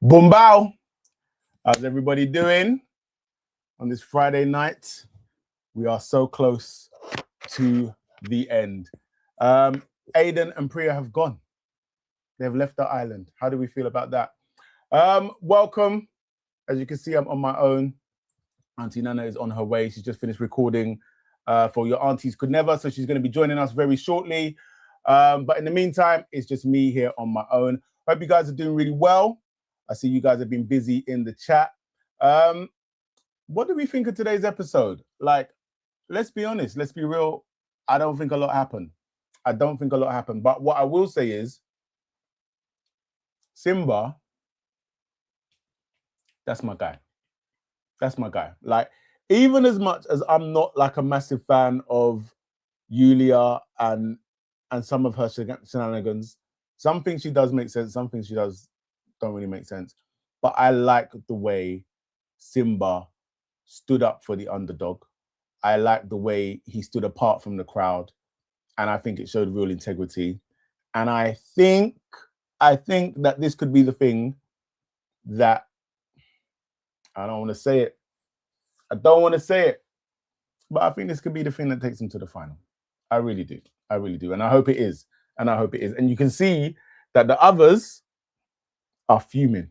Boom bow. How's everybody doing on this Friday night? We are so close to the end. Aidan and Priya have gone. They've left the island. How do we feel about that? Welcome. As you can see, I'm on my own. Auntie Nana is on her way. She's just finished recording for Your Aunties Could Never, so she's going to be joining us very shortly. But in the meantime, it's just me here on my own. Hope you guys are doing really well. I see you guys have been busy in the chat. What do we think of today's episode? Like, let's be honest, let's be real. I don't think a lot happened. But what I will say is, Simba, that's my guy. Like, even as much as I'm not like a massive fan of Yulia and some of her shenanigans, some things she does make sense, some things she does don't really make sense. But I like the way Simba stood up for the underdog. I like the way he stood apart from the crowd. And I think it showed real integrity. And I think that this could be the thing that, I don't want to say it, but I think this could be the thing that takes him to the final. I really do. And I hope it is. And you can see that the others are fuming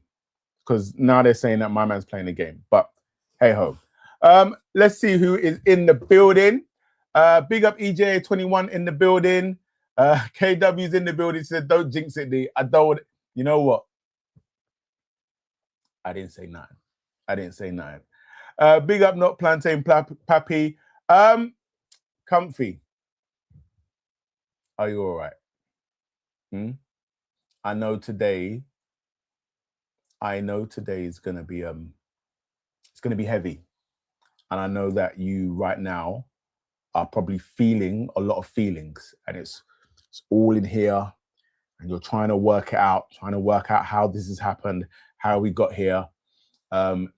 because now they're saying that my man's playing the game. But hey ho. Let's see who is in the building. Big up EJ21 in the building. KW's in the building. Said, don't jinx it, D. I don't. You know what? I didn't say nothing. Big up Not Plantain Pappy. Comfy. Are you all right? I know today is gonna be it's gonna be heavy. And I know that you right now are probably feeling a lot of feelings, and it's all in here, and you're trying to work it out, how this has happened, how we got here.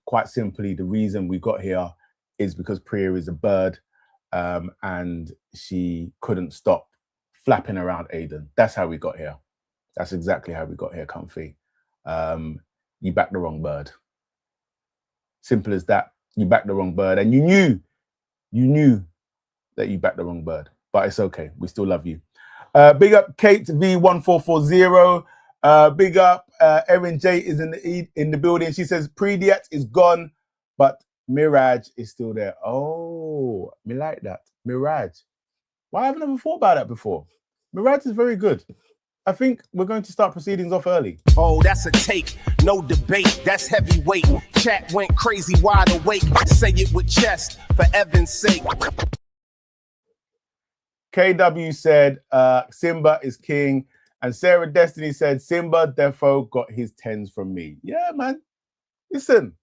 Quite simply, the reason we got here is because Priya is a bird, and she couldn't stop flapping around Aidan. That's how we got here. That's exactly how we got here, Comfy. You backed the wrong bird. Simple as that. You backed the wrong bird, and you knew that you backed the wrong bird, but it's okay. We still love you. Big up Kate V1440. Big up Erin J is in the building. She says Prediat is gone, but Mirage is still there. Oh, me like that. Mirage. Why haven't I ever thought about that before? Mirage is very good. I think we're going to start proceedings off early. Oh, that's a take, no debate, that's heavyweight. Chat went crazy, wide awake. Say it with chest, for Evans' sake. KW said Simba is king, and Sarah Destiny said Simba defo got his 10s from me. Yeah, man. Listen,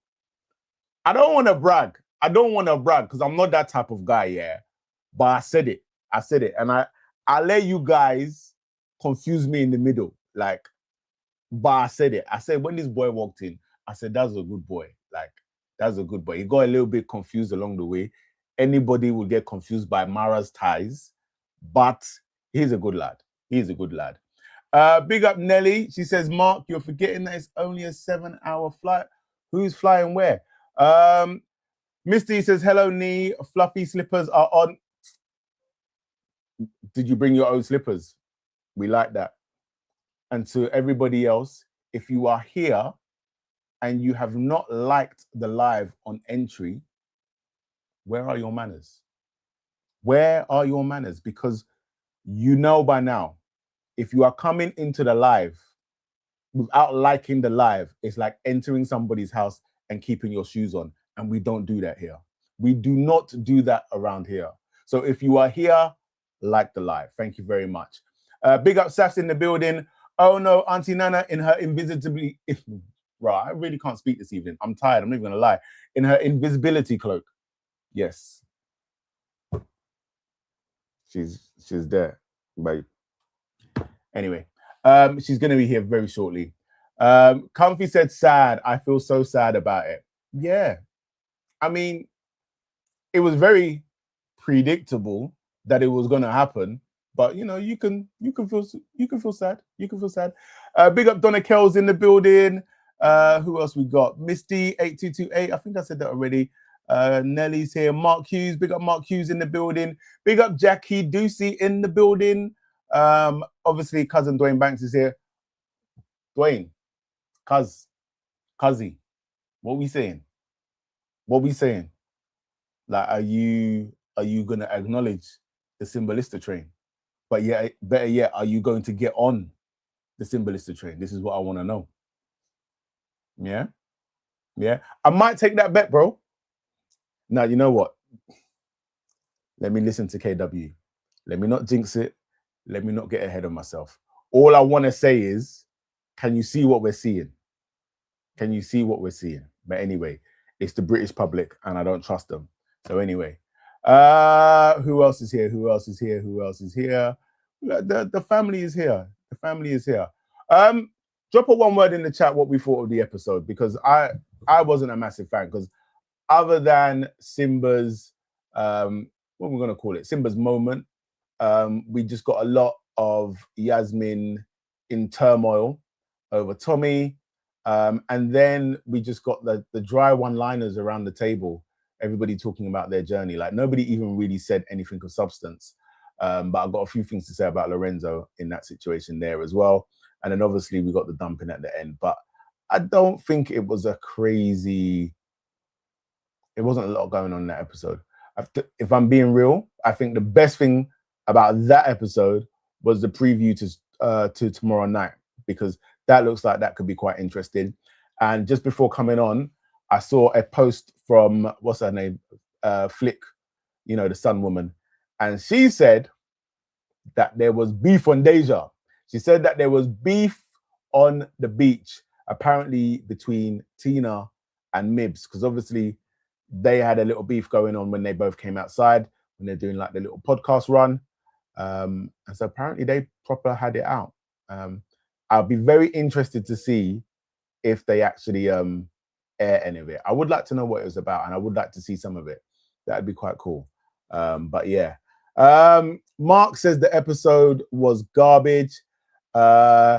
I don't want to brag because I'm not that type of guy, yeah. But I said it, and I let you guys confuse me in the middle, like. But I said it. I said when this boy walked in, I said that's a good boy. Like, that's a good boy. He got a little bit confused along the way. Anybody will get confused by Mara's ties, but he's a good lad. Big up Nelly. She says, Mark, you're forgetting that it's only a 7-hour flight. Who's flying where? Misty says, hello, Nii. Fluffy slippers are on. Did you bring your own slippers? We like that. And to everybody else, if you are here and you have not liked the live on entry, where are your manners? Because you know by now, if you are coming into the live without liking the live, it's like entering somebody's house and keeping your shoes on. And we don't do that here. We do not do that around here. So if you are here, like the live. Thank you very much. Big up Safs in the building. Oh no, Auntie Nana in her invisibly... Right, I really can't speak this evening. I'm tired, I'm not even gonna lie. In her invisibility cloak. Yes. She's there. But anyway, she's gonna be here very shortly. Comfy said sad. I feel so sad about it. Yeah. I mean, it was very predictable that it was gonna happen. But you know, you can feel sad. Big up Donna Kells in the building. Who else we got? Misty 8228. I think I said that already. Nelly's here. Mark Hughes. Big up Mark Hughes in the building. Big up Jackie Ducey in the building. Obviously, cousin Dwayne Banks is here. Dwayne, Cuzzy, what we saying? What we saying? Like, are you gonna acknowledge the Symbolista train? But yeah, better yet, are you going to get on the Symbolista train? This is what I want to know. Yeah, yeah. I might take that bet, bro. Now, you know what? Let me listen to KW. Let me not jinx it. Let me not get ahead of myself. All I want to say is, can you see what we're seeing? Can you see what we're seeing? But anyway, it's the British public and I don't trust them. So anyway, who else is here? Who else is here? Who else is here? The family is here. The family is here. Drop a one word in the chat what we thought of the episode, because I wasn't a massive fan, because other than Simba's, what we're going to call it, Simba's moment, we just got a lot of Yasmin in turmoil over Tommy. And then we just got the dry one-liners around the table, everybody talking about their journey. Like, nobody even really said anything of substance. But I've got a few things to say about Lorenzo in that situation there as well. And then obviously we got the dumping at the end. But I don't think it was a crazy... It wasn't a lot going on in that episode. If I'm being real, I think the best thing about that episode was the preview to tomorrow night, because that looks like that could be quite interesting. And just before coming on, I saw a post from, what's her name? Flick, you know, the Sun woman. And she said that there was beef on Deja. She said that there was beef on the beach, apparently between Tina and Mibs, because obviously they had a little beef going on when they both came outside, when they're doing like the little podcast run. And so apparently they proper had it out. I'll be very interested to see if they actually air any of it. I would like to know what it was about, and I would like to see some of it. That'd be quite cool. But yeah. Mark says the episode was garbage. KW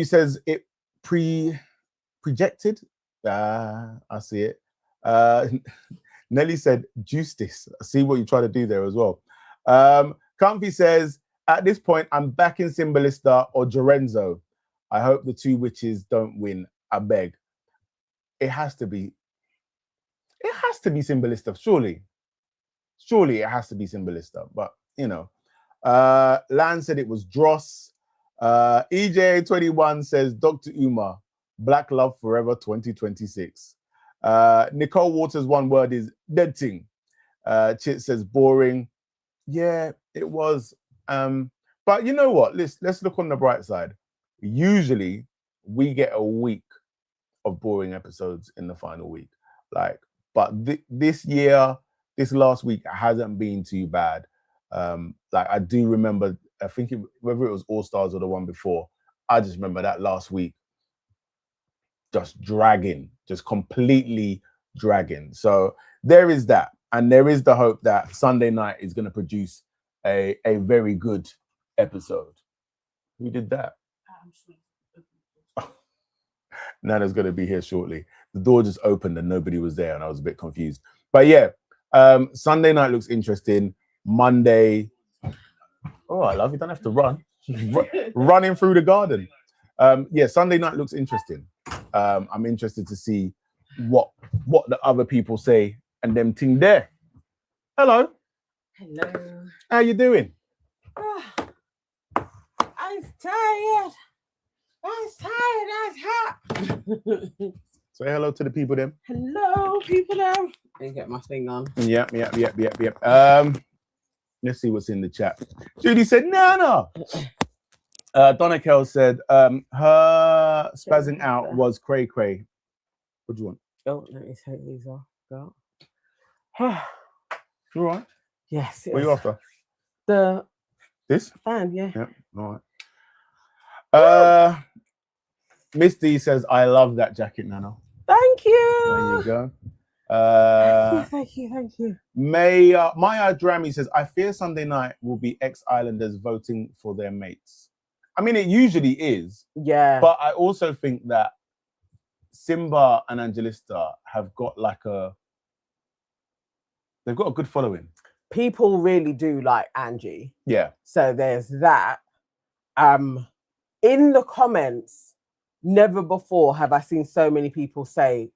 says it projected. I see it. Nelly said justice. I see what you try to do there as well. Comfy says, at this point, I'm back in Symbolista or Jorenzo. I hope the two witches don't win. I beg. It has to be. It has to be Symbolista, surely. Surely it has to be Symbolista. But, you know. Lan said it was Dross. EJ21 says, Dr. Umar, Black Love Forever 2026. Nicole Waters' one word is dead thing. Chit says boring. Yeah, it was. But you know what? Let's look on the bright side. Usually we get a week of boring episodes in the final week. But this year, this last week hasn't been too bad. Like, I do remember, I think whether it was All Stars or the one before, I just remember that last week just dragging, just completely dragging. So there is that. And there is the hope that Sunday night is going to produce a very good episode. Who did that? Nana's going to be here shortly. The door just opened and nobody was there and I was a bit confused. But yeah, Sunday night looks interesting. Monday, oh, I love you. Don't have to run. Running through the garden. Yeah, Sunday night looks interesting. I'm interested to see what the other people say and them ting there. Hello. Hello. How you doing? Oh, I'm tired. I'm hot. Say hello to the people then. Hello, people there. Let me get my thing on. Yep. Let's see what's in the chat. Judy said, Nana. Donna Kell said, her spazzing out was cray cray. What do you want? Oh, let me take these off. Go. You all right? Yes. What are you after? This fan, yeah. Yeah, all right. Misty says, I love that jacket, Nana. Thank you. There you go. Thank you. Maya Drami says, I fear Sunday night will be ex-Islanders voting for their mates. I mean, it usually is. Yeah. But I also think that Simba and Angelista have got they've got a good following. People really do like Angie. Yeah. So there's that. In the comments, never before have I seen so many people say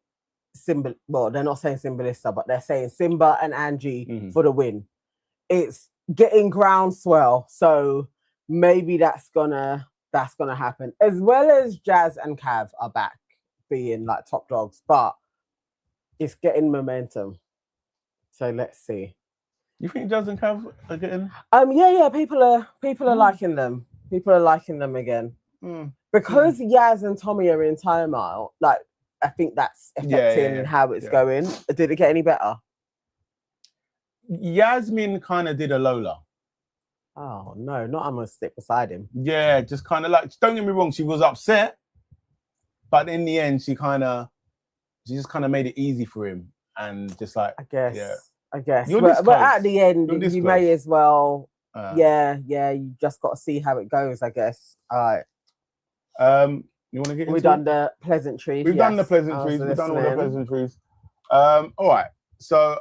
Simba. Well, they're not saying Simbalista, but they're saying Simba and Angie for the win. It's getting groundswell, so maybe that's gonna happen. As well as Jazz and Cav are back being like top dogs, but it's getting momentum. So let's see. You think Jazz and Cav are getting? Yeah. People are liking them. People are liking them again because Yaz and Tommy are in timeout. Like I think that's affecting how it's going. Did it get any better? Yasmin kind of did a Lola. Oh no, not I'm gonna stick beside him. Yeah, just kind of like, don't get me wrong, she was upset, but in the end, she just kind of made it easy for him and just like, I guess. But at the end, you may as well. You just got to see how it goes, I guess. All right. You want to get into We've done the pleasantries. We've done the pleasantries. We've done all the pleasantries. All right. So,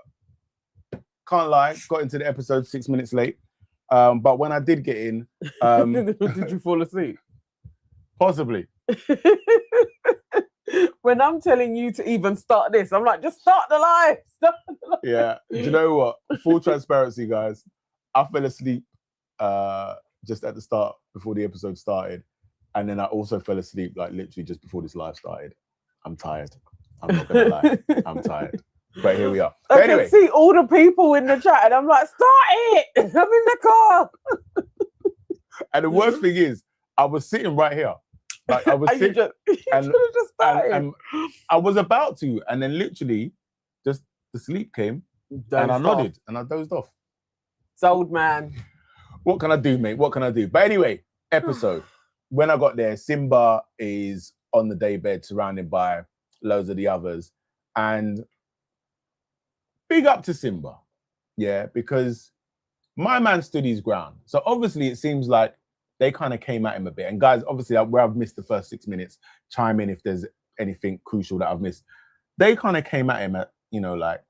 can't lie, got into the episode 6 minutes late. But when I did get in... did you fall asleep? Possibly. When I'm telling you to even start this, I'm like, just start the live. Yeah. Do you know what? Full transparency, guys. I fell asleep just at the start before the episode started. And then I also fell asleep like literally just before this live started. I'm tired. I'm not going to lie. I'm tired. But here we are. But I can see all the people in the chat and I'm like, start it. I'm in the car. And the worst thing is, I was sitting right here. Like I was sitting and I was about to. And then literally just the sleep came and I nodded and I dozed off. Sold, man. What can I do, mate? What can I do? But anyway, episode. When I got there, Simba is on the daybed surrounded by loads of the others. And big up to Simba. Yeah, because my man stood his ground. So obviously it seems like they kind of came at him a bit. And guys, obviously where I've missed the first 6 minutes, chime in if there's anything crucial that I've missed. They kind of came at him at, like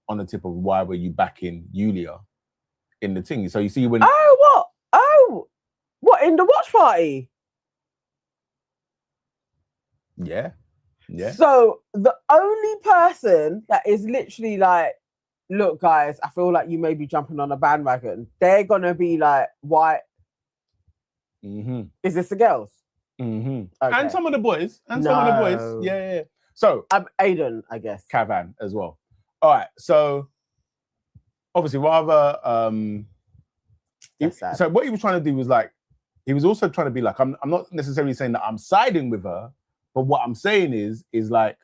on the tip of why were you backing Yulia in the thing. So you see when... What, in the watch party? Yeah. So the only person that is literally like, look, guys, I feel like you may be jumping on a bandwagon. They're going to be like, why? Is this the girls? Okay. And some of the boys. Yeah. So... Aidan, I guess. Cavan as well. All right. So, obviously, rather... so what he was trying to do was like, he was also trying to be like, I'm not necessarily saying that I'm siding with her, but what I'm saying is like,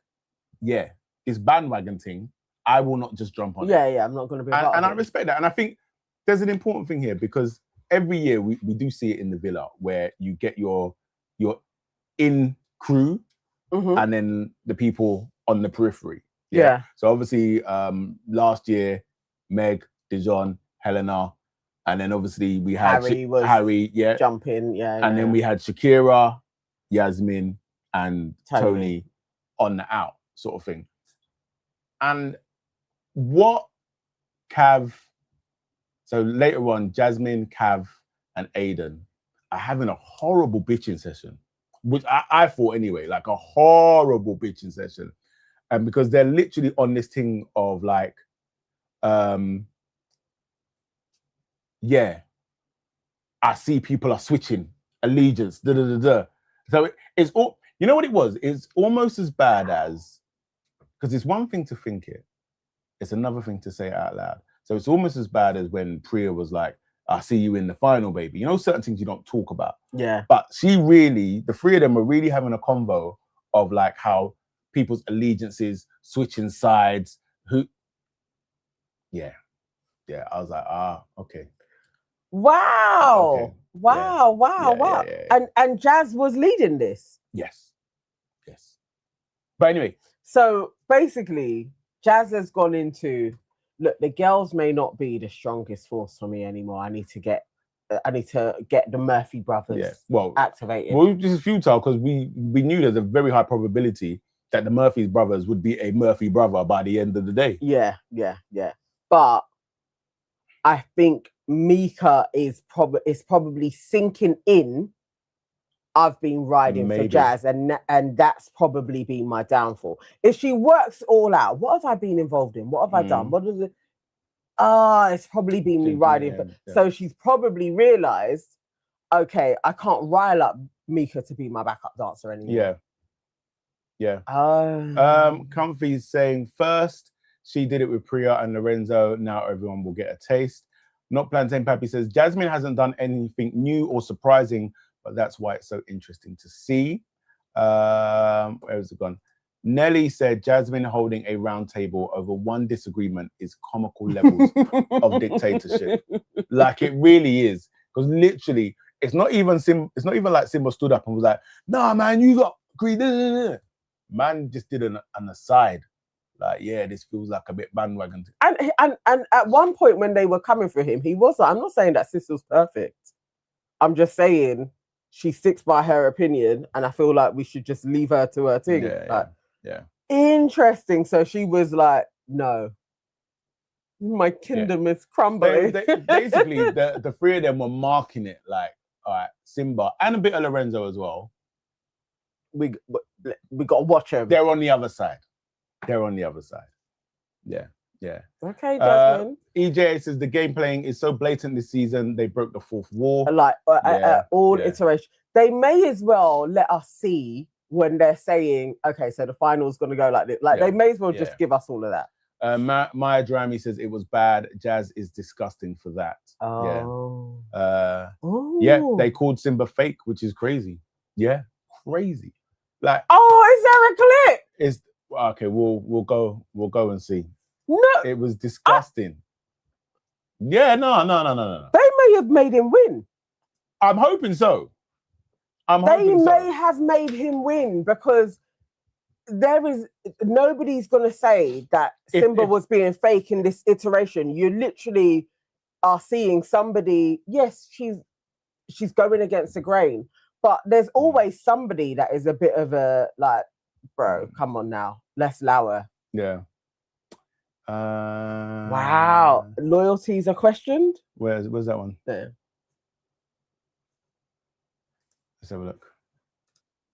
yeah, this bandwagon thing, I will not just jump on it. Yeah, I'm not going to be and I respect that. And I think there's an important thing here because every year we do see it in the villa where you get your in crew and then the people on the periphery. Yeah. So obviously last year, Meg, Dijon, Helena, and then obviously we had Harry, jumping, and then we had Shakira, Yasmin, and Tony on the out sort of thing. And what Cav, so later on, Jasmine, Cav, and Aidan are having a horrible bitching session, which I thought anyway, like a horrible bitching session. And because they're literally on this thing of like, I see people are switching allegiance, So it's all, you know what it was? It's almost as bad as, because it's one thing to think it, it's another thing to say it out loud. So it's almost as bad as when Priya was like, I see you in the final, baby. You know, certain things you don't talk about. Yeah. But the three of them were really having a convo of like how people's allegiances, switching sides, I was like, okay. Wow. Okay. Wow. Yeah. And Jazz was leading this. Yes. But anyway. So basically, Jazz has gone into, look, the girls may not be the strongest force for me anymore. I need to get the Murphy brothers activated. Well, this is futile because we knew there's a very high probability that the Murphy's brothers would be a Murphy brother by the end of the day. Yeah. But I think Mika is probably sinking in. I've been riding for Jazz, and that's probably been my downfall. If she works all out, what have I been involved in? What have I done? What is it? It's probably been me riding for. Yeah. So she's probably realised, okay, I can't rile up Mika to be my backup dancer anymore. Yeah. Comfy's saying first she did it with Priya and Lorenzo. Now everyone will get a taste. Not Plantain Pappy says Jasmine hasn't done anything new or surprising, but that's why it's so interesting to see. Where's it gone? Nelly said Jasmine holding a round table over one disagreement is comical levels of dictatorship. Like it really is. Because literally, it's not even like Simba stood up and was like, nah, man, you got agree. Man just did an aside. Like, yeah, this feels like a bit bandwagon. And at one point when they were coming for him, he was like, I'm not saying that Sissel's perfect. I'm just saying she sticks by her opinion, and I feel like we should just leave her to her thing. Yeah. Interesting. So she was like, no, my kingdom is crumbling. Basically, the three of them were marking it like, all right, Simba and a bit of Lorenzo as well. We got to watch them. They're on the other side. Yeah. Okay, Jasmine. EJ says the game playing is so blatant this season. They broke the fourth wall. Like all iteration. They may as well let us see when they're saying, okay, so the final's going to go like this. Like they may as well just give us all of that. Maya Drami says it was bad. Jazz is disgusting for that. Oh. Yeah, they called Simba fake, which is crazy. Yeah, crazy. Like, is there a clip? Is okay. We'll go and see. No, it was disgusting. No. They may have made him win. I'm hoping so. They may have made him win because nobody's going to say that Simba was being fake in this iteration. You literally are seeing somebody, yes, she's going against the grain, but there's always somebody that is a bit of a, like, bro, come on now, let's lower. Yeah. Wow. Loyalties are questioned? Where's that one? There. Let's have a look.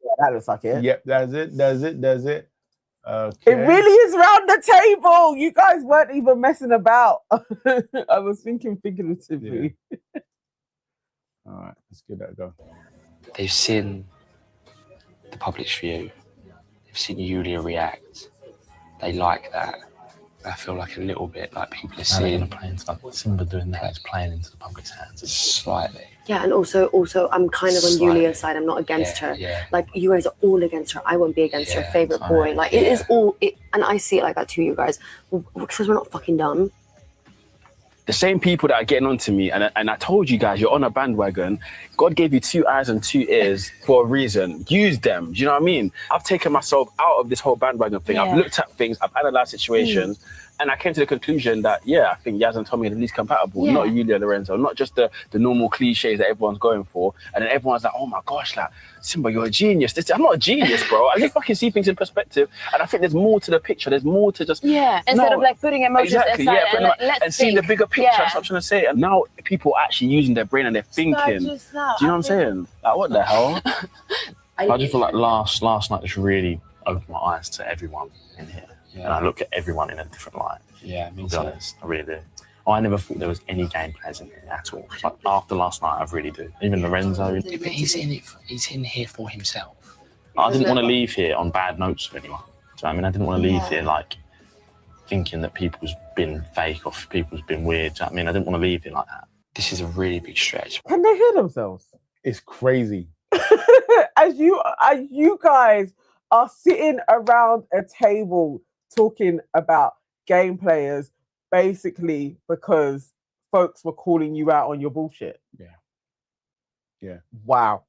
Yeah, that looks like it. Yep, that's it. Okay. It really is round the table. You guys weren't even messing about. I was thinking figuratively. Yeah. All right, let's give that a go. They've seen the public's view. They've seen Yulia react. They like that. I feel like a little bit like people are seeing. Simba doing that is playing into the public's hands. Slightly. Yeah, and also, I'm kind of on Yulia's side. I'm not against her. Yeah. Like, you guys are all against her. I won't be against her favorite boy. Like, it is all, and I see it like that too, you guys, because we're not fucking dumb. The same people that are getting onto me, and I told you guys, you're on a bandwagon. God gave you 2 eyes and 2 ears for a reason. Use them. Do you know what I mean? I've taken myself out of this whole bandwagon thing. Yeah. I've looked at things, I've analysed situations, and I came to the conclusion that, I think Yaz and Tommy are the least compatible, not Yulia Lorenzo, not just the normal cliches that everyone's going for. And then everyone's like, oh my gosh, like, Simba, you're a genius. I'm not a genius, bro. I just fucking see things in perspective. And I think there's more to the picture. There's more to just... Instead of like putting emotions aside and seeing the bigger picture. That's what I'm trying to say. And now people are actually using their brain and they're thinking. Do you know what I'm saying? Like, what the hell? I just feel like last night just really opened my eyes to everyone in here. Yeah. And I look at everyone in a different light. Yeah, me to be too. honest, I really do. I never thought there was any game players in here at all. Like after last night, I really do. Even Lorenzo. Yeah, but he's in here for himself. I didn't want to leave here on bad notes with anyone. So I mean, I didn't want to leave here like thinking that people's been fake or people's been weird. I mean, I didn't want to leave here like that. This is a really big stretch. Can they hear themselves? It's crazy. As you guys are sitting around a table talking about game players, basically because folks were calling you out on your bullshit. Yeah. Wow.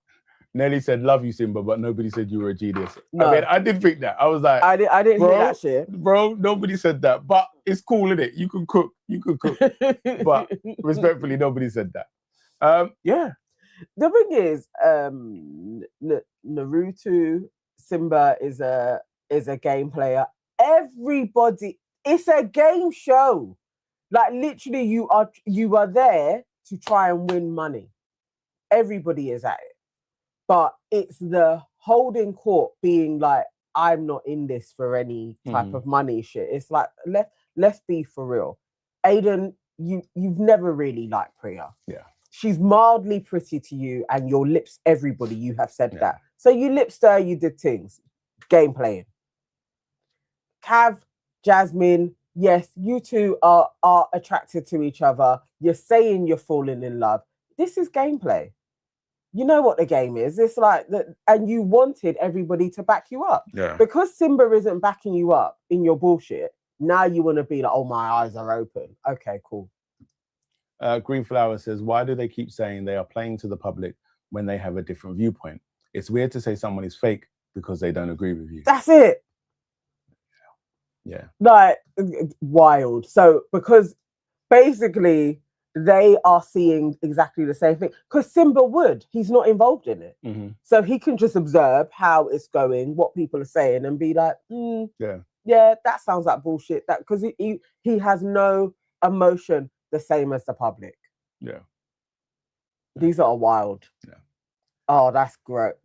Nelly said, love you, Simba, but nobody said you were a genius. No. I mean, I did think that. I was like, I didn't hear that shit. Bro, nobody said that. But it's cool, isn't it? You can cook. But respectfully, nobody said that. Yeah. The thing is, Naruto, Simba is a is a game player. Everybody, it's a game show. Like literally, you are there to try and win money. Everybody is at it, but it's the holding court being like, I'm not in this for any type of money shit. It's like, let's be for real. Aidan, you've never really liked Priya. Yeah. She's mildly pretty to you, and your lips, everybody, you have said that. So you lipsed her, you did things. Game playing. Cav, Jasmine, yes, you two are attracted to each other. You're saying you're falling in love. This is gameplay. You know what the game is. It's like that, and you wanted everybody to back you up. Yeah. Because Simba isn't backing you up in your bullshit, now you want to be like, oh, my eyes are open. Okay, cool. Green Flower says, why do they keep saying they are playing to the public when they have a different viewpoint? It's weird to say someone is fake because they don't agree with you. That's it. Yeah. Like, wild. So, because basically they are seeing exactly the same thing. Because Simba would. He's not involved in it. So he can just observe how it's going, what people are saying, and be like, yeah, that sounds like bullshit. That because he has no emotion the same as the public. Yeah. These are wild. Yeah. Oh, that's great.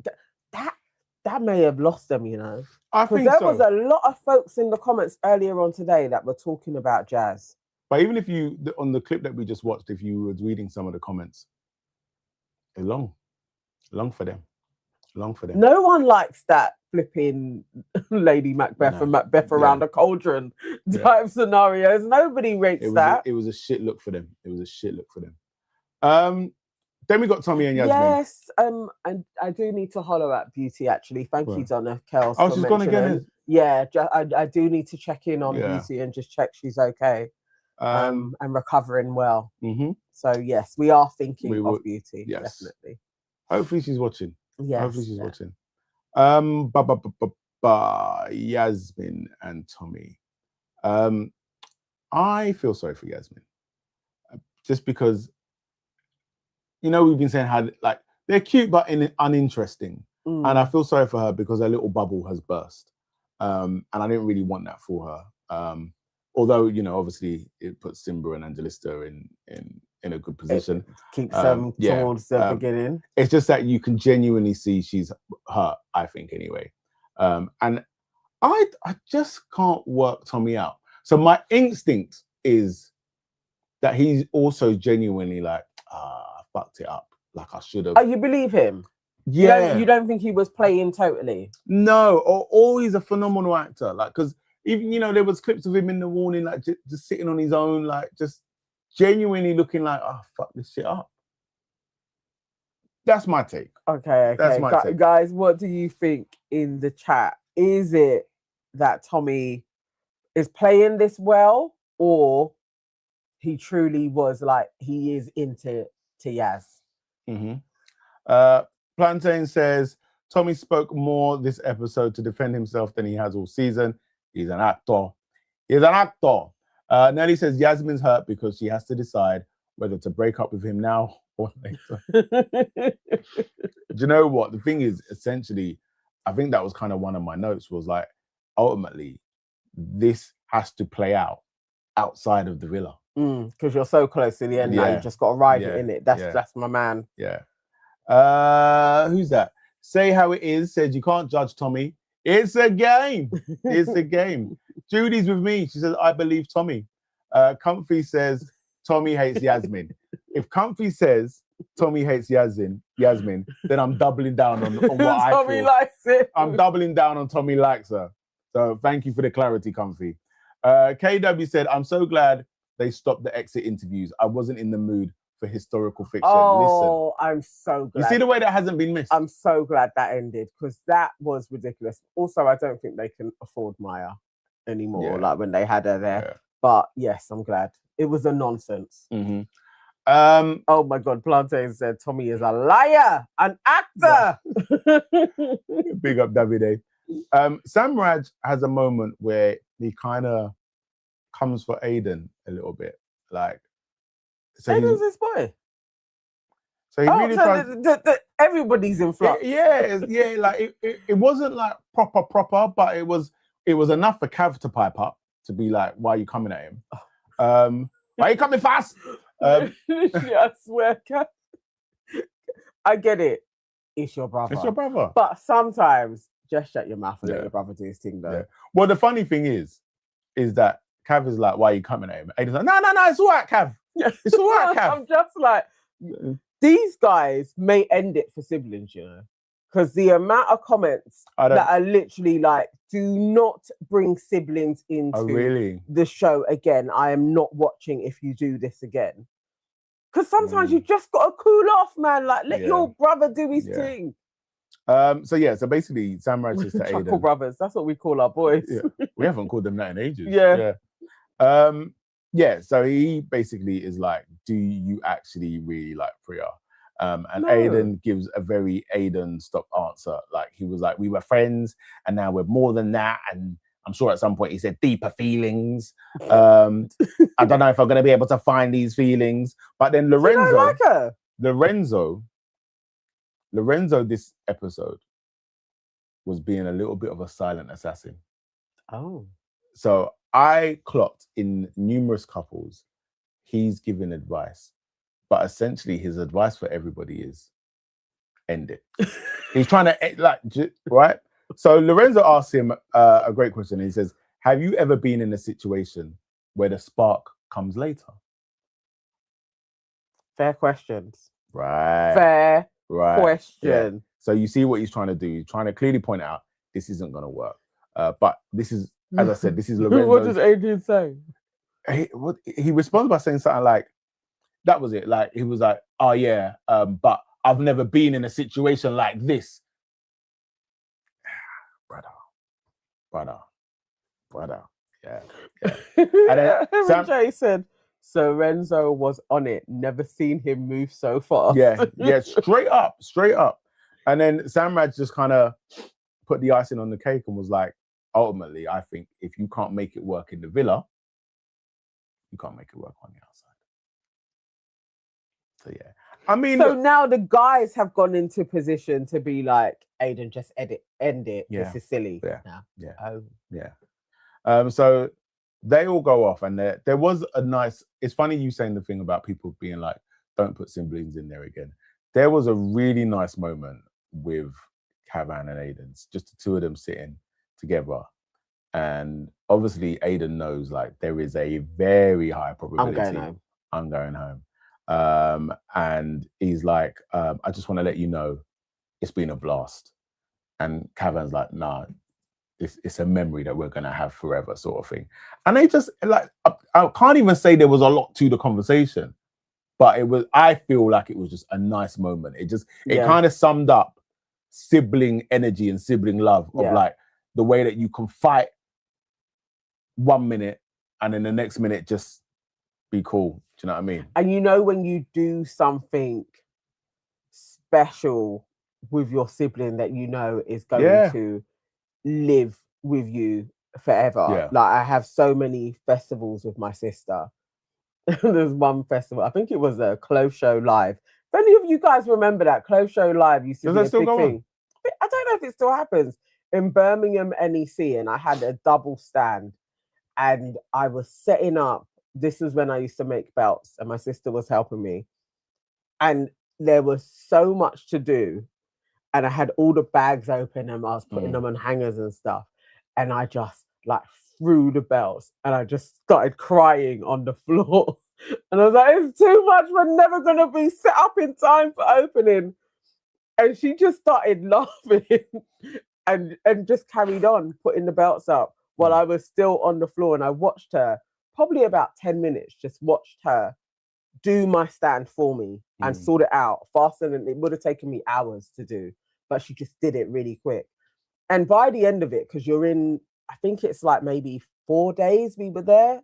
That may have lost them, you know. I think there so. was a lot of folks in the comments earlier on today that were talking about Jazz. But even if you, on the clip that we just watched, if you were reading some of the comments, they're long for them. Long for them. No one likes that flipping Lady Macbeth and Macbeth around a cauldron type scenarios. Nobody rates that. It was a shit look for them. It was a shit look for them. Then we got Tommy and Yasmin. Yes, I do need to holler at Beauty, actually. Thank you, Donna Kels. Oh, she's gone again. Yeah, I do need to check in on Beauty and just check she's okay and recovering well. So, yes, we are thinking of Beauty, definitely. Hopefully she's watching. Yes. Hopefully she's watching. Yasmin and Tommy. I feel sorry for Yasmin. Just because, you know, we've been saying how like they're cute but uninteresting. And I feel sorry for her because her little bubble has burst. And I didn't really want that for her. Although, you know, obviously it puts Simba and Angelista in a good position. It keeps them towards the beginning. It's just that you can genuinely see she's hurt, I think, anyway. And I just can't work Tommy out. So my instinct is that he's also genuinely like, I fucked it up. Like I should have. Oh, you believe him? Yeah. You don't think he was playing totally? No, or he's a phenomenal actor. Like, because even, you know, there was clips of him in the warning, like just sitting on his own, like just genuinely looking like, oh, fuck this shit up. That's my take. Okay. That's my take. Guys, what do you think in the chat? Is it that Tommy is playing this well, or he truly was like, he is into Yaz? Plantain says, Tommy spoke more this episode to defend himself than he has all season. He's an actor. He's an actor. Nelly says Yasmin's hurt because she has to decide whether to break up with him now or later. Do you know what? The thing is, essentially, I think that was kind of one of my notes was like, ultimately, this has to play out outside of the villa. Because you're so close to the end now, you just got to ride it, innit? That's my man. Yeah. Who's that? Say How It Is says you can't judge Tommy. It's a game. It's a game. Judy's with me. She says, I believe Tommy. Comfy says Tommy hates Yasmin. If Comfy says Tommy hates Yasmin, then I'm doubling down on what I feel. Tommy likes it. I'm doubling down on Tommy likes her. So thank you for the clarity, Comfy. KW said, I'm so glad they stopped the exit interviews. I wasn't in the mood for historical fiction. Oh, listen, I'm so glad. You see the way that hasn't been missed? I'm so glad that ended because that was ridiculous. Also, I don't think they can afford Maya anymore, like when they had her there. Yeah. But yes, I'm glad. It was a nonsense. Oh my God, Plantain said Tommy is a liar, an actor. Big up Davide. Sam Raj has a moment where he kind of comes for Aidan a little bit. Like, so Aidan's his boy. So he really tried. Everybody's in flux. Like it wasn't like proper, but it was enough for Cav to pipe up to be like, why are you coming at him? Why are you coming fast? I swear, Cav. I get it. It's your brother. It's your brother. But sometimes just shut your mouth and let your brother do his thing, though. Yeah. Well, the funny thing is that Cav is like, why are you coming at him? Aidan's like, no, it's all right, Cav. It's all right, Cav. I'm just like, these guys may end it for siblings, you know, because the amount of comments that are literally like, do not bring siblings into the show again. I am not watching if you do this again. Because sometimes you just got to cool off, man. Like, let your brother do his thing. So basically, Sam says to Aidan. Chuckle brothers, that's what we call our boys. We haven't called them that in ages. So he basically is like, do you actually really like Priya? And no. Aidan gives a very Aidan stop answer. Like, he was like, we were friends and now we're more than that. And I'm sure at some point he said deeper feelings. I don't know if I'm going to be able to find these feelings. But then Lorenzo, this episode was being a little bit of a silent assassin. Oh. So I clocked in numerous couples, he's giving advice. But essentially his advice for everybody is end it. He's trying to, right? So Lorenzo asks him a great question. He says, have you ever been in a situation where the spark comes later? Fair questions. Right. Fair question. Yeah. So you see what he's trying to do. He's trying to clearly point out this isn't going to work. But this is, as I said, this is Lorenzo. What does Adrian say? He responds by saying something like, that was it. Like, he was like, oh yeah, but I've never been in a situation like this. Brother. Yeah. And then Jay said, so Renzo was on it. Never seen him move so fast. Yeah, straight up. And then Samraj just kind of put the icing on the cake and was like, ultimately, I think if you can't make it work in the villa, you can't make it work on the outside. So yeah. I mean, so now the guys have gone into position to be like, Aidan, just end it. Yeah. This is silly. So they all go off, and there was a nice. It's funny you saying the thing about people being like, don't put siblings in there again. There was a really nice moment with Cavan and Aidan's, just the two of them sitting together, and obviously Aidan knows like there is a very high probability I'm going home. And he's like, I just want to let you know it's been a blast. And Cavan's like, nah, it's a memory that we're gonna have forever, sort of thing. And they just like, I can't even say there was a lot to the conversation, but I feel like it was just a nice moment. It kind of summed up sibling energy and sibling love of like the way that you can fight 1 minute and then the next minute just be cool. Do you know what I mean? And you know when you do something special with your sibling that you know is going to live with you forever. Yeah. Like, I have so many festivals with my sister. There's one festival, I think it was a Close Show Live. If any of you guys remember that, Close Show Live used to be a big thing. I don't know if it still happens. In Birmingham NEC, and I had a double stand and I was setting up. This is when I used to make belts and my sister was helping me. And there was so much to do. And I had all the bags open and I was putting them on hangers and stuff. And I just like threw the belts and I just started crying on the floor. And I was like, it's too much. We're never going to be set up in time for opening. And she just started laughing and just carried on putting the belts up while I was still on the floor. And I watched her probably about 10 minutes, just watched her do my stand for me and sort it out faster than it would have taken me hours to do. But she just did it really quick. And by the end of it, because you're in, I think it's like maybe 4 days we were there.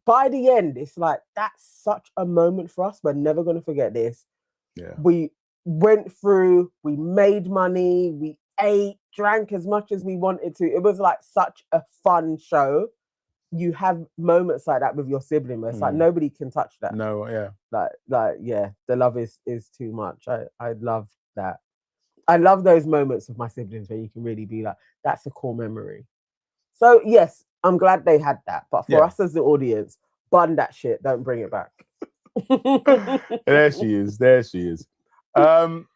By the end, it's like, that's such a moment for us. We're never going to forget this. Yeah. We went through, we made money, we ate, drank as much as we wanted to. It was like such a fun show. you have moments like that with your sibling where it's like nobody can touch that. No, yeah. Yeah, the love is too much. I love that. I love those moments with my siblings where you can really be like, that's a core memory. So yes, I'm glad they had that. But for us as the audience, bun that shit. Don't bring it back. There she is. There she is. And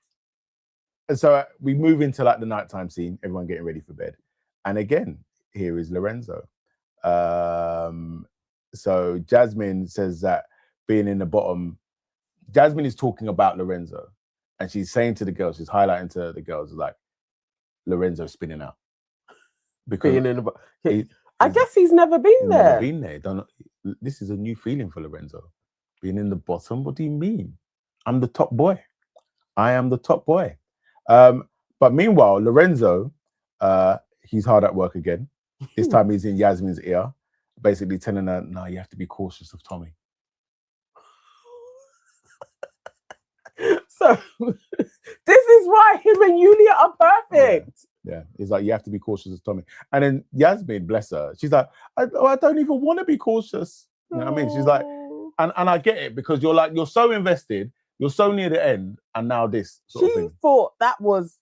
so we move into like the nighttime scene, everyone getting ready for bed. And again, here is Lorenzo. So Jasmine says that being in the bottom, Jasmine is talking about Lorenzo. And she's saying to the girls, she's highlighting to the girls, like, Lorenzo spinning out. Because being in the I guess he's never been there. Never been there. This is a new feeling for Lorenzo. Being in the bottom, what do you mean? I'm the top boy. I am the top boy. But meanwhile, Lorenzo, he's hard at work again. This time he's in Yasmin's ear, basically telling her, no, you have to be cautious of Tommy. So this is why him and Yulia are perfect. Yeah, he's like, you have to be cautious of Tommy. And then Yasmin, bless her, she's like, I don't even want to be cautious. You know what I mean? She's like, and I get it, because you're so invested, you're so near the end, and now this sort of thing. Thought that was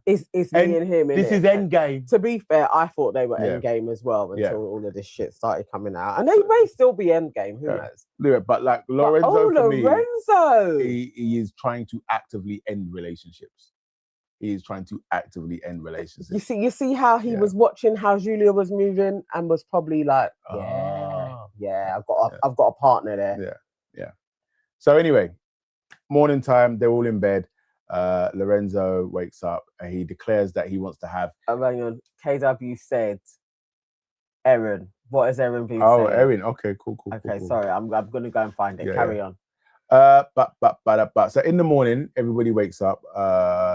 it's me and him. This is end game. To be fair, I thought they were end game as well until all of this shit started coming out, and they may still be end game. Who knows? Yeah, but like Lorenzo, Lorenzo, he is trying to actively end relationships. He is trying to actively end relationships. You see how he was watching how Julia was moving and was probably like, I've got a partner there. Yeah. So anyway, morning time, they're all in bed. Lorenzo wakes up and he declares that he wants to have. Hang on, KW said, Erin. What is Erin being Oh, saying? Erin. Okay, cool. Okay, sorry, I'm gonna go and find it. Carry on. But so in the morning, everybody wakes up.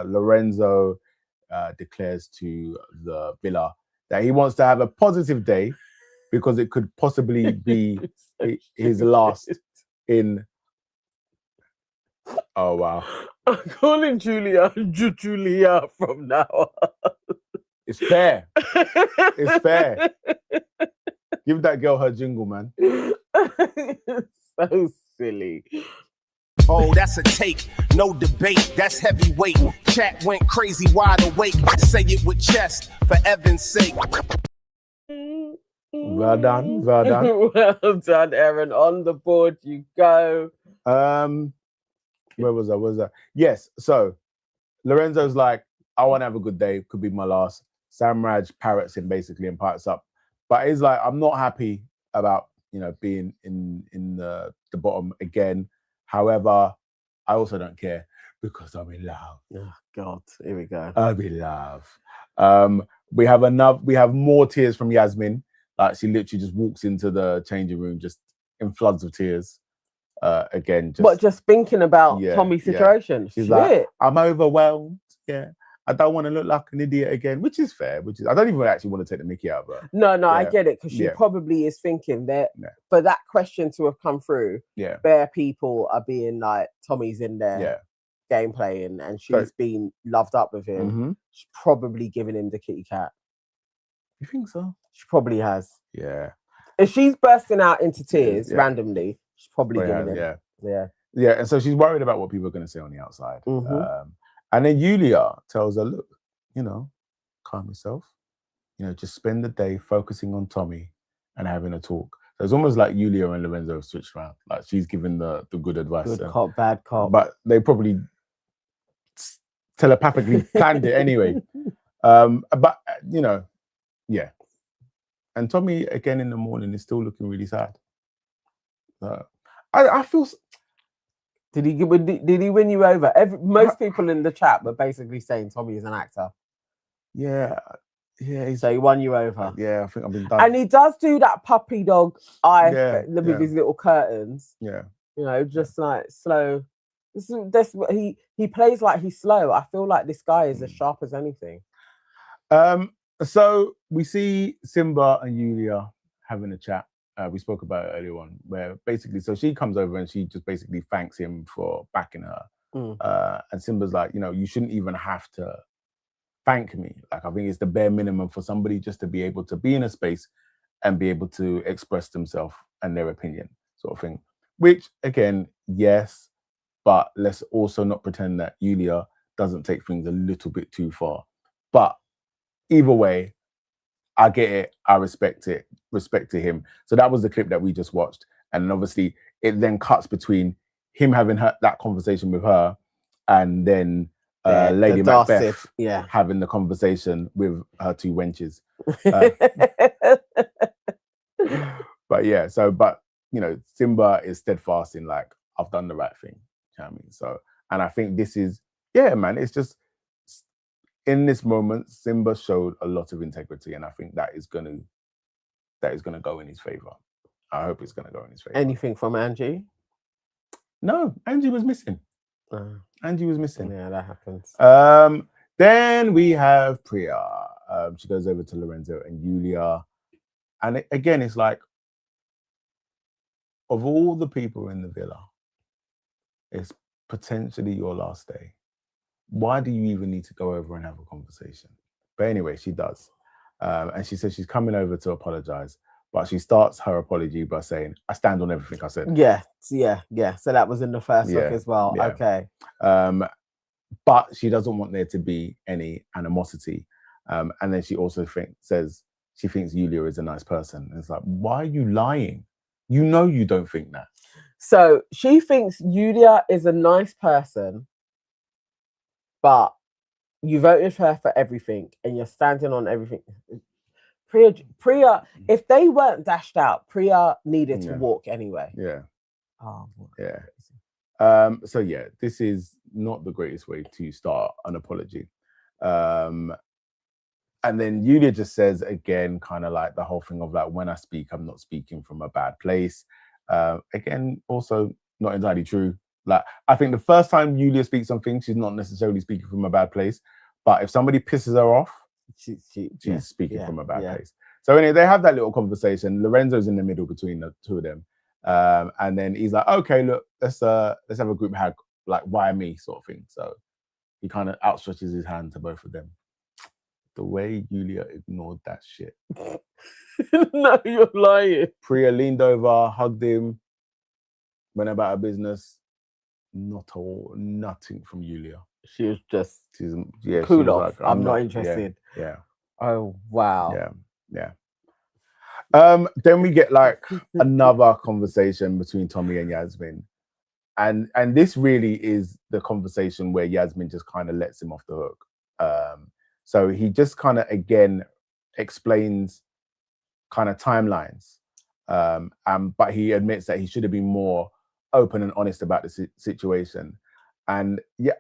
Lorenzo declares to the villa that he wants to have a positive day because it could possibly be his last in. Oh wow! I'm calling Julia from now on. It's fair. It's fair. Give that girl her jingle, man. So silly. Oh, that's a take, no debate, that's heavyweight. Chat went crazy, wide awake. Say it with chest, for Evans' sake. Well done. Well done, Erin. On the board you go. Where was I? Yes. So Lorenzo's like, I want to have a good day. Could be my last. Samraj parrots him basically and pipes up, but he's like, I'm not happy about being in the bottom again. However, I also don't care because I'm in love. Oh God, here we go. I'm in love. We have more tears from Yasmin. Like she literally just walks into the changing room just in floods of tears. Again, just thinking about Tommy's situation. She's like, I'm overwhelmed. Yeah. I don't want to look like an idiot again, which is fair. I don't even actually want to take the mickey out of her. No, I get it, because she probably is thinking that for that question to have come through, bare people are being like, Tommy's in there gameplay and she's been loved up with him. Mm-hmm. She's probably giving him the kitty cat. You think so? She probably has. Yeah. If she's bursting out into tears randomly, she's probably giving him. Yeah. And so she's worried about what people are going to say on the outside. Mm-hmm. And then Yulia tells her, look, calm yourself. Just spend the day focusing on Tommy and having a talk. So it's almost like Yulia and Lorenzo have switched around. Like she's giving the good advice. Good cop, bad cop. But they probably telepathically planned it anyway. But, yeah. And Tommy, again in the morning, is still looking really sad. I feel... Did he win you over? Most people in the chat were basically saying Tommy is an actor. Yeah. So he won you over. Yeah, I think I've been done. And he does do that puppy dog eye with his little curtains. Yeah. Just like slow. He plays like he's slow. I feel like this guy is as sharp as anything. So we see Simba and Yulia having a chat. We spoke about it earlier on, where basically, so she comes over and she just basically thanks him for backing her. And Simba's like, you shouldn't even have to thank me. Like, I think it's the bare minimum for somebody just to be able to be in a space and be able to express themselves and their opinion, sort of thing. Which, again, yes, but let's also not pretend that Yulia doesn't take things a little bit too far. But either way, I get it. I respect it. Respect to him. So that was the clip that we just watched. And obviously, it then cuts between him having that conversation with her and then Lady Macbeth having the conversation with her two wenches. But yeah, but you know, Simba is steadfast in like, I've done the right thing. You know what I mean? So, and I think this is, yeah, man, it's just in this moment, Simba showed a lot of integrity, and I think that is gonna go in his favor. I hope it's gonna go in his favor. Anything from Angie? No, Angie was missing. Angie was missing. Yeah, that happens. Then we have Priya. She goes over to Lorenzo and Yulia. And again, it's like, of all the people in the villa, it's potentially your last day. Why do you even need to go over and have a conversation? But anyway, she does. And she says she's coming over to apologize. But she starts her apology by saying, I stand on everything I said. Yeah. So that was in the first look as well. Yeah. Okay. But she doesn't want there to be any animosity. And then she also says she thinks Yulia is a nice person. And it's like, why are you lying? You know you don't think that. So she thinks Yulia is a nice person, but you voted for her for everything and you're standing on everything. Priya, if they weren't dashed out, Priya needed to walk anyway. Yeah. Oh, yeah. So yeah, this is not the greatest way to start an apology. And then Yulia just says again, kind of like the whole thing of like, when I speak, I'm not speaking from a bad place. Again, also not entirely true. Like, I think the first time Yulia speaks something, she's not necessarily speaking from a bad place. But if somebody pisses her off, she's speaking from a bad place. So anyway, they have that little conversation. Lorenzo's in the middle between the two of them. And then he's like, okay, look, let's have a group hug, like, why me, sort of thing. So he kind of outstretches his hand to both of them. The way Yulia ignored that shit. No, you're lying. Priya leaned over, hugged him, went about her business. Nothing from Yulia. She was just cool off. Like, I'm not interested. Yeah. Oh wow. Yeah. Then we get like another conversation between Tommy and Yasmin. And this really is the conversation where Yasmin just kind of lets him off the hook. So he just kind of again explains kind of timelines. But he admits that he should have been more open and honest about the situation. And she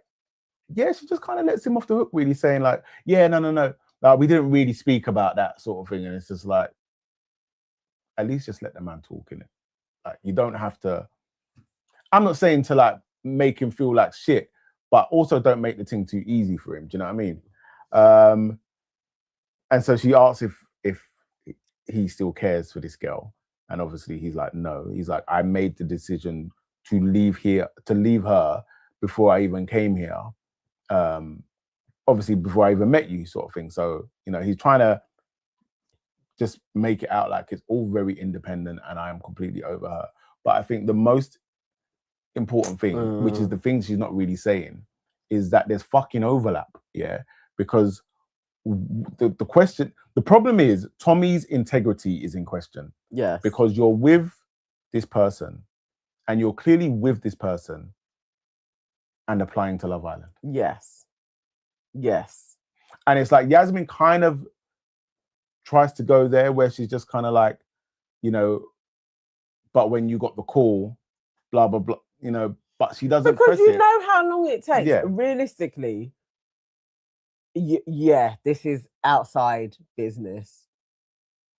just kind of lets him off the hook, really saying like, no. We didn't really speak about that sort of thing. And it's just like, at least just let the man talk, in it. Like, you don't have to, I'm not saying to like make him feel like shit, but also don't make the thing too easy for him. Do you know what I mean? And so she asks if he still cares for this girl. And obviously he's like, no. He's like, I made the decision to leave her before I even came here. Obviously before I even met you, sort of thing. So, you know, he's trying to just make it out like it's all very independent and I am completely over her. But I think the most important thing, which is the thing she's not really saying, is that there's fucking overlap, because the problem is Tommy's integrity is in question. Yes. Because you're with this person and you're clearly with this person and applying to Love Island. Yes. And it's like Yasmin kind of tries to go there where she's just kind of like, you know, but when you got the call, blah, blah, blah, you know, but she doesn't because press you it. know how long it takes. Yeah. Realistically, this is outside business.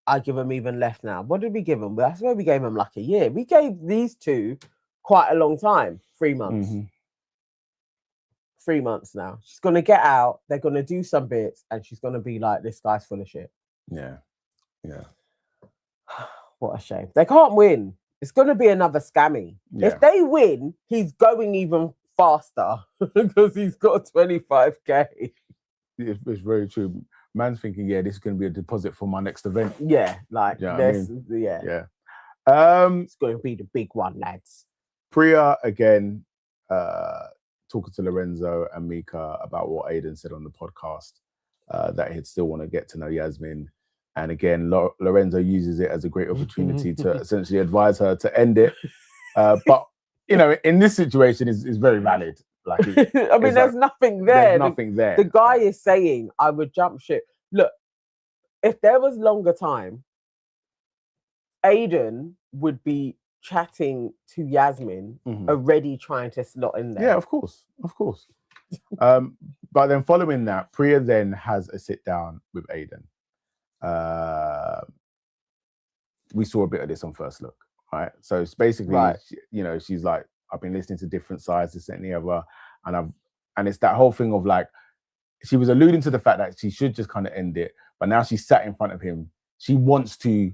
I give them even less now. What did we give them? That's where we gave them like a year. We gave these two quite a long time, 3 months. 3 months now. She's going to get out. They're going to do some bits and she's going to be like, this guy's full of shit. Yeah. What a shame. They can't win. It's going to be another scammy. Yeah. If they win, he's going even faster because he's got 25k. It's very true. man's thinking, yeah, this is going to be a deposit for my next event. Yeah, like You know what I this. Yeah, Yeah. it's going to be the big one, lads. Priya again talking to Lorenzo and Mika about what Aidan said on the podcast, that he'd still want to get to know Yasmin. And again, Lorenzo uses it as a great opportunity to essentially advise her to end it. But you know, in this situation, is very valid. Like, I mean, there's nothing there. There's nothing there. The guy is saying, "I would jump ship." Look, if there was longer time, Aidan would be chatting to Yasmin, already trying to slot in there. Yeah, of course. But then following that, Priya then has a sit down with Aidan. We saw a bit of this on First Look, right? So it's basically, she's like, I've been listening to different sides, this and the other, and it's that whole thing of like, she was alluding to the fact that she should just kind of end it, but now she's sat in front of him. She wants to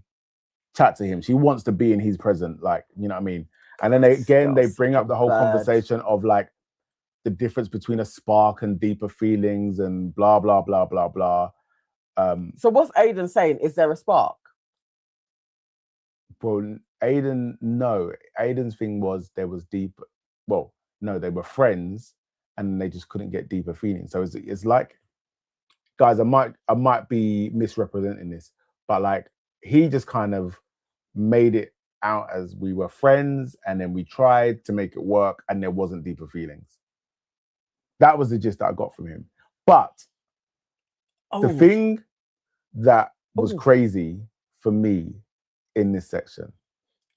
chat to him. She wants to be in his presence, like, you know what I mean? And then they bring up the whole conversation of like the difference between a spark and deeper feelings and blah, blah, blah, blah, blah. So what's Aidan saying? Is there a spark? Well, Aidan's thing was there was deep. Well, no, they were friends, and they just couldn't get deeper feelings. So it's like, guys, I might be misrepresenting this, but like he just kind of made it out as we were friends, and then we tried to make it work, and there wasn't deeper feelings. That was the gist that I got from him. But the thing that was crazy for me in this section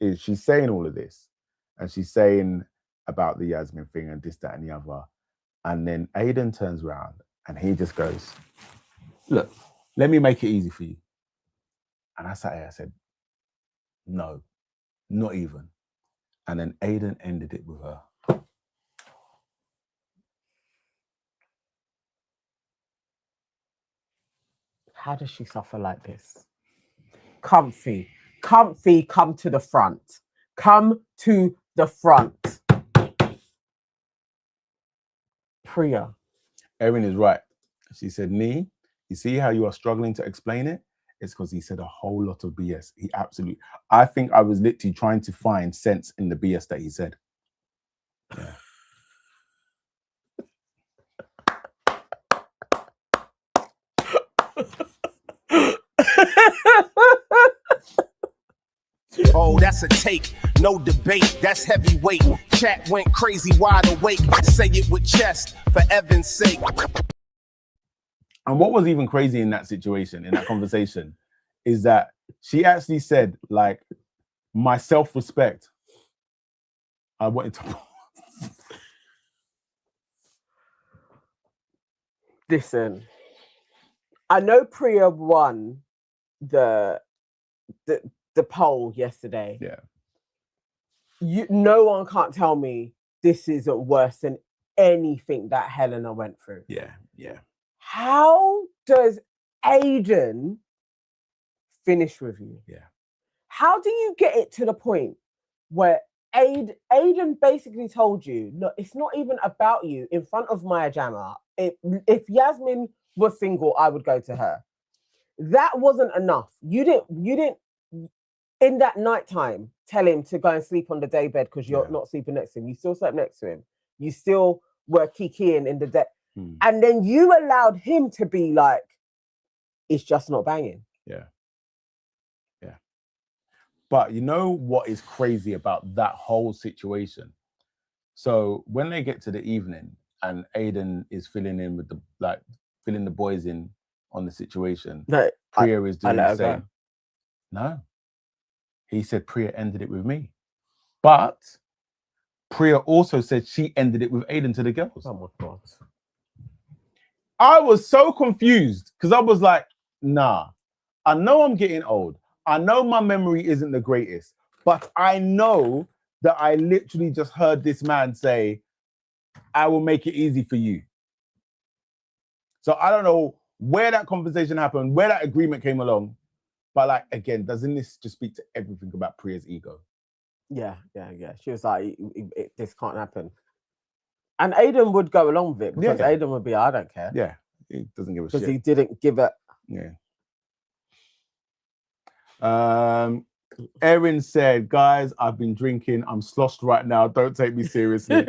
is she's saying all of this, and she's saying about the Yasmin thing and this, that, and the other. And then Aidan turns around and he just goes, look, let me make it easy for you. And I sat here, I said, no, not even. And then Aidan ended it with her. How does she suffer like this? Comfy, come to the front. Come to the front. Priya. Erin is right. She said, Nii, you see how you are struggling to explain it? It's because he said a whole lot of BS. I think I was literally trying to find sense in the BS that he said. Yeah. Oh, that's a take, no debate, that's heavyweight. Chat went crazy, wide awake. Say it with chest, for Evan's sake. And what was even crazy in that situation, in that conversation, is that she actually said, like, my self-respect, I wanted to... Listen, I know Priya won the poll yesterday. Yeah. No one can't tell me this isn't worse than anything that Helena went through. Yeah. How does Aidan finish with you? Yeah. How do you get it to the point where Aidan basically told you, look, it's not even about you in front of Maya Jama. If Yasmin was single, I would go to her. That wasn't enough. You didn't in that nighttime tell him to go and sleep on the day bed because you're not sleeping next to him. You still slept next to him. You still were kikiing in the day. And then you allowed him to be like, it's just not banging. Yeah. But you know what is crazy about that whole situation? So when they get to the evening and Aidan is filling the boys in on the situation, Priya is doing the same. No. He said Priya ended it with me. But Priya also said she ended it with Aidan to the girls. Oh my God. I was so confused because I was like, nah, I know I'm getting old. I know my memory isn't the greatest, but I know that I literally just heard this man say, I will make it easy for you. So I don't know where that conversation happened, where that agreement came along. But like, again, doesn't this just speak to everything about Priya's ego? Yeah. She was like, this can't happen. And Aidan would go along with it because Aidan would be, I don't care. Yeah, he doesn't give a shit. Because he didn't give a Erin said, guys, I've been drinking. I'm sloshed right now. Don't take me seriously.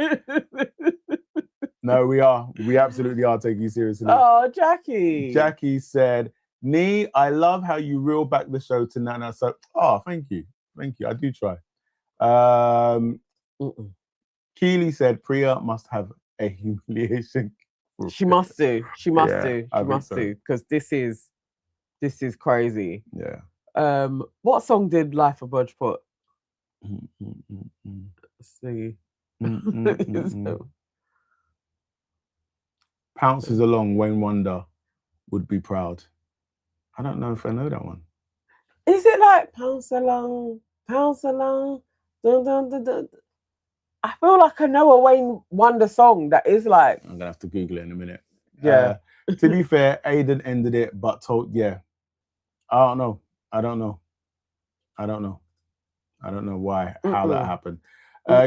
No, we are. We absolutely are taking you seriously. Oh, Jackie. Jackie said, Nii, I love how you reel back the show to Nana. So, thank you. Thank you. I do try. Keely said, Priya must have a humiliation. She must do. She must Yeah, do. I She think must so. do. Because this is crazy. Yeah. What song did Life of Budge put? Let's see. Pounces along, Wayne Wonder would be proud. I don't know if I know that one. Is it like pounce along, dun, dun, dun, dun? I feel like I know a Wayne Wonder song that is like. I'm gonna have to Google it in a minute. Yeah. To be fair, Aidan ended it, but told, I don't know why, how that happened.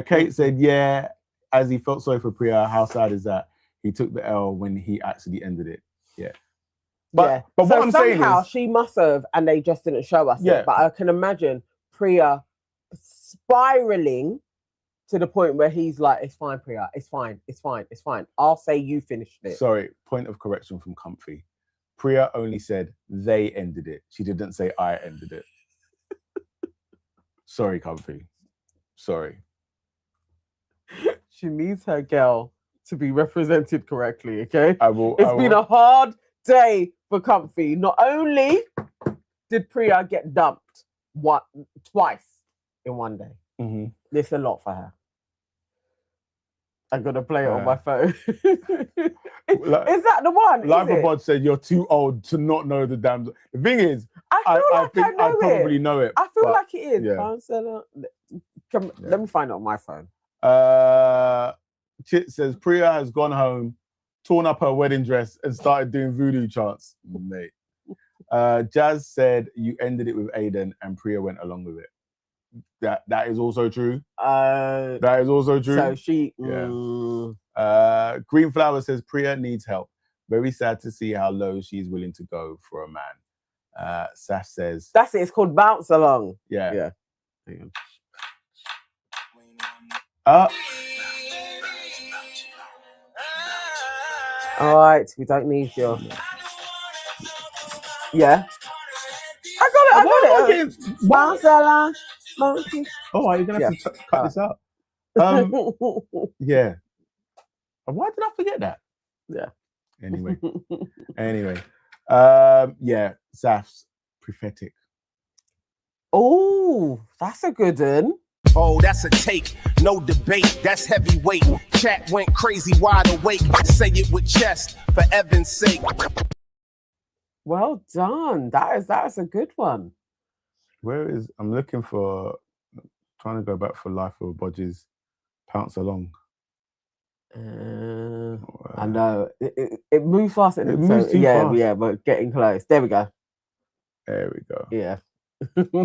Kate said, yeah, as he felt sorry for Priya, how sad is that? He took the L when he actually ended it. Yeah. But what I'm saying is, she must have, and they just didn't show us it. But I can imagine Priya spiraling to the point where he's like, it's fine, Priya, it's fine. I'll say you finished it. Sorry, point of correction from Comfy. Priya only said they ended it. She didn't say I ended it. Sorry, Comfy. Sorry. She needs her girl to be represented correctly, okay? It's been a hard day for Comfy. Not only did Priya get dumped twice in one day. Mm-hmm. It's a lot for her. I'm gonna play it on my phone. Is that the one? Life of Bod said you're too old to not know the damn. The thing is, I think I probably know it. I feel like it is. Yeah. Let me find it on my phone. Chit says Priya has gone home, torn up her wedding dress, and started doing voodoo chants. Mate. Jazz said you ended it with Aidan, and Priya went along with it. That is also true. That is also true. So she. Green Flower says Priya needs help. Very sad to see how low she's willing to go for a man. Sash says that's it. It's called Bounce Along. Yeah. Hang on. All right, we don't need your. Yeah. I got it. Bounce Along. Oh, you're gonna have to cut this out. Yeah. Why did I forget that? Yeah. Anyway. Yeah, Saf's prophetic. Oh, that's a good one. Oh, that's a take, no debate, that's heavyweight. Chat went crazy, wide awake. Say it with chest, for Evans' sake. Well done. That's a good one. I'm looking for, trying to go back for Life of Bodge's Pounce Along. I know. It moves fast. It moves too fast. Yeah, but getting close. There we go. Yeah.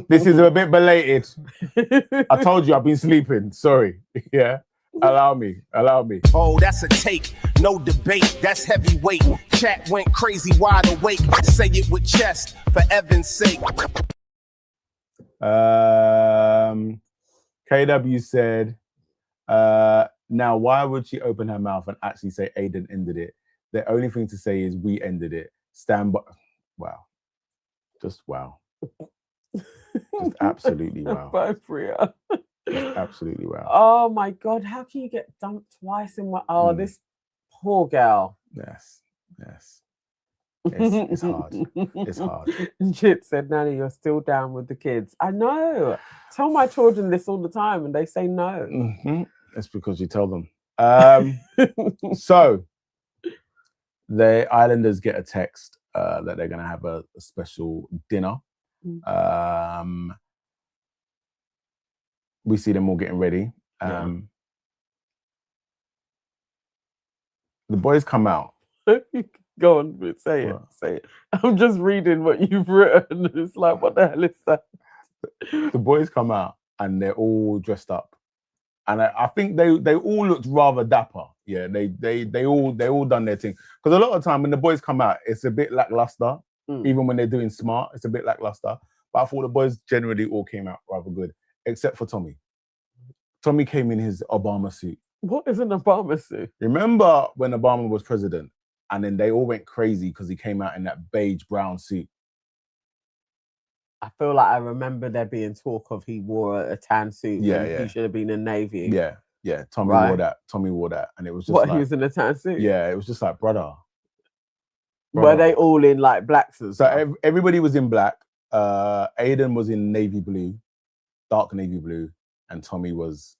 This is a bit belated. I told you I've been sleeping. Sorry. Yeah. Allow me. Oh, that's a take, no debate, that's heavyweight. Chat went crazy, wide awake. Say it with chest, for Evans' sake. KW said, now why would she open her mouth and actually say Aidan ended it? The only thing to say is we ended it. Stand by. Wow. Just wow. Just absolutely wow. Bye, Priya. Absolutely wow. Oh my God, how can you get dumped twice in one? Oh, this poor girl. Yes. It's hard. It's hard. Jit said, Nanny, you're still down with the kids. I know. Tell my children this all the time and they say no. Mm-hmm. It's because you tell them. So the Islanders get a text that they're going to have a special dinner. We see them all getting ready. The boys come out. Go on, say it. I'm just reading what you've written. It's like, what the hell is that? The boys come out and they're all dressed up. And I think they all looked rather dapper. Yeah, they all done their thing. Because a lot of time when the boys come out, it's a bit lackluster. Even when they're doing smart, it's a bit lackluster. But I thought the boys generally all came out rather good, except for Tommy. Tommy came in his Obama suit. What is an Obama suit? Remember when Obama was president and then they all went crazy because he came out in that beige brown suit? I feel like I remember there being talk of he wore a tan suit. Yeah. He should have been in Navy. Yeah. Tommy wore that. And it was just he was in a tan suit? Yeah, it was just like, brother. Were they all in like blacks and stuff? So everybody was in black. Aidan was in navy blue, dark navy blue, and Tommy was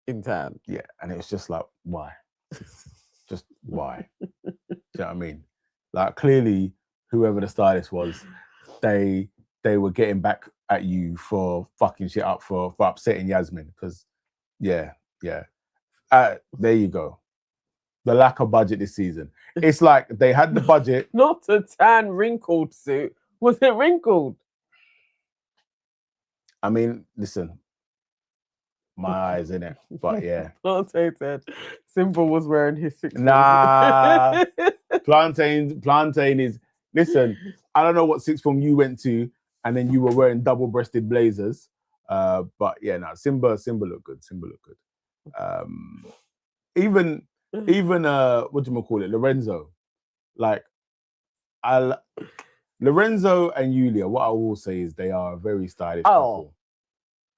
in tan. Yeah, and it was just like, why? Just why? Do you know what I mean? Like, clearly, whoever the stylist was, they were getting back at you for fucking shit up for upsetting Yasmin. Because, there you go. The lack of budget this season. It's like they had the budget. Not a tan wrinkled suit. Was it wrinkled? I mean, listen, my eyes in it, but yeah. Plantain said Simba was wearing his 6. Nah, Plantain is. Listen, I don't know what sixth form you went to, and then you were wearing double-breasted blazers. But yeah, no, Simba looked good. Even what do you call it, Lorenzo, like Lorenzo and Yulia. What I will say is they are a very stylish couple.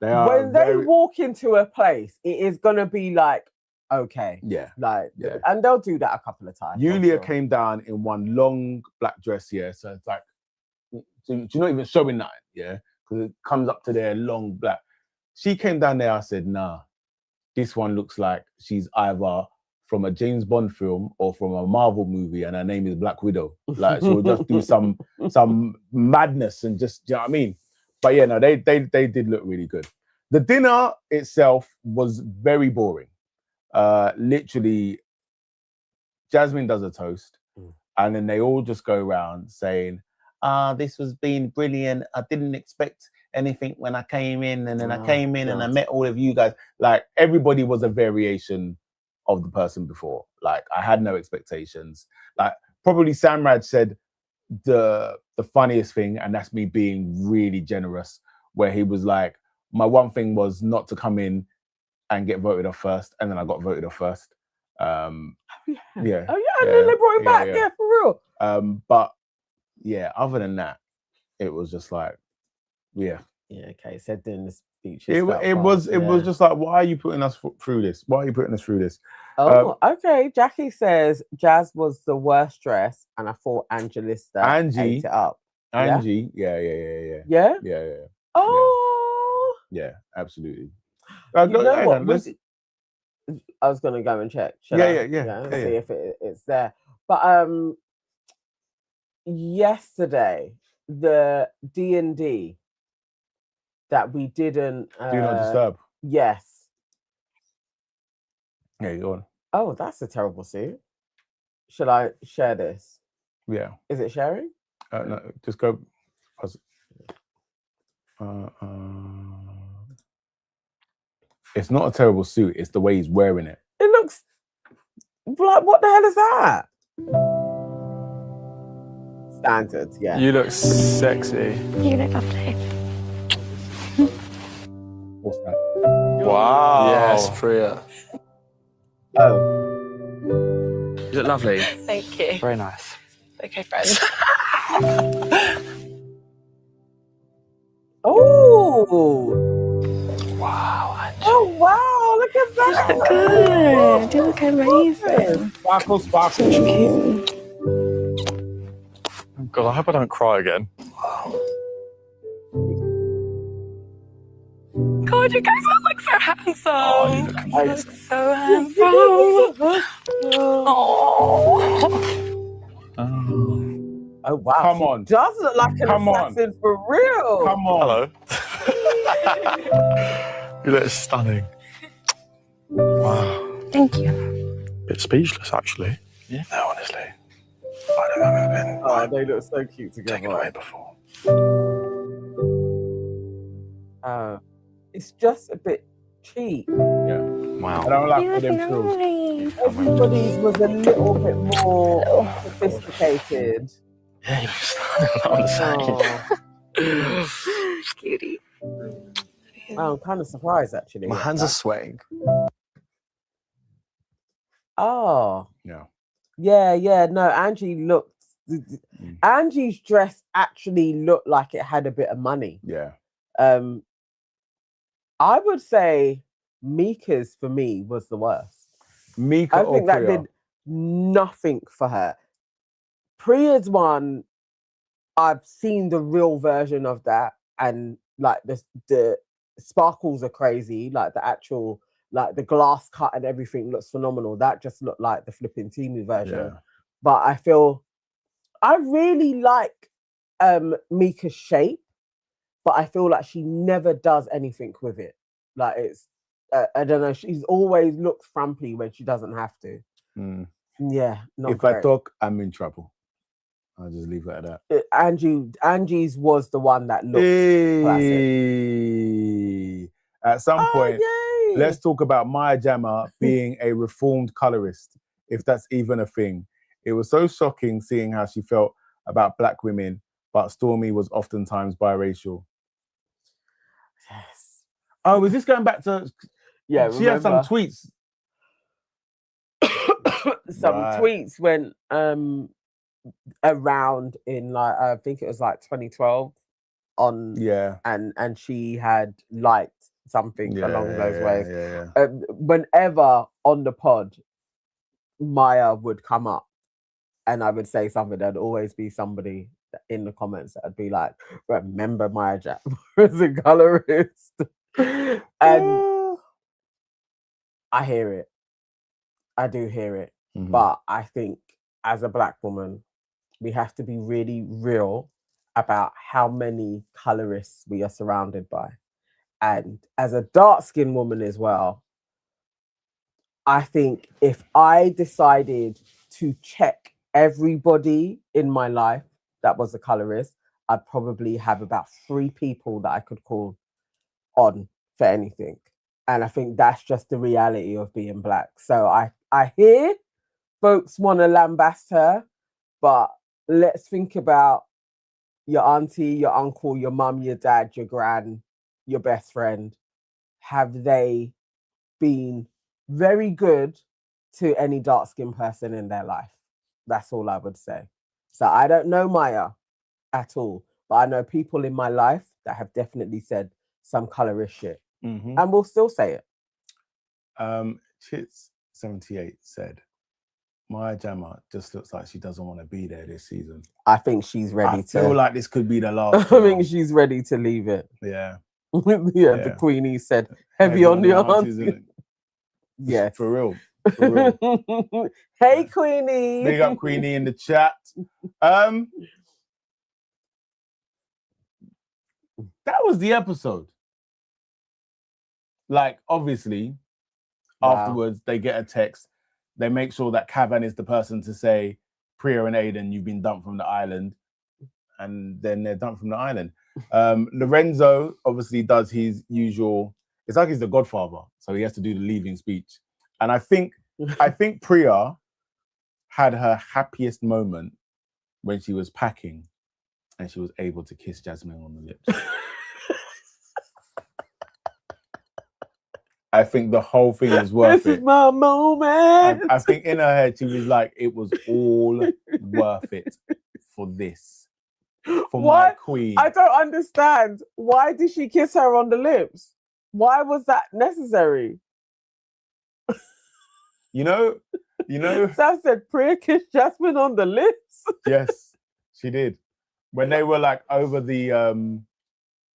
They are when they walk into a place, it is gonna be like, okay, and they'll do that a couple of times. Yulia came down in one long black dress, so it's like, she's not even showing nothing, because it comes up to their long black. She came down there. I said, nah, this one looks like she's either from a James Bond film or from a Marvel movie, and her name is Black Widow. Like, she'll just do some madness and just, do you know what I mean? But yeah, no, they did look really good. The dinner itself was very boring. Literally, Jasmine does a toast, and then they all just go around saying, this was being brilliant. I didn't expect anything when I came in, and then I came in and I met all of you guys. Like, everybody was a variation of the person before. Like, I had no expectations. Like, probably Samraj said the funniest thing, and that's me being really generous, where he was like, my one thing was not to come in and get voted off first, and then I got voted off first. And then they brought him back, for real. But yeah, other than that, it was just like, okay, said doing the speech. It was just like, why are you putting us through this? Why are you putting us through this? Okay. Jackie says Jazz was the worst dress, and I thought Angie ate it up. Angie, yeah. Oh, yeah, absolutely. I was gonna go and check. See if it's there. But yesterday, the D&D that we didn't do not disturb. Yes. Yeah, go on. Oh, that's a terrible suit. Should I share this? Yeah. Is it sharing? No, just go. It's not a terrible suit. It's the way he's wearing it. It looks like, what the hell is that? Standard, yeah. You look sexy. You look lovely. What's that? Wow. Yes, Priya. Oh. You look lovely. Thank you. Very nice. Okay, friends. Oh. Wow. Angie. Oh, wow. Look at that. You look good. You look amazing. Sparkle. Cute. God, I hope I don't cry again. God, you guys all look so handsome. Oh, you look amazing. You look so handsome. Oh, wow. Come on. Does look like an assassin for real. Come on. Hello. You look stunning. Wow. Thank you. Bit speechless, actually. Yeah. No, honestly. I don't know if I've been Oh, they look so cute together. taken away before. It's just a bit cheap. Yeah. Wow. I don't like You all look them frills. nice. Everybody's was a little bit more sophisticated. Yeah, you understand what I'm saying? Cutie. I'm kind of surprised actually. My at hands that. are sweating. Oh, Yeah. yeah. No, Angie's dress actually looked like it had a bit of money. Yeah. I would say Mika's for me was the worst. Mika I or think that Priya? did nothing for her. Priya's one, I've seen the real version of that, and like the sparkles are crazy. Like the actual, like the glass cut and everything looks phenomenal. That just looked like the flipping Timu version. Yeah. But I feel I really like Mika's shape, but I feel like she never does anything with it. Like it's, I don't know. She's always looks frumpy when she doesn't have to. Mm. Yeah, not If I great. talk, I'm in trouble. I'll just leave it at that. Angie's was the one that looked classic. Hey. At some point, yay. let's talk about Maya Jama being a reformed colorist, if that's even a thing. It was so shocking seeing how she felt about black women, but Stormy was oftentimes biracial. Yes. Oh, is this going back to? Yeah, she had some remember? tweets. Some Right. tweets went around in like I think it was like 2012 on Yeah. and she had liked something along those ways. Yeah. Whenever on the pod Maya would come up and I would say something, there'd always be somebody in the comments that'd be like, remember Maya Jama as a colorist. And I hear it. I do hear it. Mhm. But I think as a black woman, we have to be really real about how many colorists we are surrounded by. And as a dark-skinned woman as well, I think if I decided to check everybody in my life that was a colorist, I'd probably have about 3 people that I could call on for anything. And I think that's just the reality of being black. So I hear folks want to lambast her, but let's think about your auntie, your uncle, your mum, your dad, your gran, your best friend. Have they been very good to any dark-skinned person in their life? That's all I would say. So I don't know Maya at all, but I know people in my life that have definitely said some colorist shit. Mhm. And we'll still say it. Chits78 said, Maya Jama just looks like she doesn't want to be there this season. I think she's ready I feel like this could be the last. I think she's ready to leave it. Yeah. Yeah, the Queenie said, heavy on the aunties. isn't it? Yes. For real. For real. Hey, Queenie. Big up Queenie in the chat. That was the episode. Like, obviously, afterwards, they get a text. They make sure that Kavan is the person to say, Priya and Aidan, you've been dumped from the island. And then they're dumped from the island. Lorenzo obviously does his usual, it's like he's the godfather. So he has to do the leaving speech. And I think Priya had her happiest moment when she was packing and she was able to kiss Jasmine on the lips. I think the whole thing was worth This it. is my moment. I think in her head, she was like, it was all worth it for this. For my queen. I don't understand. Why did she kiss her on the lips? Why was that necessary? You know. Sam said, Priya kissed Jasmine on the lips. Yes, she did. When they were like over the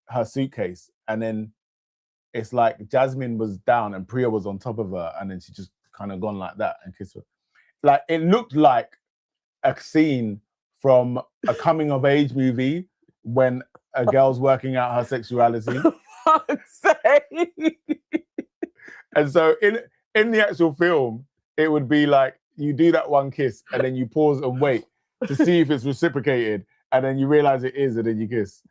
her suitcase, and then it's like Jasmine was down and Priya was on top of her, and then she just kind of gone like that and kissed her. Like it looked like a scene from a coming of age movie when a girl's working out her sexuality. And so in the actual film, it would be like you do that one kiss and then you pause and wait to see if it's reciprocated, and then you realize it is, and then you kiss.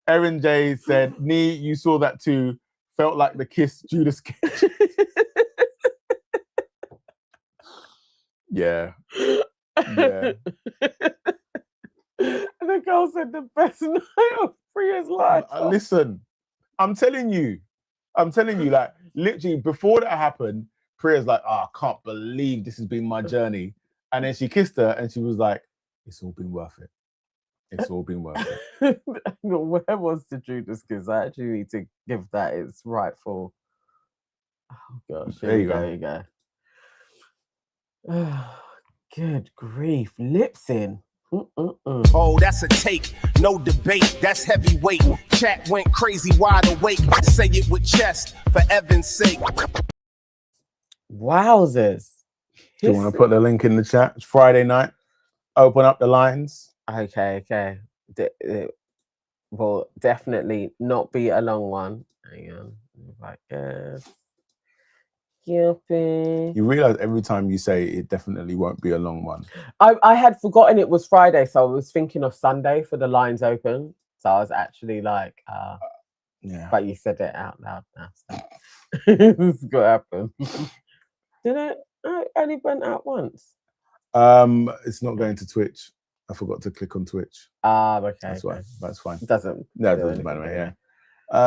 Erin J said, Nii, you saw that too. Felt like the kiss Judas Cage. Yeah. the girl said the best night of Priya's life. Listen, I'm telling you, like literally before that happened, Priya's like, oh, I can't believe this has been my journey. And then she kissed her and she was like, it's all been worth it. It's all been worth it. Where was the Judas kiss? I actually need to give that its rightful. Oh gosh, There you There you go. Oh, good grief, lips in. Oh, that's a take, no debate, that's heavyweight. Chat went crazy, wide awake. Say it with chest, for Evan's sake. Wowzers. Do you want to put the link in the chat? It's Friday night. Open up the lines. Okay. Will definitely not be a long one. Hang on. Like, You realise every time you say it definitely won't be a long one. I had forgotten it was Friday, so I was thinking of Sunday for the lines open. So I was actually like, yeah. But you said it out loud now. So. This is what happened. Did it? I only went out once. It's not going to Twitch. I forgot to click on Twitch. Okay. That's why. That's fine. It doesn't matter. Yeah.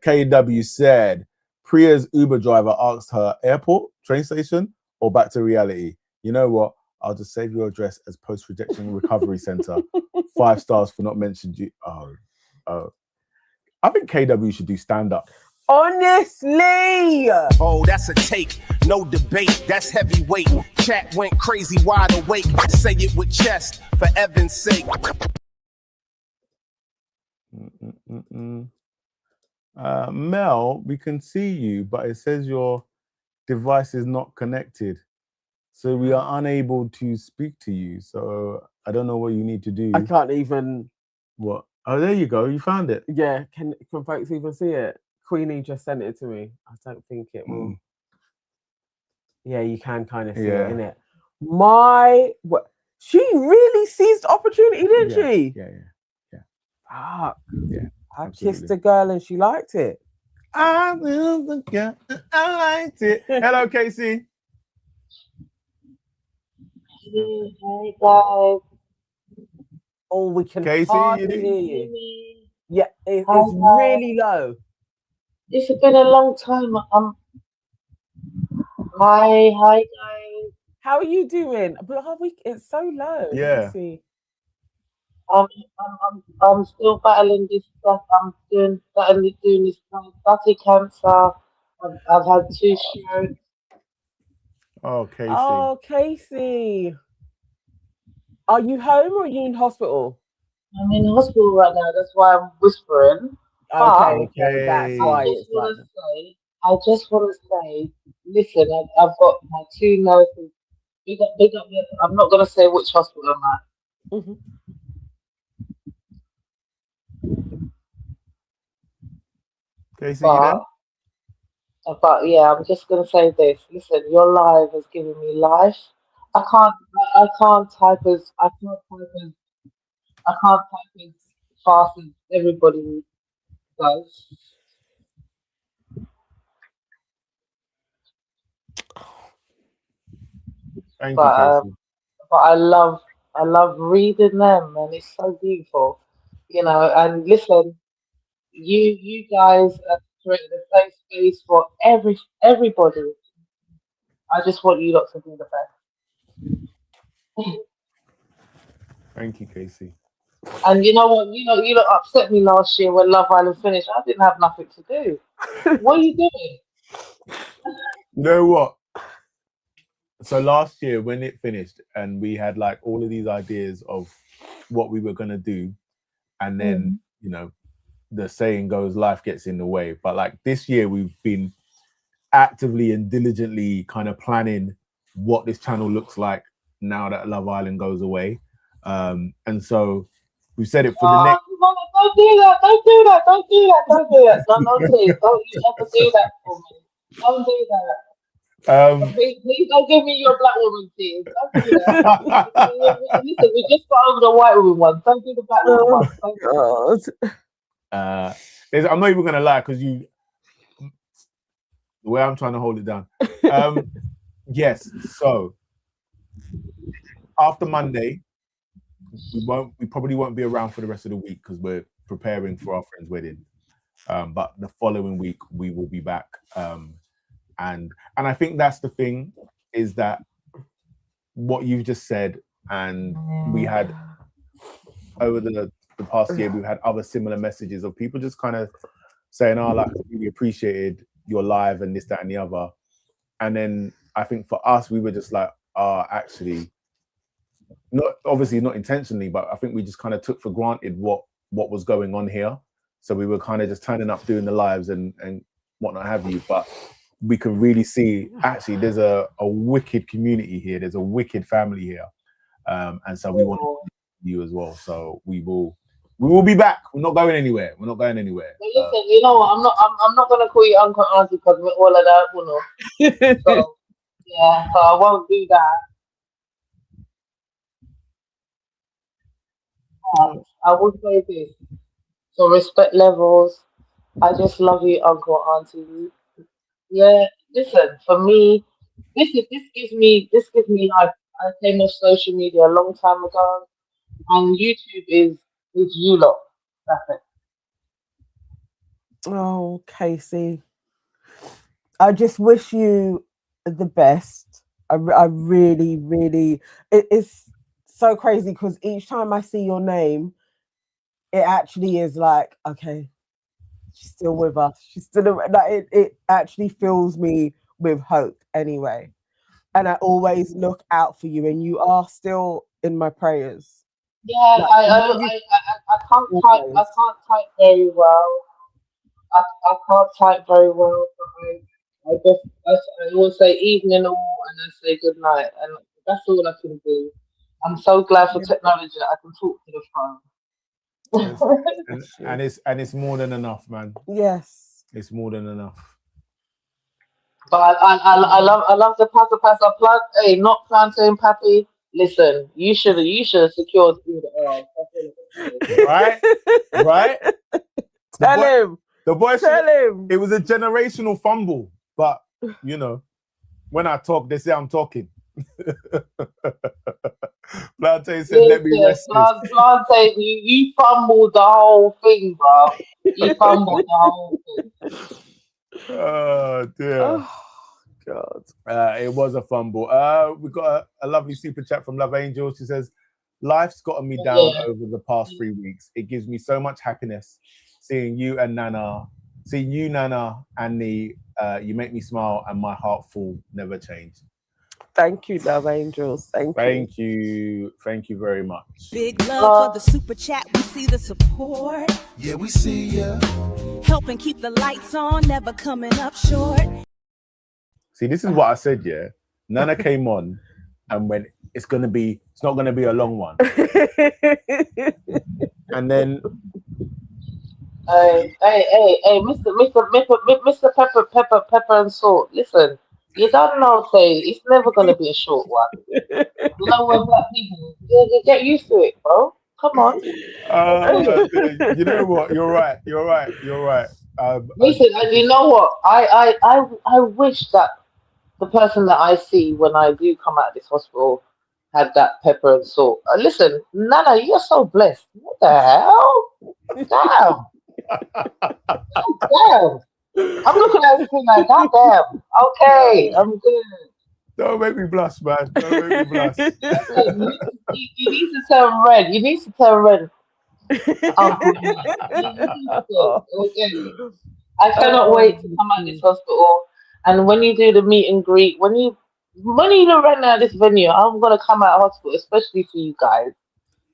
KW said Priya's Uber driver asked her airport, train station, or back to reality. You know what? I'll just save your address as post-rejection recovery center. 5 stars for not mentioned you. Oh. I think KW should do stand-up. Honestly. Oh, that's a take, no debate, that's heavyweight. Chat went crazy, wide awake. Say it with chest, for Evan's sake. Mel, we can see you, but it says your device is not connected. So we are unable to speak to you. So I don't know what you need to do. I can't even. What? Oh, there you go. You found it. Yeah. Can folks even see it? Queenie just sent it to me. I don't think it will. Yeah, you can kind of see it, innit? She really seized opportunity, didn't she? Yeah. Fuck. Yeah. I kissed a girl and she liked it. I will the girl. I liked it. Hello, Casey. Hey guys. Oh, we can Casey, hardly hear you. Yeah, it's really low. It's been a long time. Hi guys. How are you doing? But it's so low. Yeah. Let me see. I'm still battling this stuff. I'm doing this body cancer. I've had 2 strokes. Oh, Casey. Oh, Casey. Are you home or are you in hospital? I'm in hospital right now. That's why I'm whispering. Okay. That's why it's like. I just want to say, listen, I've got my 2 nurses. Big up. I'm not going to say which hospital I'm at. Mm-hmm. Casey, you there? But yeah, I'm just going to say this. Listen, your live has given me life. I can't type as fast as everybody does. Thank you, Casey. But I love reading them, and it's so beautiful, And listen, you guys have created a safe space for everybody. I just want you lot to do the best. Thank you, Casey. And you know what? You lot upset me last year when Love Island finished. I didn't have nothing to do. What are you doing? You know what? So last year when it finished and we had like all of these ideas of what we were going to do, and then, the saying goes, life gets in the way. But like this year we've been actively and diligently kind of planning what this channel looks like now that Love Island goes away. And so we said it for the next. Don't do that. No, please. Don't you ever do that for me. Don't do that. Please don't give me your black woman tears. Don't do that. Listen, we just got over the white woman one. Don't do the black woman one. I'm not even going to lie, because the way I'm trying to hold it down. Yes, so after Monday, we probably won't be around for the rest of the week because we're preparing for our friend's wedding. But the following week we will be back. And I think that's the thing, is that what you've just said, and we had over the past year, we've had other similar messages of people just kind of saying, "Oh, like, I really appreciated your live and this, that, and the other." And then I think for us, we were just like, actually, not obviously not intentionally, but I think we just kind of took for granted what was going on here. So we were kind of just turning up, doing the lives and whatnot have you. But we can really see, actually, there's a wicked community here. There's a wicked family here. And so we want you as well. So we will be back. We're not going anywhere. We're not going anywhere. But listen, you know what? I'm not gonna call you Uncle Auntie because we're all of that, you know. So yeah, so I won't do that. I would say this. So respect levels. I just love you, Uncle Auntie. Yeah, listen, for me, this gives me life. I came off social media a long time ago, and YouTube is you lot. That's it. Oh, Casey, I just wish you the best. I really, really, it's so crazy because each time I see your name, it actually is like, okay, she's still with us. She's still like, it actually fills me with hope anyway. And I always look out for you, and you are still in my prayers. Yeah, Like, I can't type very well. I can't type very well. So I always say evening all, and I say good night, and that's all I can do. I'm so glad for technology that I can talk to the phone. and it's more than enough, man. Yes, it's more than enough. But I love the pasta plug. Hey, not plantain pappy. Listen, you should have secured through the right. Tell him. The boy Tell him. It was a generational fumble, but you know, when I talk, they say I'm talking. Plantain said, "Let me rest." Plantain, you fumbled the whole thing, bro. You fumbled the whole thing. Oh dear. Oh God. It was a fumble. We got a lovely super chat from Love Angel. She says, "Life's gotten me down over the past 3 weeks. It gives me so much happiness seeing you, Nana, and Nii. You make me smile, and my heart full never change." Thank you, Love Angels. Thank you very much. Big love for the super chat. We see the support. Yeah, we see ya. Helping keep the lights on, never coming up short. See, this is what I said, yeah. Nana came on and went, it's not gonna be a long one. And then Hey, Mr. Pepper and Salt. Listen, you don't know, say it's never gonna be a short one. You know when black people get used to it, bro. Come on. you know what? You're right. Listen, and you know what? I wish that the person that I see when I do come out of this hospital had that pepper and salt. Listen, Nana, you're so blessed. What the hell? Damn. Damn. I'm looking at everything like, damn. Okay, I'm good. Don't make me blush, man. Don't make me blush. You need to turn red. You need to turn red. Okay. I cannot wait to come out of this hospital. And when you do the meet and greet, when you run out of this venue, I'm gonna come out of hospital, especially for you guys.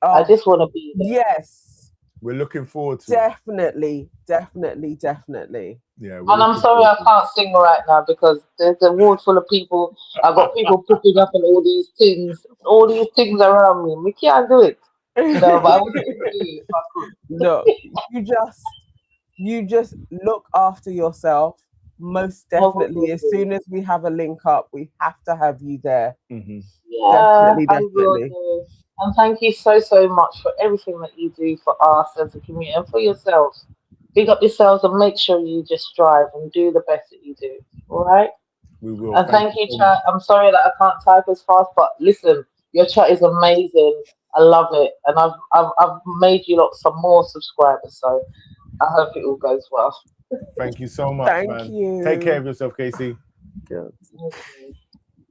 I just want to be there. Yes. We're looking forward to definitely. Yeah. And I'm sorry I can't sing right now because there's a ward full of people. I've got people picking up and all these things around me. We can't do it. No, but I would do it if I could. No, you just look after yourself. Most definitely. As soon as we have a link up, we have to have you there. Mm-hmm. Yeah, definitely. And thank you so much for everything that you do for us as a community and for yourselves. Big up yourselves and make sure you just strive and do the best that you do. All right? We will. And thank you, chat. I'm sorry that I can't type as fast, but listen, your chat is amazing. I love it, and I've made you lot some more subscribers, so I hope it all goes well. Thank you so much, Thank man. you. Take care of yourself, Casey. Good.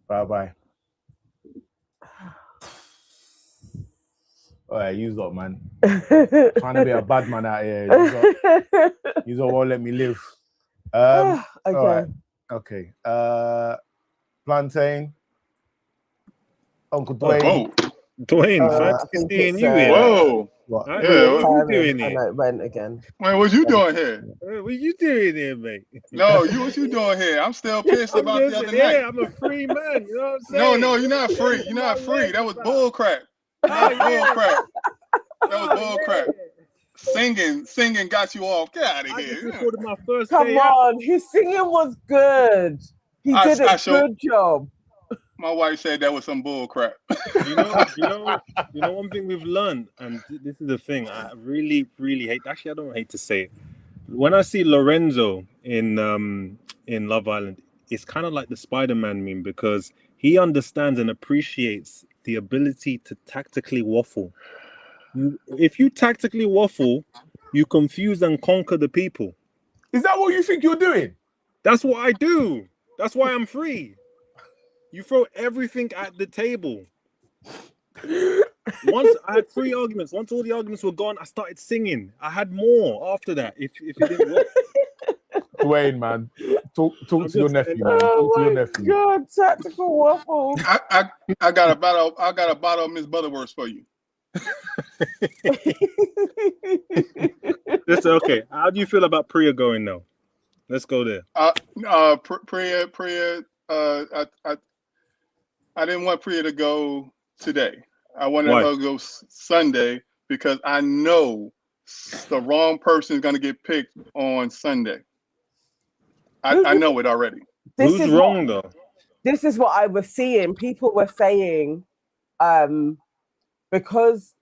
Bye. All right, you lot, man. Trying to be a bad man out here. You lot won't let me live. Okay. All right. Okay. Plantain. Uncle Dwayne. Whoa, Dwayne, I fancy think seeing it's, you here. Whoa. What? Yeah, Real what you time doing in. I here? know it went again. Man, what you doing here? What you doing here, mate? No, what you doing here? I'm still pissed about the other night. I'm a free man. You know what I'm saying? No, you're not free. You're not free. That was bull crap. That was bull crap. Singing got you off. Get out of I just here. recorded my first Come day out. on, his singing was good. He did a good job. My wife said that was some bull crap. You know one thing we've learned, and this is the thing I really hate. Actually, I don't hate to say it. When I see Lorenzo in Love Island, it's kind of like the Spider-Man meme, because he understands and appreciates the ability to tactically waffle. If you tactically waffle, you confuse and conquer the people. Is that what you think you're doing? That's what I do. That's why I'm free. You throw everything at the table. Once I had 3 arguments. Once all the arguments were gone, I started singing. I had more after that. If it didn't work. Dwayne, man, talk to your nephew, man. Talk to your nephew. God, tactical waffle. I got a bottle of Miss Butterworth for you. Listen, okay. How do you feel about Priya going now? Let's go there. Priya. I didn't want Priya to go today. I wanted her to go Sunday because I know the wrong person is going to get picked on Sunday. I know it already. Who's wrong though? This is what I was seeing. People were saying, because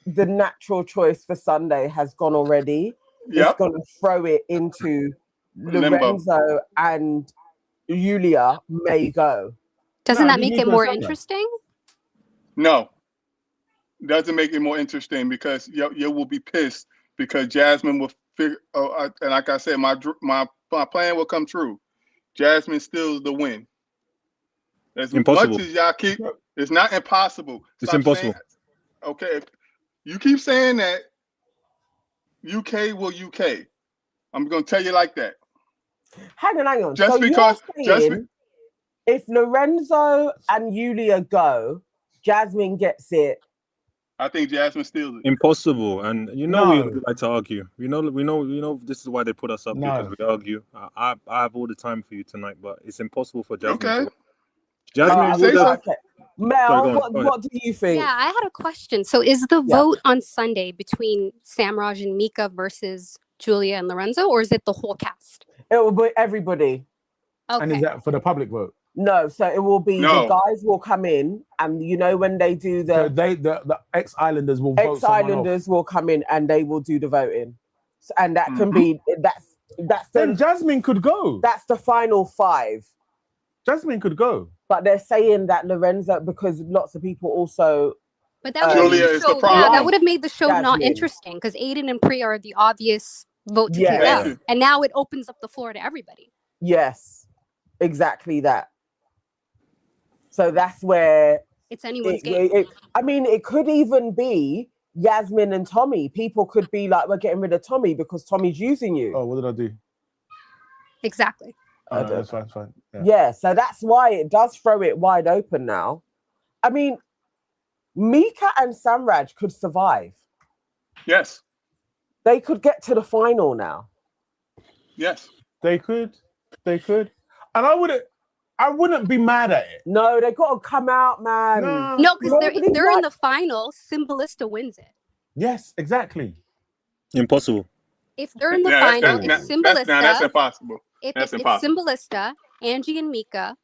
the natural choice for Sunday has gone already, it's going to throw it into Lorenzo and Yulia may go. Doesn't that make it more interesting? No, doesn't make it more interesting because you will be pissed because Jasmine will figure. And like I said, my plan will come true. Jasmine steals the win. As impossible. Much as y'all keep, it's not impossible. It's impossible. Okay, if you keep saying that, UK will UK. I'm gonna tell you like that. Hang on. Just so because, if Lorenzo and Yulia go, Jasmine gets it. I think Jasmine steals it. Impossible, and we like to argue. We know. This is why they put us up because we argue. I have all the time for you tonight, but it's impossible for Jasmine. Okay. Jasmine, okay. Mel, what do you think? Yeah, I had a question. So, is the vote on Sunday between Samraj and Mika versus Julia and Lorenzo, or is it the whole cast? It will be everybody. Okay. And is that for the public vote? No, so it will be the guys will come in, and when they do the ex-Islanders will vote. Ex-Islanders will come in and they will do the voting, and that can be that's then Jasmine could go. That's the final 5. Jasmine could go, but they're saying that Lorenzo, because lots of people also. But that would have made the show not interesting because Aidan and Priya are the obvious vote to take out, and now it opens up the floor to everybody. Yes, exactly that. So that's where it's anyone's game. It could even be Yasmin and Tommy. People could be like, we're getting rid of Tommy because Tommy's using you. Oh, what did I do? Exactly. That's fine. Yeah, so that's why it does throw it wide open now. I mean, Mika and Samraj could survive. Yes. They could get to the final now. Yes. They could. And I wouldn't be mad at it. No, they got to come out, man. No, because if they're in the final, Symbolista wins it. Yes, exactly. Impossible. If they're in the final, it's Symbolista. That's impossible. It's Symbolista, Angie and Mika,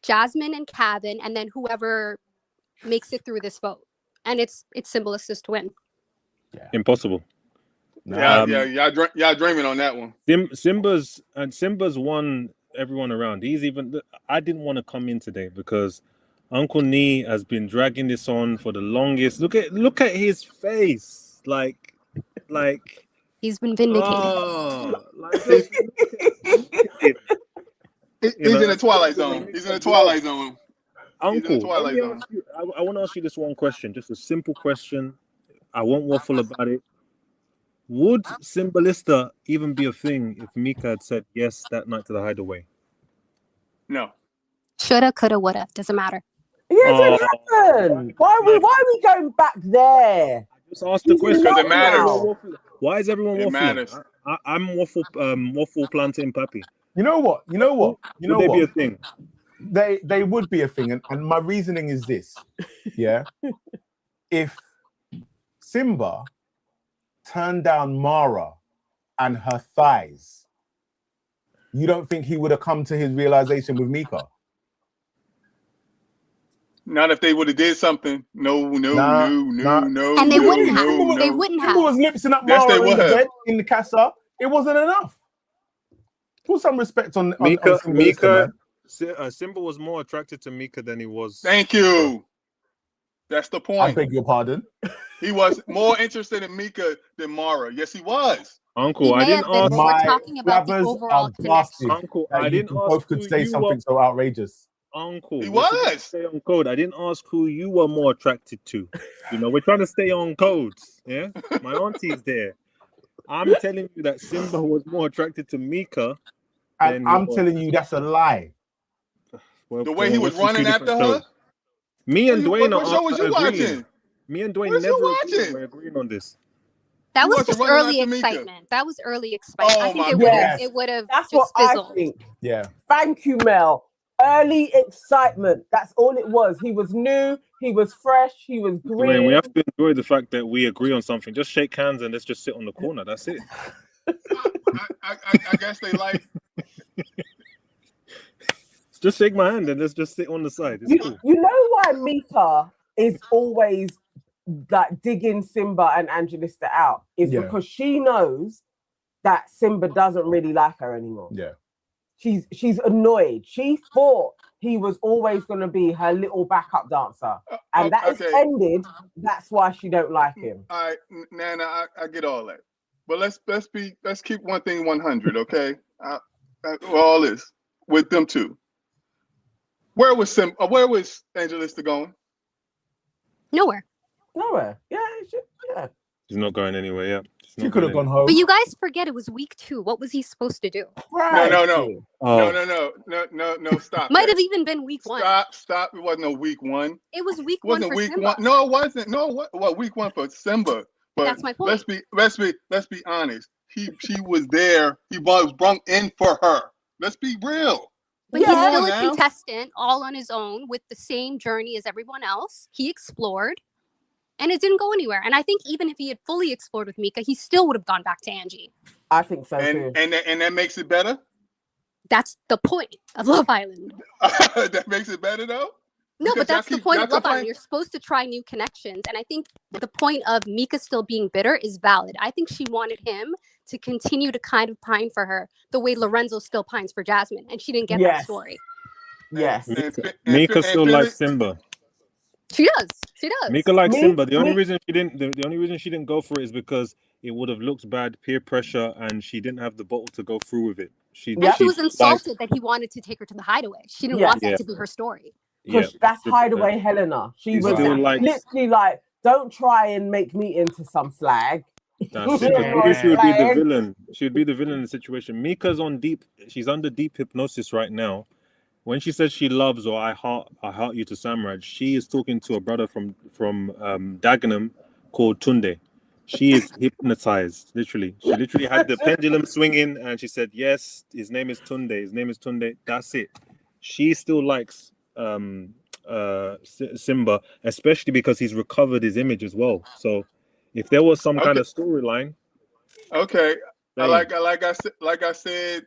Jasmine and Kevin, and then whoever makes it through this vote. And it's Symbolista's to win. Yeah. Impossible. Y'all dreaming on that one. Simba's won everyone around. I didn't want to come in today because Uncle Nii has been dragging this on for the longest. Look at his face. Like He's been vindicated. Just look at him. He's in the twilight zone. He's in the twilight zone. Uncle, let me ask you. I want to ask you this one question, just a simple question. I won't waffle about it. Would Simbalista even be a thing if Mika had said yes that night to the hideaway? No. Shoulda, coulda, woulda. Doesn't matter. Yeah, it didn't happen. Why are we going back there? Just ask the question. Because it matters. Why is everyone waffling? It matters. I'm waffle planting Pappy. You know what? Would they be a thing? They would be a thing, and my reasoning is this: yeah, if Simba turned down Mara and her thighs, you don't think he would have come to his realization with Mika? Not if they would have did something. No. And they wouldn't have. They wouldn't have. Simba was lipsing up Yes, Mara they in the would bed in the casa. It wasn't enough. Put some respect on Mika. Simba was more attracted to Mika than he was. Thank you. That's the point. I beg your pardon. He was more interested in Mika than Mara. Yes, he was. Uncle, I didn't ask. We're talking about the overall connection. Uncle, I didn't ask. Both could say something so outrageous. Uncle, he was. Stay on code. I didn't ask who you were more attracted to. You know, we're trying to stay on codes. Yeah, my auntie's there. I'm telling you that Simba was more attracted to Mika. And I'm telling you that's a lie. Well, the way he was running after her. Me and Dwayne what show was you watching? Me and Dwayne never were agreeing on this. That was just early excitement. That was early excitement. I think it would have. That's just what fizzled. I think. Yeah. Thank you, Mel. Early excitement. That's all it was. He was new. He was fresh. He was green. Dwayne, we have to enjoy the fact that we agree on something. Just shake hands and let's just sit on the corner. That's it. I guess they like. Just shake my hand and let's just sit on the side. It's cool. You know why Mika is always like digging Simba and Angelista out is because she knows that Simba doesn't really like her anymore. Yeah. She's annoyed. She thought he was always going to be her little backup dancer, and that is ended. That's why she don't like him. All right, Nana, I get all that, but let's keep one thing 100, okay? All this with them two. Where was Angelista going? Nowhere. Yeah. She's not going anywhere. Yeah. She could have gone home. But you guys forget it was week 2. What was he supposed to do? Right. No. Stop. Might have even been week 1. Stop. It wasn't no week 1. It was week 1 for week Simba. 1. No, it wasn't. No, what week 1 for Simba? But that's my point. Let's be honest. She was there. He was brought in for her. Let's be real. But he's still a contestant, all on his own, with the same journey as everyone else. He explored, and it didn't go anywhere. And I think even if he had fully explored with Mika, he still would have gone back to Angie. I think so too. And that makes it better? That's the point of Love Island. That makes it better, though? No, but that's the point of Love Island. You're supposed to try new connections. And I think the point of Mika still being bitter is valid. I think she wanted him to continue to kind of pine for her the way Lorenzo still pines for Jasmine. And she didn't get that story. Yes. Mika still likes Simba. She does. Mika likes Simba. The only reason she didn't go for it is because it would have looked bad, peer pressure, and she didn't have the bottle to go through with it. She was insulted that he wanted to take her to the hideaway. She didn't want that to be her story. Because that's hideaway Helena. She was literally like, don't try and make me into some slag. That's it. She would be the villain. She would be the villain in the situation. Mika's she's under deep hypnosis right now. When she says she loves or I heart you to Samraj, she is talking to a brother from Dagenham called Tunde. She is hypnotized, literally. She literally had the pendulum swinging and she said, yes, his name is Tunde. His name is Tunde. That's it. She still likes Simba, especially because he's recovered his image as well. So if there was some kind of storyline. Okay. Like I said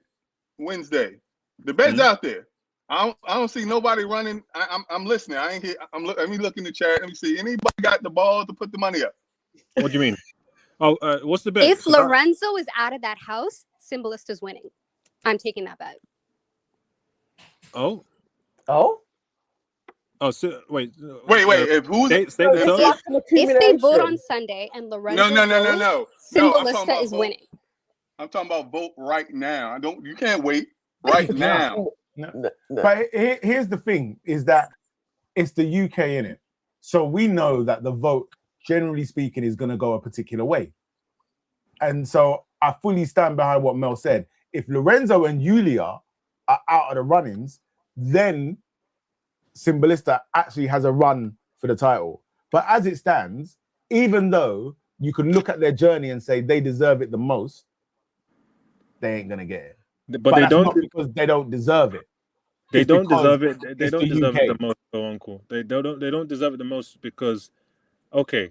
Wednesday, the bed's out there. I don't see nobody running. I'm listening. I ain't here. Let me look in the chat. Let me see. Anybody got the ball to put the money up? What do you mean? Oh, what's the bet? If Lorenzo is out of that house, Symbolista's winning. I'm taking that bet. Oh. Oh, so wait. If who's state the It's terms? like an If they vote accumulation. on Sunday and Lorenzo no. goes, I'm Simbalista talking about is vote. winning. I'm talking about vote right now. You can't wait right now. No. But here's the thing: is that it's the UK in it, so we know that the vote, generally speaking, is going to go a particular way. And so I fully stand behind what Mel said. If Lorenzo and Yulia are out of the runnings, then Simbalista actually has a run for the title. But as it stands, even though you can look at their journey and say they deserve it the most, they ain't gonna get it. But they that's don't, not because they don't deserve it. they It's don't because deserve it. They it's don't the deserve it UK. the most, though, Uncle. They don't deserve it the most because, okay,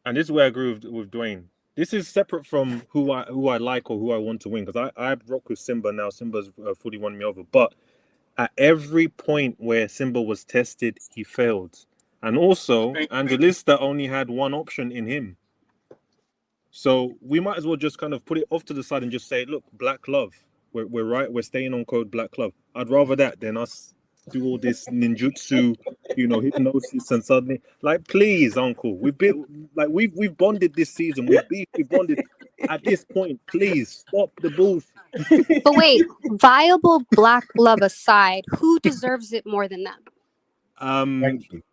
and this is where I agree with Dwayne. This is separate from who I like or who I want to win, because I rock with Simba now. Simba's fully won me over. But at every point where Simba was tested, he failed. And also, Angelista only had one option in him. So we might as well just kind of put it off to the side and just say, look, black love. We're right. We're staying on code black love. I'd rather that than us do all this ninjutsu, hypnosis, and suddenly, like, please, Uncle, we've bonded this season. We've bonded. At this point, please stop the bullshit. But wait, viable black love aside, who deserves it more than them? Thank you.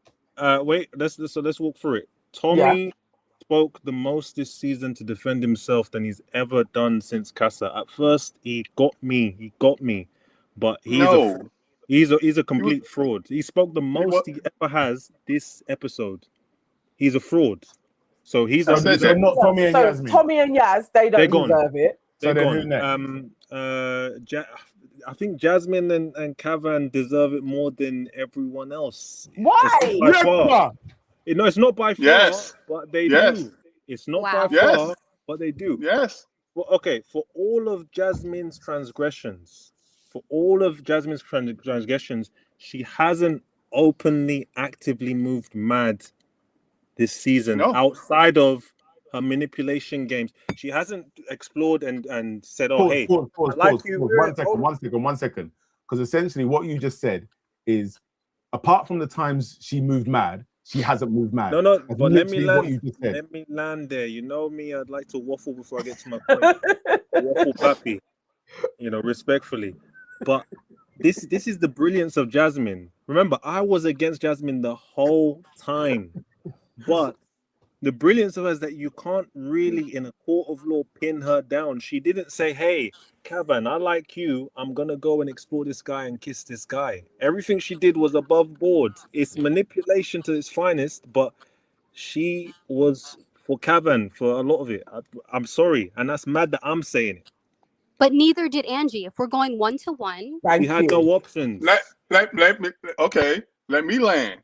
Wait, let's walk through it. Tommy spoke the most this season to defend himself than he's ever done since Casa. At first, he got me, but he's a complete fraud. He spoke the most he ever has this episode. He's a fraud. So not Tommy and Yasmin. Tommy and Yaz, they don't deserve it. They're then gone. who's next? I think Jasmine and Kavan deserve it more than everyone else. Why? No, it's not by far, but they do. It's not by far, but they do. Yes. Well, okay, for all of Jasmine's transgressions, she hasn't openly, actively moved mad this season outside of her manipulation games. She hasn't explored and said, Pause. One second. Because essentially what you just said is, apart from the times she moved mad, she hasn't moved mad. No, but let me land. What you just said. Let me land there. You know me, I'd like to waffle before I get to my point. Waffle pappy, respectfully. But this is the brilliance of Jasmine. Remember, I was against Jasmine the whole time. But the brilliance of her is that you can't really, in a court of law, pin her down. She didn't say, hey, Kavan, I like you. I'm going to go and explore this guy and kiss this guy. Everything she did was above board. It's manipulation to its finest, but she was for Kavan for a lot of it. I'm sorry. And that's mad that I'm saying it. But neither did Angie. If we're going 1-to-1. She had no options. Let me land.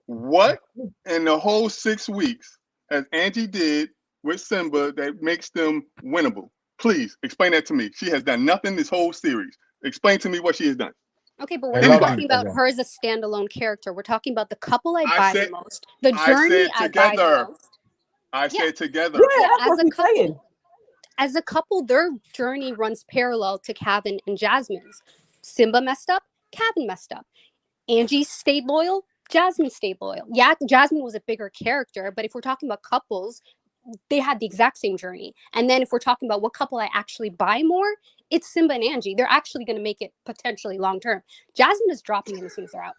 What in the whole 6 weeks has Angie did with Simba that makes them winnable? Please explain that to me. She has done nothing this whole series. Explain to me what she has done. Okay, but we're not talking about her as a standalone character. We're talking about the couple I buy the most. The journey I buy the most. I said together. Yeah, as a couple, their journey runs parallel to Kavan and Jasmine's. Simba messed up, Kavan messed up. Angie stayed loyal, Jasmine stayed loyal. Yeah, Jasmine was a bigger character, but if we're talking about couples, they had the exact same journey. And then if we're talking about what couple I actually buy more, it's Simba and Angie. They're actually going to make it potentially long term. Jasmine is dropping in as soon as they're out.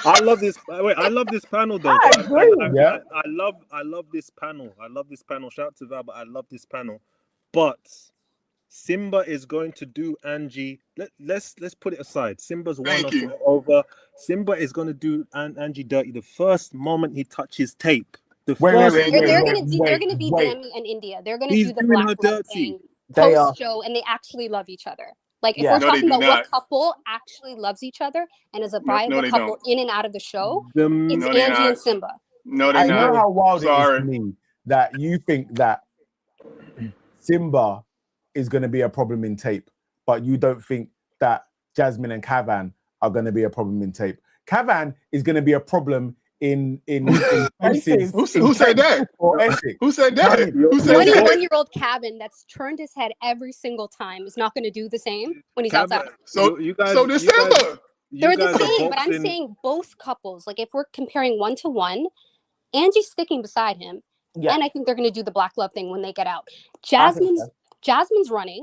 I love this. Wait, I love this panel though. I agree. I love this panel. I love this panel. Shout out to Val, but I love this panel. But Simba is going to do Angie. Let's put it aside. Simba's won us over. Simba is going to do Angie dirty the first moment he touches tape. They're going to be Demi and India. They're going to do the black love thing post show, and they actually love each other. Like if we're talking about what couple actually loves each other and is a viable couple in and out of the show, it's Angie and Simba. No, they I not. know how wild it is to me that you think that Simba is going to be a problem in tape, but you don't think that Jasmine and Kavan are going to be a problem in tape. Kavan is going to be a problem in places. Who said that? Who said that? 21-year-old Kavan that's turned his head every single time is not going to do the same when he's outside. So December. They're the guys are same, but I'm boxing. saying both couples. Like if we're comparing 1-to-1, Angie's sticking beside him, and I think they're going to do the black love thing when they get out. Jasmine's running.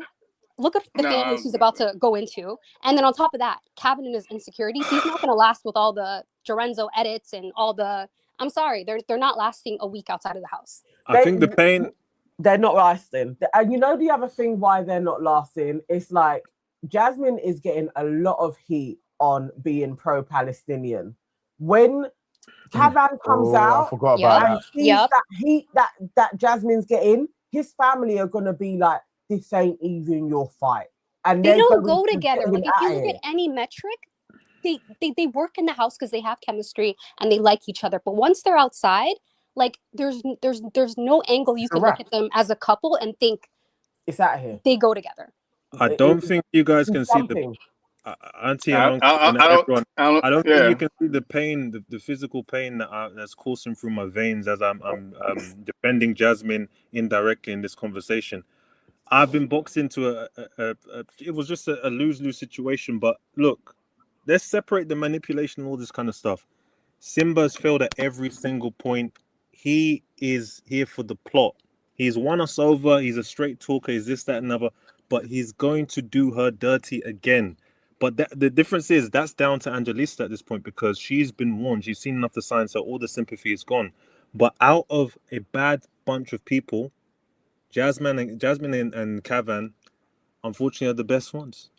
Look at the family she's about to go into, and then on top of that, Kevin and his insecurities. He's not going to last with all the Lorenzo edits and all the. I'm sorry, they're not lasting a week outside of the house. I think the pain. They're not lasting, and you know the other thing why they're not lasting. It's like Jasmine is getting a lot of heat on being pro-Palestinian. When Kevin comes out, I forgot about and sees that heat that Jasmine's getting, his family are gonna be like, "This ain't even your fight," and they don't go together. Like if you look at any metric, they work in the house because they have chemistry and they like each other. But once they're outside, like there's no angle you can look at them as a couple and think it's out of here. They go together. I don't think you guys can see the auntie and uncle and everyone. I don't think you can see the pain, the physical pain that's coursing through my veins as I'm defending Jasmine indirectly in this conversation. I've been boxed into it was just a lose-lose situation. But look, let's separate the manipulation and all this kind of stuff. Simba's failed at every single point. He is here for the plot. He's won us over. He's a straight talker. He's this, that, and another. But he's going to do her dirty again. But the difference is that's down to Angelista at this point because she's been warned. She's seen enough to sign, so all the sympathy is gone. But out of a bad bunch of people, Jasmine and Kavan, unfortunately, are the best ones.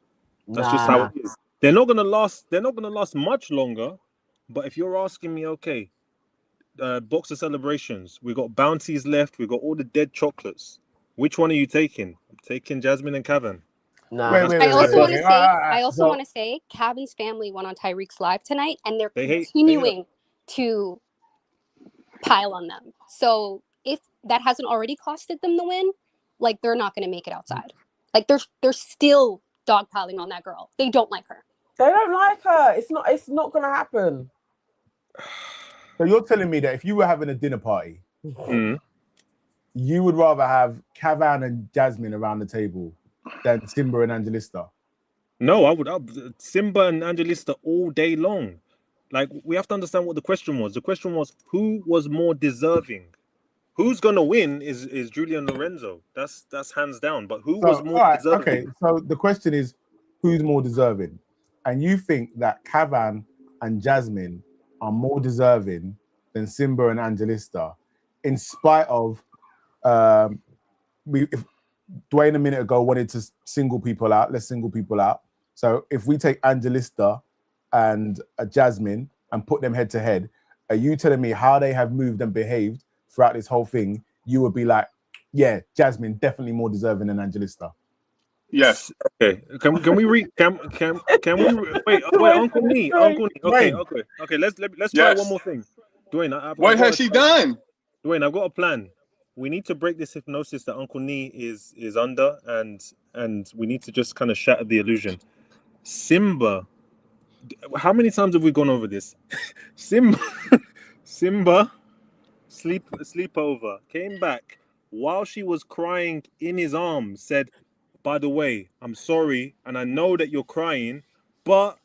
That's just how it is. They're not gonna last. They're not gonna last much longer. But if you're asking me, okay, boxer celebrations, we got bounties left. We got all the dead chocolates. Which one are you taking? I'm taking Jasmine and Kavan. I also want to say, Kavan's family went on Tyreek's live tonight, and they're continuing to pile on them. So if that hasn't already costed them the win, like they're not going to make it outside. Like they're still dogpiling on that girl. They don't like her. They don't like her. It's not going to happen. So you're telling me that if you were having a dinner party, you would rather have Kavan and Jasmine around the table than Simba and Angelista? No, I would Simba and Angelista all day long. Like, we have to understand what the question was. The question was, who was more deserving? Who's gonna win is Julian Lorenzo. That's hands down. But who was more deserving? Okay, so the question is, who's more deserving? And you think that Kavan and Jasmine are more deserving than Simba and Angelista, in spite of Dwayne a minute ago wanted to single people out. Let's single people out. So if we take Angelista and Jasmine and put them head to head, are you telling me how they have moved and behaved throughout this whole thing? You would be like, yeah, Jasmine definitely more deserving than Angelista. Yes. Okay. Can we wait? Wait, Uncle Nee. Okay. Let's try one more thing. Dwayne, what has she done? Dwayne, I've got a plan. We need to break this hypnosis that Uncle Nee is under, and we need to just kind of shatter the illusion. Simba, how many times have we gone over this? Simba, sleepover, came back while she was crying in his arms, said, by the way, I'm sorry, and I know that you're crying, but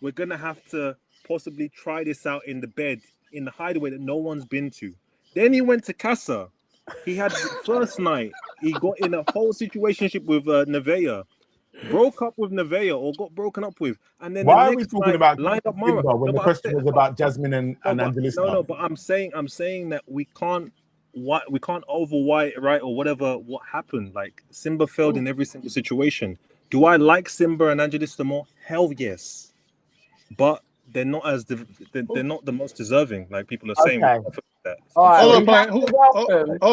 we're going to have to possibly try this out in the bed, in the hideaway that no one's been to. Then he went to Casa. He had the first night. He got in a whole situationship with Nevaeh, broke up with Nevaeh, or got broken up with, and then why the are we talking about lined up Mara? When the question was about Jasmine and Angelista? No, but I'm saying that we can't overwrite or whatever what happened. Like, Simba failed in every single situation. Do I like Simba and Angelista more? Hell yes, but they're not they're not the most deserving, like people are saying. Okay. That. All right, Hold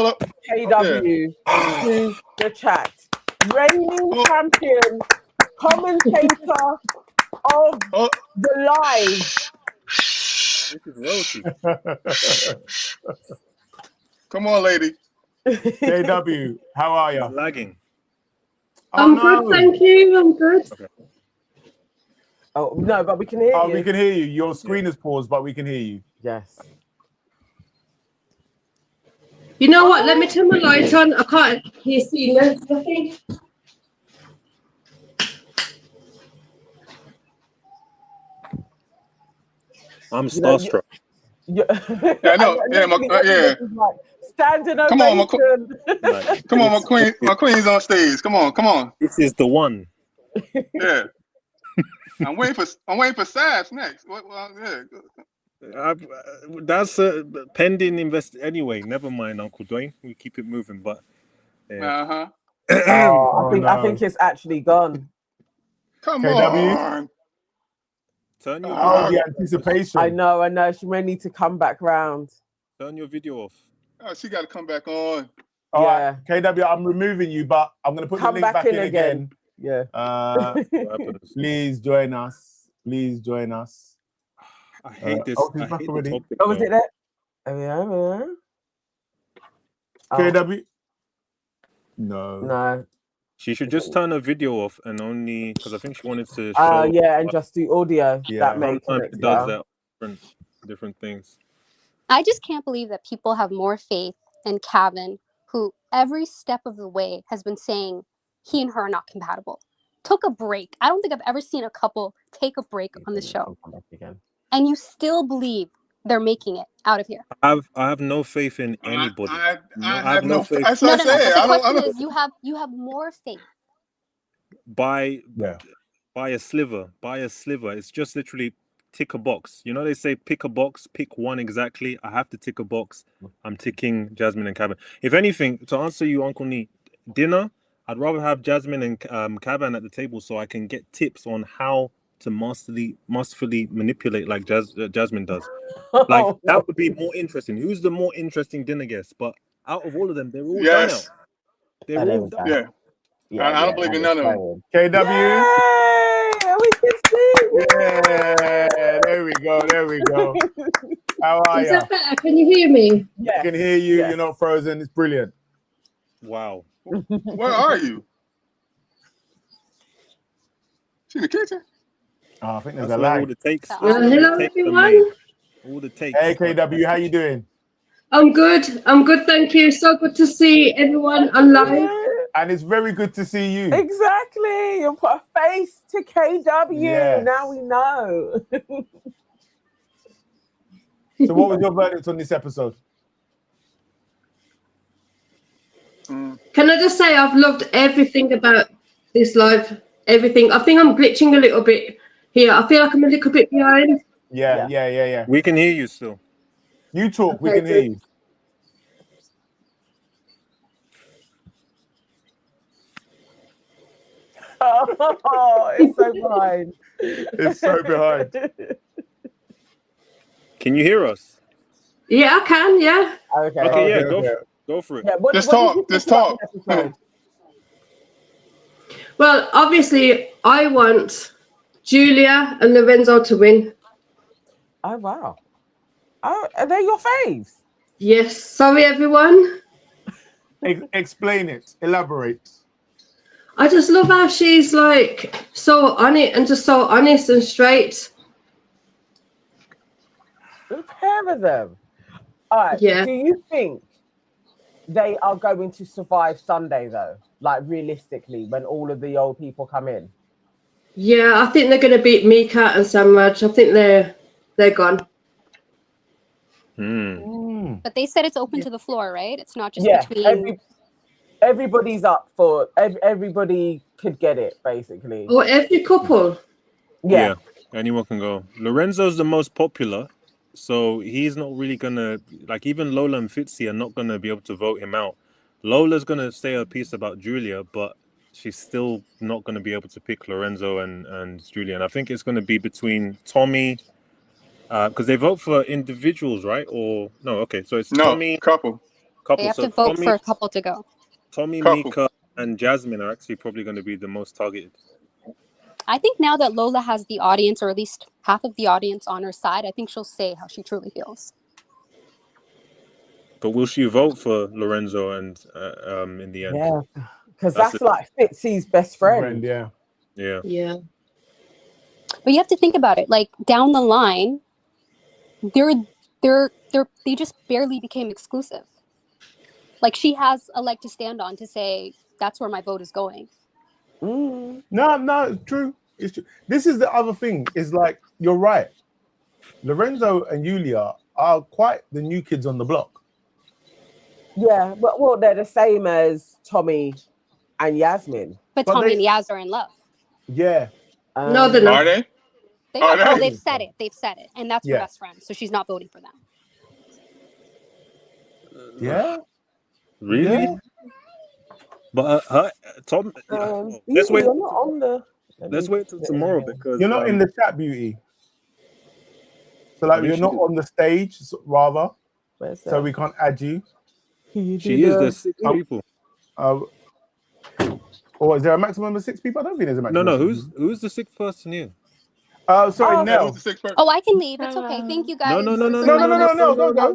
up. KW to the chat. Reigning champion, commentator of the live. This is royalty. Come on, lady. KW, how are you? Lagging. I'm good, thank you. I'm good. Okay. Oh no, but we can hear you. Oh, we can hear you. Your screen is paused, but we can hear you. Yes. You know what? Let me turn my light on. I can't see nothing. I'm You know, starstruck. Yeah, I know. Yeah, yeah. Like, standing Come on, ovation. Like, come on, my queen's on stage. Come on. This is the one. Yeah. I'm waiting for Sass next. Well, yeah. That's a pending Anyway, never mind, Uncle Dwayne. We keep it moving, but yeah. I think it's actually gone. Come KW? on. Turn your the anticipation. I know. She may need to come back round. Turn your video off. Oh, she got to come back on. All right, KW, I'm removing you, but I'm going to put the link back in again. Yeah. Please join us. Please join us. I hate this. He's back already. Topic, was it that? Yeah. KW? No. She should just turn her video off and only because I think she wanted to show. And just do audio. Yeah. That makes Sometimes it does that different things. I just can't believe that people have more faith in Kevin, who every step of the way has been saying he and her are not compatible. Took a break. I don't think I've ever seen a couple take a break on the show. And you still believe they're making it out of here. I have no faith in anybody. I have no faith. That's what I said. The question is, you have more faith. By a sliver. It's just literally tick a box. You know, they say pick a box, pick one exactly. I have to tick a box. I'm ticking Jasmine and Kevin. If anything, to answer you, Uncle Nii, dinner, I'd rather have Jasmine and Kevin at the table so I can get tips on how to masterfully manipulate like Jasmine does. Like that would be more interesting. Who's the more interesting dinner guest? But out of all of them, they're all done out. They're all done. Yeah. I don't believe in none of them. KW. We can see. Yeah, there we go. How are you? Is that better? Can you hear me? Yeah. I can hear you. Yes. You're not frozen. It's brilliant. Wow. Where are you? She in the kitchen? I think there's a lag. All the takes. Hello, everyone. All the takes. Hey, KW, how you doing? I'm good, thank you. So good to see everyone online. And it's very good to see you. Exactly. You put a face to KW. Yes. Now we know. So what was your verdict on this episode? Can I just say I've loved everything about this live. Everything. I think I'm glitching a little bit here. I feel like I'm a little bit behind. Yeah. We can hear you still. You talk, we can hear you. Oh, it's so behind. It's so behind. Can you hear us? Yeah, I can. Yeah. Okay. Go for it. Yeah, Just talk. Well, obviously, I want Julia and Lorenzo to win. Oh wow. Oh, are they your faves? Yes. Sorry, everyone. Explain it. Elaborate. I just love how she's like so on it and just so honest and straight. The pair of them. All right. Yeah. Do you think they are going to survive Sunday though? Like realistically, when all of the old people come in? Yeah, I think they're going to beat Mika and Sandwich. I think they're gone. But they said it's open to the floor, right? It's not just between. Everybody's up for. Everybody could get it, basically. Or every couple. Yeah. Anyone can go. Lorenzo's the most popular, so he's not really gonna like. Even Lola and Fitzy are not gonna be able to vote him out. Lola's gonna say her piece about Julia, but she's still not gonna be able to pick Lorenzo and Julia. And I think it's gonna be between Tommy. Because they vote for individuals, right? Or no? Okay, so it's Tommy. Couple. They have to vote for a couple to go. Tommy, Mika, and Jasmine are actually probably going to be the most targeted. I think now that Lola has the audience, or at least half of the audience on her side, I think she'll say how she truly feels. But will she vote for Lorenzo and in the end? Yeah, because that's like Fitzy's best friend. Yeah. But you have to think about it. Like down the line, they just barely became exclusive. Like she has a leg to stand on to say that's where my vote is going. No, it's true. It's true. This is the other thing. Is like you're right. Lorenzo and Yulia are quite the new kids on the block. Yeah, but well, they're the same as Tommy and Yasmin. But But Tommy they- and Yaz are in love. Yeah. No, they're not. Are they? They Are are. Well, they? they've said it. They've said it, and that's her Yeah. best friend. So she's not voting for them. Yeah. Really? Yeah. But Tom, let's wait. You're not on the. Let's wait till tomorrow because You're not in the chat, Beauty. So like I mean, you're she not is. on the stage, rather. Where's So that? we can't add you. She is. There's 6 people. Or is there a maximum of 6 people? I don't think there's a maximum. No. of 6 people. Who's the 6th person here? Sorry, Oh, Nell. Who's the sixth person? Oh, I can leave. It's okay. Thank you guys. No. This is my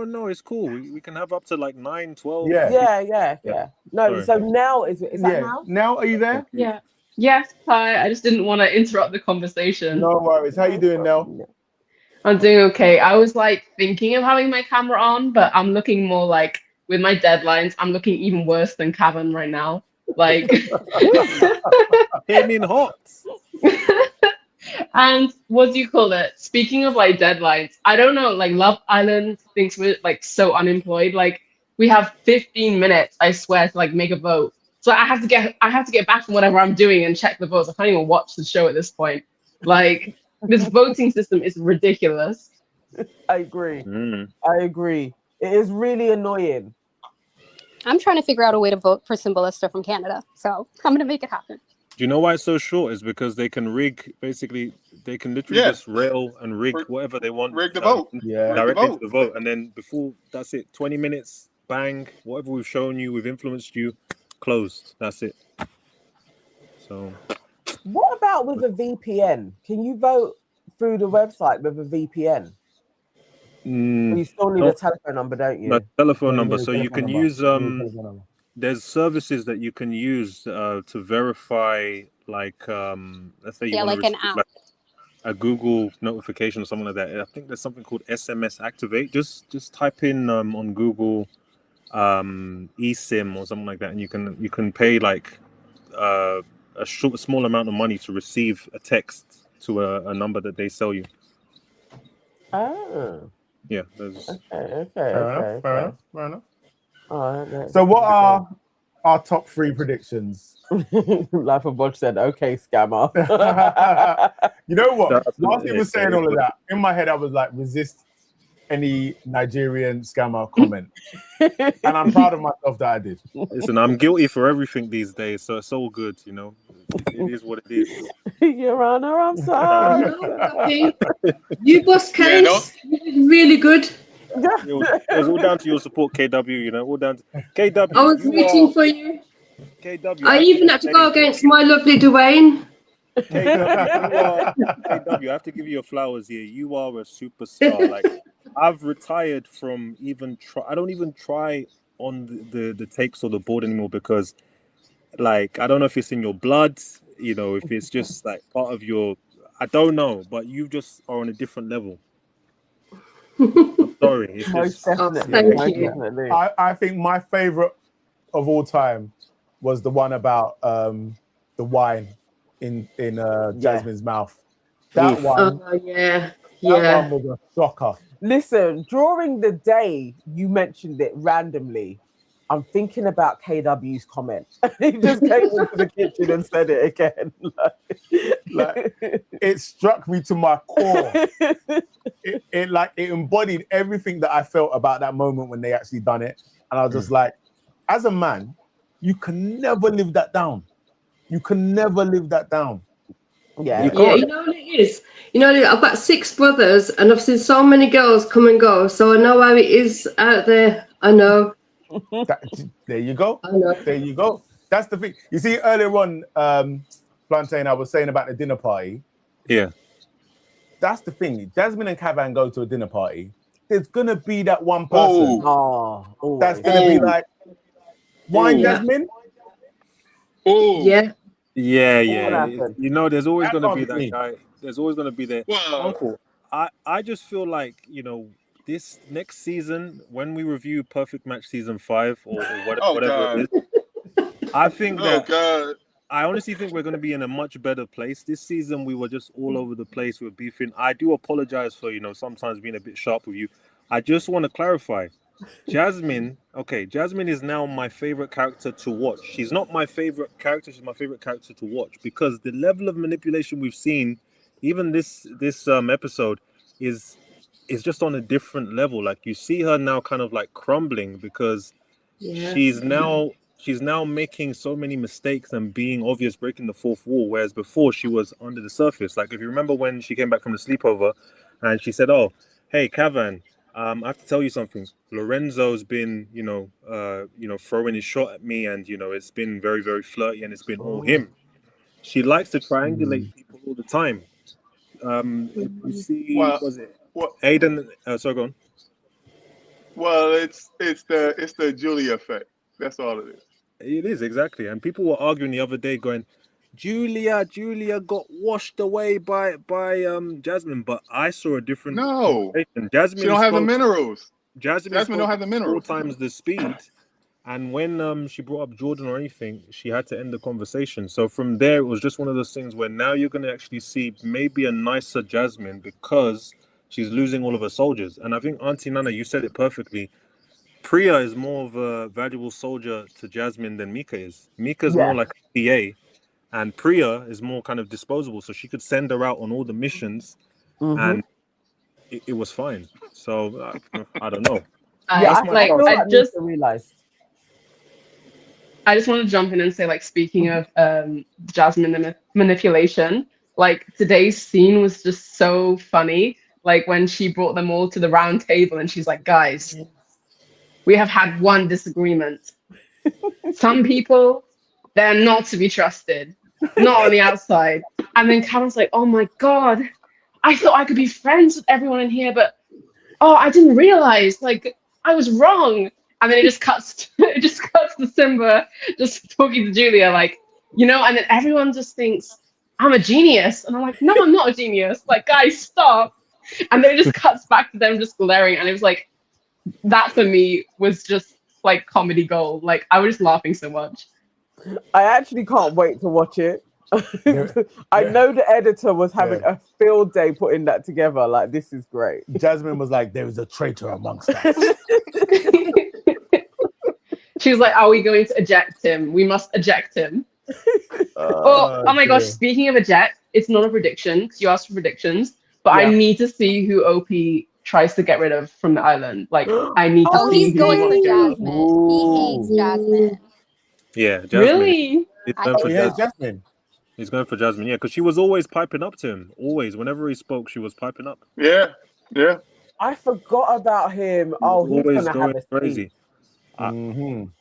No. It's cool. We can have up to like 9, 12. Yeah. Yeah. No, Sorry. so now is that Yeah. now? Nell, are you there? Yeah. Yes, hi. I just didn't want to interrupt the conversation. No worries. How you doing, Nell? I'm doing okay. I was like thinking of having my camera on, but I'm looking more like with my deadlines, I'm looking even worse than Cavan right now. Like Came in hot. And what do you call it? Speaking of like deadlines, I don't know, like Love Island thinks we're like so unemployed. Like we have 15 minutes, I swear, to like make a vote. So I have to get back from whatever I'm doing and check the votes. I can't even watch the show at this point. Like this voting system is ridiculous. I agree. I agree. It is really annoying. I'm trying to figure out a way to vote for Symbolista from Canada. So I'm gonna make it happen. Do you know why it's so short? Is because they can rig, basically, they can literally just rail and rig whatever they want. Rig the vote. Yeah. Directly to the vote. And then before, that's it. 20 minutes, bang, whatever we've shown you, we've influenced you, closed. That's it. So. What about with a VPN? Can you vote through the website with a VPN? You still need a telephone number, don't you? No, telephone number. need a So you telephone can number. use there's services that you can use to verify, like let's say you want like to an app. like a Google notification or something like that. I think there's something called SMS Activate. Just type in on Google eSIM or something like that, and you can pay like a small amount of money to receive a text to a number that they sell you. Oh. Yeah. There's... Okay. Fair enough. All right, So what are our top 3 predictions? Life of Bodge said, okay, scammer. You know what? That's Whilst he was saying all of that, in my head I was like, resist any Nigerian scammer comment. And I'm proud of myself that I did. Listen, I'm guilty for everything these days, so it's all good, you know. It is what it is. Your Honor, I'm sorry. Okay. You boss case. You did really good. It was all down to your support, KW, you know, all down to KW. I was rooting for you. KW. I even had to go against my lovely Dwayne. KW, I have to give you your flowers here. You are a superstar. Like, I've retired from even try. I don't even try on the takes or the board anymore because, like, I don't know if it's in your blood, you know, if it's just like part of your. I don't know, but you just are on a different level. I'm sorry. It's Most just, definitely. Thank you. Definitely. I think my favorite of all time was the one about the wine in Jasmine's mouth. That one. Oh, yeah. That one was a shocker. Listen, during the day you mentioned it randomly. I'm thinking about KW's comment. He just came into the kitchen and said it again. Like, it struck me to my core. It embodied everything that I felt about that moment when they actually done it. And I was just like, as a man, you can never live that down. You can never live that down. Yeah. Yeah, you know what it is? You know, I've got 6 brothers and I've seen so many girls come and go. So I know how it is out there. I know. There you go. I know. There you go. That's the thing. You see, earlier on, Plantain, I was saying about the dinner party. yeah. That's the thing. Jasmine and Cavan go to a dinner party. There's gonna be that one person Oh, that's gonna be like, wine, Yeah. Jasmine. Oh, Yeah. Yeah. happened? You know, there's always That going to can't be be that me. guy. There's always going to be there. well, Uncle, I just feel like, you know, this next season, when we review Perfect Match Season 5 or whatever, Oh, whatever God. it is, I think oh that God, I honestly think we're going to be in a much better place. This season, we were just all over the place. We were beefing. I do apologize for, sometimes being a bit sharp with you. I just want to clarify. Jasmine is now my favorite character to watch. She's not my favorite character. She's my favorite character to watch because the level of manipulation we've seen, even this episode, is just on a different level. Like you see her now kind of like crumbling because she's now making so many mistakes and being obvious, breaking the fourth wall, whereas before she was under the surface. Like if you remember when she came back from the sleepover and she said, "Oh, hey, Kavan, I have to tell you something. Lorenzo's been, throwing his shot at me, and it's been very, very flirty, and it's been all him." She likes to triangulate people all the time. If you see, Aidan? Sorry, go on. Well, it's the Julia effect. That's all it is. It is, exactly. And people were arguing the other day, going, Julia got washed away by Jasmine, but I saw a different. No, Jasmine she don't have the minerals. Jasmine don't have the minerals. 4 times the speed, and when she brought up Jordan or anything, she had to end the conversation. So from there, it was just one of those things where now you're going to actually see maybe a nicer Jasmine because she's losing all of her soldiers. And I think Auntie Nana, you said it perfectly. Priya is more of a valuable soldier to Jasmine than Mika is. Mika's more like a PA, and Priya is more kind of disposable. So she could send her out on all the missions, and it was fine. So I don't know. I just realized. I just want to jump in and say, like, speaking of Jasmine manipulation, like today's scene was just so funny. Like when she brought them all to the round table and she's like, guys, we have had one disagreement. Some people, they're not to be trusted, not on the outside. And then Karen's like, oh my God, I thought I could be friends with everyone in here, but I didn't realize, like, I was wrong. And then it just cuts to Simba just talking to Julia, like, and then everyone just thinks I'm a genius. And I'm like, no, I'm not a genius. Like, guys, stop. And then it just cuts back to them just glaring. And it was like, that for me was just like comedy gold. Like I was just laughing so much. I actually can't wait to watch it. I know the editor was having a field day putting that together. Like, this is great. Jasmine was like, there is a traitor amongst us. She was like, are we going to eject him? We must eject him. Oh my gosh, speaking of eject, it's not a prediction because you asked for predictions, but I need to see who OP tries to get rid of from the island. Like, I need to see. He's going for Jasmine. He hates Jasmine. Yeah, Jasmine. Really? Jasmine. He's going for Jasmine, yeah, because she was always piping up to him. Always, whenever he spoke, she was piping up. Yeah. I forgot about him. He's always gonna going have a crazy.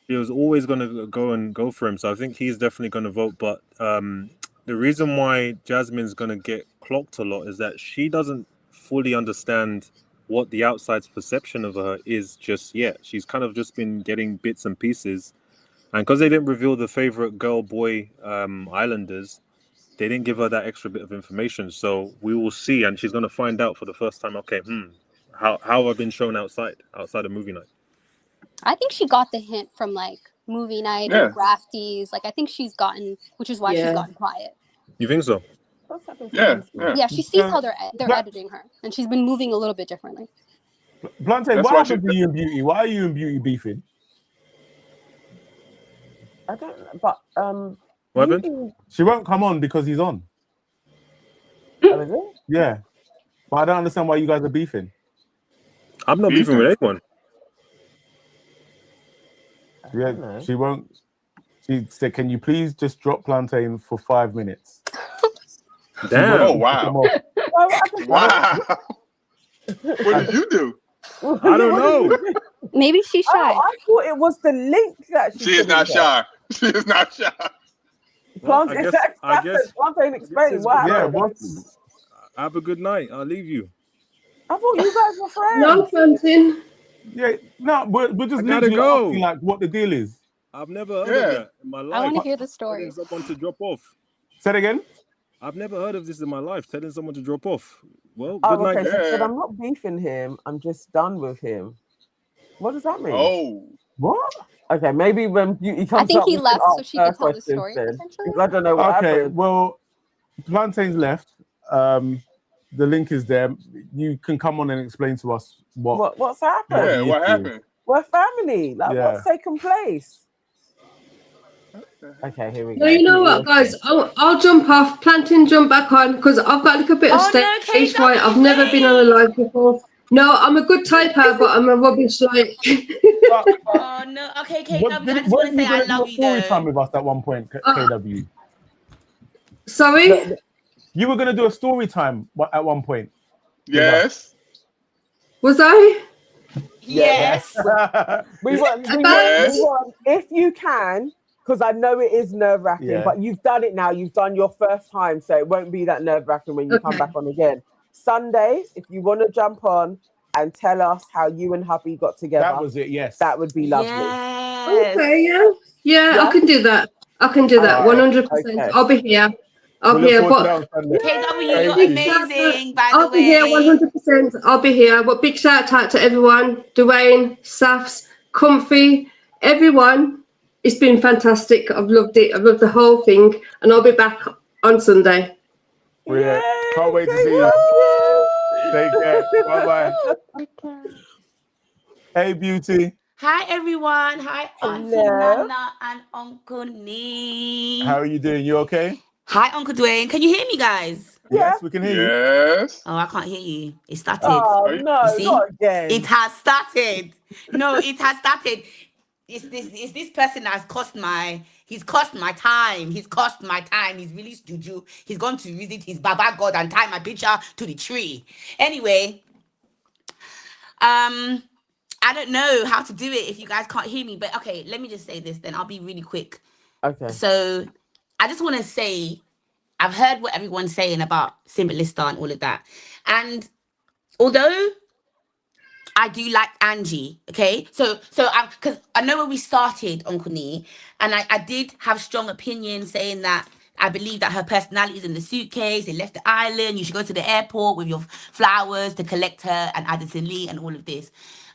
He was always going to go for him, so I think he's definitely going to vote. But the reason why Jasmine's going to get clocked a lot is that she doesn't fully understand what the outside's perception of her is just yet. She's kind of just been getting bits and pieces, and because they didn't reveal the favorite girl-boy islanders, they didn't give her that extra bit of information. So we will see, and she's going to find out for the first time. Okay, how have I been shown outside of movie night? I think she got the hint from like movie night or Grafties. Like I think she's gotten, which is why she's gotten quiet. You think so? Yeah, she sees how they're editing her, and she's been moving a little bit differently. Plantain, what happened to you and Beauty? Why are you and Beauty beefing? I don't know, but what happened? She won't come on because he's on. Oh, is it? Yeah, but I don't understand why you guys are beefing. I'm not beefing with anyone. Yeah, she won't. She said, "Can you please just drop Plantain for 5 minutes?" Damn! Oh wow! Wow! What did you do? I don't know. Maybe she's shy. I thought it was the link that she is not shy. She is not shy. Plantain, Plantain, explain what happened. Have a good night. I'll leave you. I thought you guys were friends. No, Plantain. Yeah, no, we're just literally asking like what the deal is. I've never heard of that in my life. I want to hear the story. Telling someone to drop off. Say it again. I've never heard of this in my life. Telling someone to drop off. Well, good night. So she said, I'm not beefing him. I'm just done with him. What does that mean? Oh, what? Okay, maybe when Beauty comes think up, he we can left so ask she her could tell the questions story, then, potentially. because I don't know what Okay, happened. well, Plantain's left. The link is there. You can come on and explain to us What's happened. what Yeah, the what issue is. happened? We're family. Like, Yeah. what's taking place? Okay, here we go. No, you know what, guys? I'll jump off. Plantain, jump back on because I've got a little bit of stage fright. I've never been on a live before. No, I'm a good typer, but I'm a rubbish like. Oh no. Okay, KW. I just want to say I love you story though. time with us at one point, KW. Sorry? You were going to do a story time at one point. Yes. Was I? Yes. We want, if you can, because I know it is nerve wracking, Yeah. but you've done it now. You've done your first time, so it won't be that nerve wracking when you come back on again. Sunday, if you want to jump on and tell us how you and hubby got together. That was it, yes. That would be lovely. Yes. Okay, yeah, I can do that. I can do that. 100%. Okay. I'll be here. I'll We'll be here. look forward But to that on Sunday. KW, you're Thank you. amazing, by I'll the be here way. 100%. I'll be here. But big shout out to everyone. Dwayne, Safs, Comfy, everyone. It's been fantastic. I've loved it. I've loved the whole thing. And I'll be back on Sunday. Brilliant. Can't wait to see you. Take care. Bye-bye. Hey, Beauty. Hi everyone. Hi Auntie Hello. Nana and Uncle Nee. How are you doing? You okay? Hi Uncle Dwayne. Can you hear me, guys? Yes, we can hear you. Yes. Oh, I can't hear you. It started. Oh, You no, see? not again. It has started. No, it has started. It's this person that has cost my time. He's cost my time. He's released juju. He's gone to visit his Baba God and tie my picture to the tree. Anyway, I don't know how to do it if you guys can't hear me, but okay, let me just say this then. I'll be really quick. Okay. So I just want to say, I've heard what everyone's saying about Simba and all of that. And although I do like Angie, okay? So because I know where we started, Uncle Nee, and I did have strong opinions saying that I believe that her personality is in the suitcase. They left the island. You should go to the airport with your flowers to collect her and Addison Lee and all of this.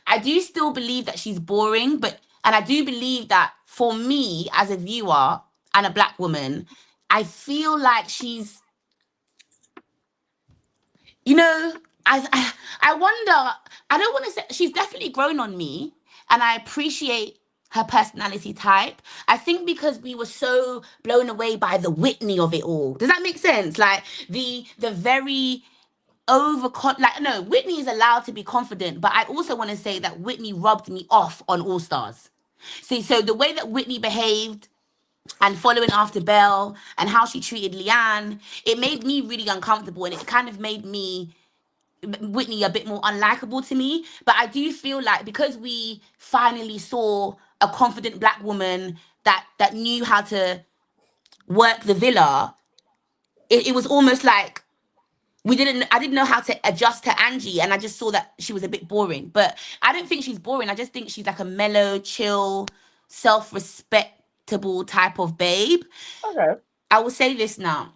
I do still believe that she's boring, and I do believe that for me as a viewer and a black woman, I feel like she's, I wonder, I don't want to say, she's definitely grown on me, and I appreciate her personality type. I think because we were so blown away by the Whitney of it all. Does that make sense? Like the very Whitney is allowed to be confident, but I also want to say that Whitney rubbed me off on All Stars. See, so the way that Whitney behaved and following after Belle and how she treated Leanne, it made me really uncomfortable, and it kind of made Whitney a bit more unlikable to me. But I do feel like because we finally saw a confident black woman that knew how to work the villa, it was almost like I didn't know how to adjust to Angie, and I just saw that she was a bit boring. But I don't think she's boring. I just think she's like a mellow, chill, self-respectable type of babe. Okay. I will say this now.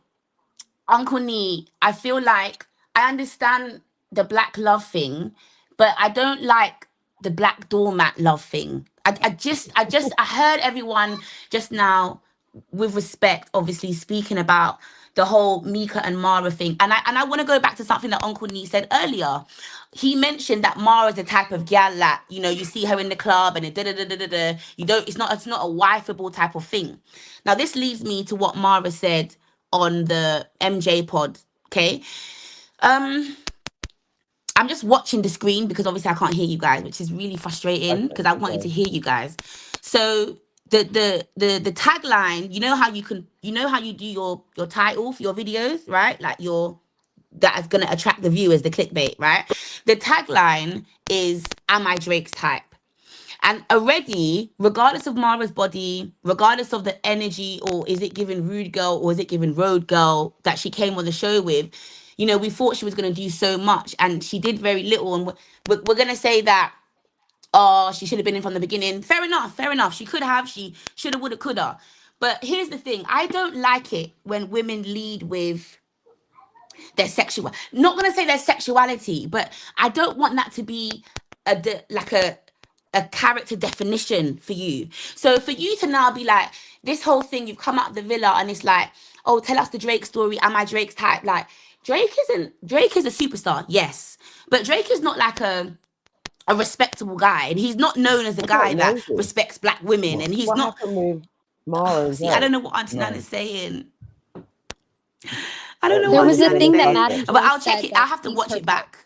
Uncle Nee, I feel like I understand the black love thing, but I don't like the black doormat love thing. I heard everyone just now, with respect, obviously speaking about the whole Mika and Mara thing. And I want to go back to something that Uncle Nee said earlier. He mentioned that Mara's the type of gal that, you see her in the club and it's not a wifeable type of thing. Now this leads me to what Mara said on the MJ pod. Okay. I'm just watching the screen because obviously I can't hear you guys, which is really frustrating because I wanted to hear you guys. So the tagline, how you do your title for your videos, right? Like that is gonna attract the viewers, the clickbait, right? The tagline is, "Am I Drake's type?" And already, regardless of Mara's body, regardless of the energy, or is it given rude girl or is it given road girl that she came on the show with, we thought she was going to do so much and she did very little. And we're going to say that, she should have been in from the beginning. Fair enough. She could have, she shoulda, woulda, coulda. But here's the thing. I don't like it when women lead with their not going to say their sexuality, but I don't want that to be a character definition for you. So for you to now be like, this whole thing, you've come out of the villa and it's like, oh, tell us the Drake story. Am I Drake's type? Like, Drake is a superstar, yes. But Drake is not like a respectable guy. And he's not known as a guy that respects black women. And he's what not. happened with Mara and See, Drake? I don't know what Auntie Nana's saying. I don't know There what was a Auntie thing Nana's that saying. Maddie But I'll Jones check said it. that I'll have to needs watch her it back.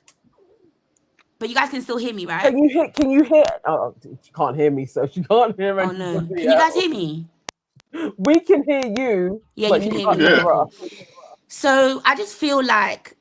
But you guys can still hear me, right? Can you hear? Oh, she can't hear me, so she can't hear. Oh no! Can you guys hear me? We can hear you. Yeah, but you can hear can't me. hear Okay, cool. us. So I just feel like.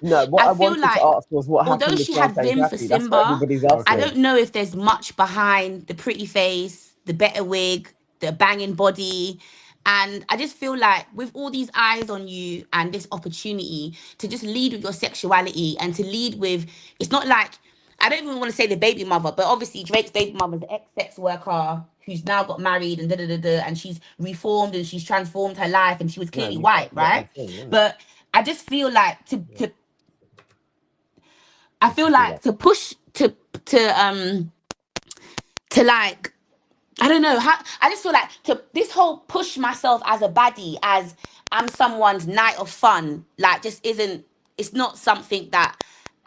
No, what I feel wanted like, to ask was what happened although with she had Dante and vim for Jackie. That's what Simba, everybody's asking. I don't know if there's much behind the pretty face, the better wig, the banging body. And I just feel like with all these eyes on you and this opportunity to just lead with your sexuality and to lead with, it's not like, I don't even want to say the baby mother, but obviously Drake's baby mother is the ex-sex worker who's now got married and and she's reformed and she's transformed her life and she was clearly white, right? But I just feel like to push to like, I don't know how, I just feel like to this whole push myself as a baddie, as I'm someone's night of fun, like just isn't, it's not something that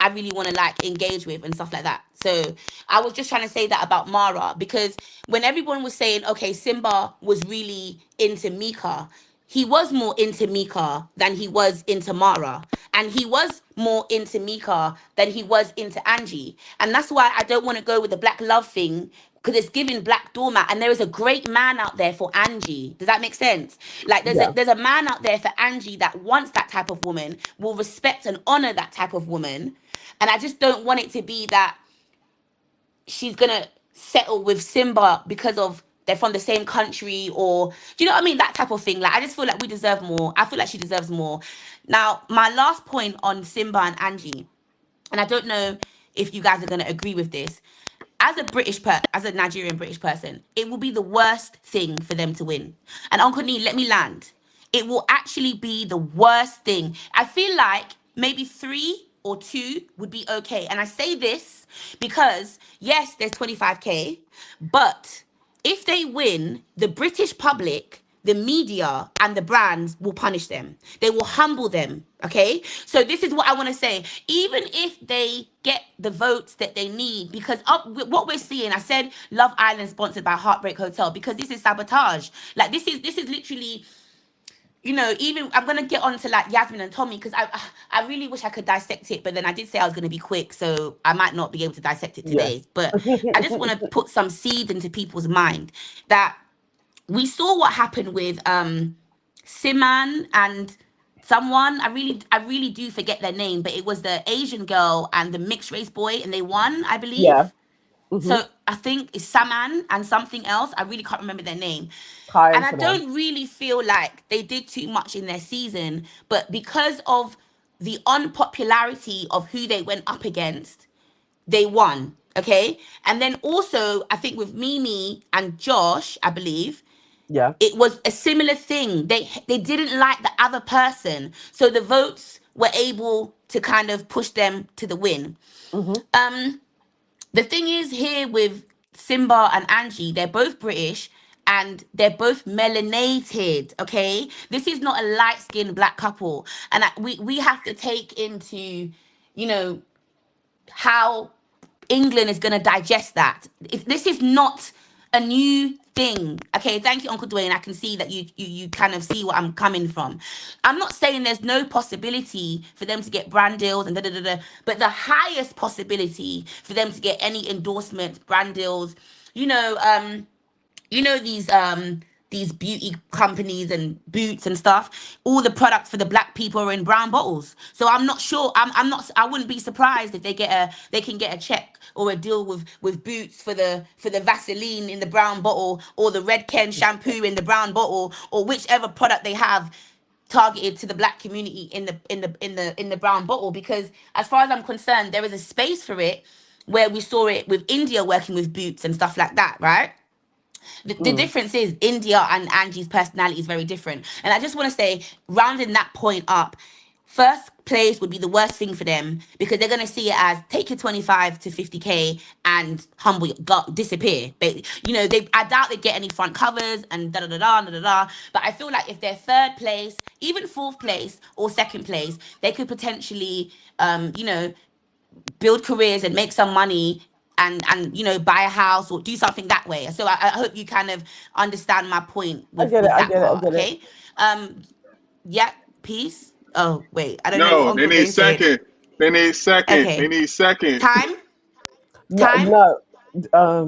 I really want to like engage with and stuff like that. So I was just trying to say that about Mara, because when everyone was saying, okay, Simba was really into Mika, he was more into Mika than he was into Mara. And he was more into Mika than he was into Angie. And that's why I don't want to go with the black love thing, because it's giving black doormat. And there is a great man out there for Angie. Does that make sense? Like there's a man out there for Angie that wants that type of woman, will respect and honor that type of woman. And I just don't want it to be that she's going to settle with Simba because of they're from the same country, or do you know what I mean? That type of thing. Like, I just feel like we deserve more. I feel like she deserves more. Now, my last point on Simba and Angie, and I don't know if you guys are going to agree with this. As a Nigerian British person, it will be the worst thing for them to win. And Uncle Nee, let me land. It will actually be the worst thing. I feel like maybe 3 or 2 would be okay. And I say this because, yes, there's 25K, but if they win, the British public, the media, and the brands will punish them. They will humble them, okay? So this is what I want to say. Even if they get the votes that they need, because what we're seeing, I said Love Island sponsored by Heartbreak Hotel, because this is sabotage. Like, this is literally, you know, even I'm going to get on to like Yasmin and Tommy, because I really wish I could dissect it, but then I did say I was going to be quick, so I might not be able to dissect it today. Yes. But I just want to put some seeds into people's mind that we saw what happened with Siman and someone. I really do forget their name, but it was the Asian girl and the mixed race boy, and they won, I believe. Yeah. Mm-hmm. So I think it's Saman and something else. I really can't remember their name. And I don't really feel like they did too much in their season, but because of the unpopularity of who they went up against, they won. Okay. And then also, I think with Mimi and Josh, I believe, yeah, it was a similar thing. They didn't like the other person, so the votes were able to kind of push them to the win. Mm-hmm. The thing is here with Simba and Angie, they're both British and they're both melanated, okay? This is not a light-skinned black couple. And we have to take into, you know, how England is going to digest that. This is not a new thing. Okay, thank you, Uncle Dwayne. I can see that you kind of see what I'm coming from. I'm not saying there's no possibility for them to get brand deals and but the highest possibility for them to get any endorsements, brand deals, you know these beauty companies and Boots and stuff, all the products for the black people are in brown bottles. So I'm not sure. I wouldn't be surprised if they can get a check or a deal with Boots for the Vaseline in the brown bottle, or the Red Ken shampoo in the brown bottle, or whichever product they have targeted to the black community in the brown bottle. Because as far as I'm concerned, there is a space for it, where we saw it with India working with Boots and stuff like that, right? The difference is India and Angie's personality is very different. And I just want to say, rounding that point up, first place would be the worst thing for them because they're going to see it as take your 25 to 50K and disappear. But, you know, I doubt they get any front covers and da-da-da-da. But I feel like if they're third place, even fourth place or second place, they could potentially, you know, build careers and make some money and you know, buy a house or do something that way. So I hope you kind of understand my point with that part, okay? Yeah, peace. Oh, wait. I don't know what No, they Uncle need Dwayne said. second. They need second. Okay. They need second. Time? No.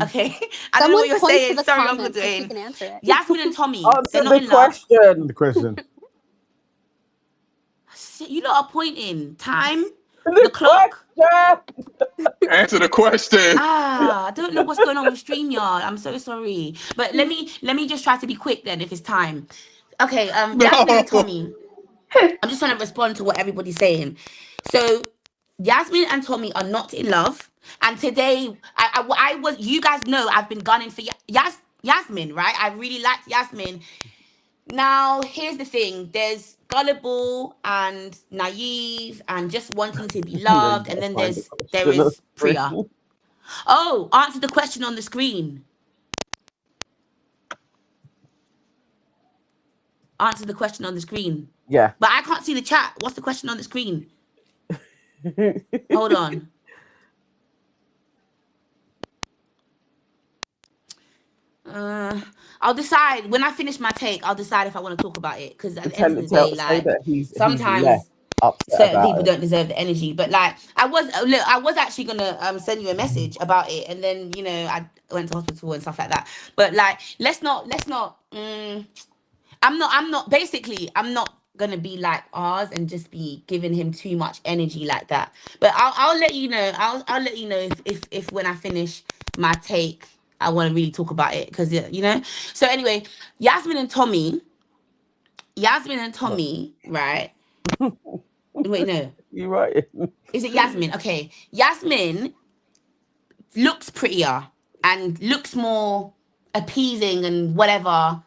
Okay. I don't know what you're saying. Sorry, Uncle Dwayne. Can answer it. Yasmin and Tommy. Answer they're not the in question. love. The question. You lot are pointing. Time? The clock? Answer the question. I don't know what's going on with StreamYard. I'm so sorry. But let me just try to be quick then if it's time. Okay, Yasmin and Tommy. I'm just trying to respond to what everybody's saying. So Yasmin and Tommy are not in love. And today, I was, you guys know I've been gunning for Yasmin, right? I really liked Yasmin. Now, here's the thing. There's gullible and naive and just wanting to be loved. And then there is Priya. Oh, answer the question on the screen. Answer the question on the screen. Yeah. But I can't see the chat. What's the question on the screen? Hold on. I'll decide when I finish my take. I'll decide if I want to talk about it because at the end of the day, like sometimes certain people don't deserve the energy. But like I was actually gonna send you a message about it, and then you know I went to hospital and stuff like that. But like let's not. I'm not gonna be like ours and just be giving him too much energy like that. But I'll let you know. I'll let you know if when I finish my take, I want to really talk about it because you know. So anyway, Yasmin and Tommy, right? Wait, no. You're right. Is it Yasmin? Okay, Yasmin looks prettier and looks more appeasing and whatever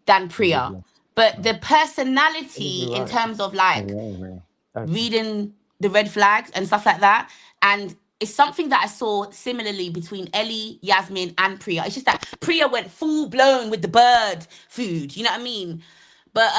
than Priya. But the personality in terms of like reading the red flags and stuff like that, and it's something that I saw similarly between Ellie, Yasmin, and Priya. It's just that Priya went full blown with the bird food, you know what I mean? But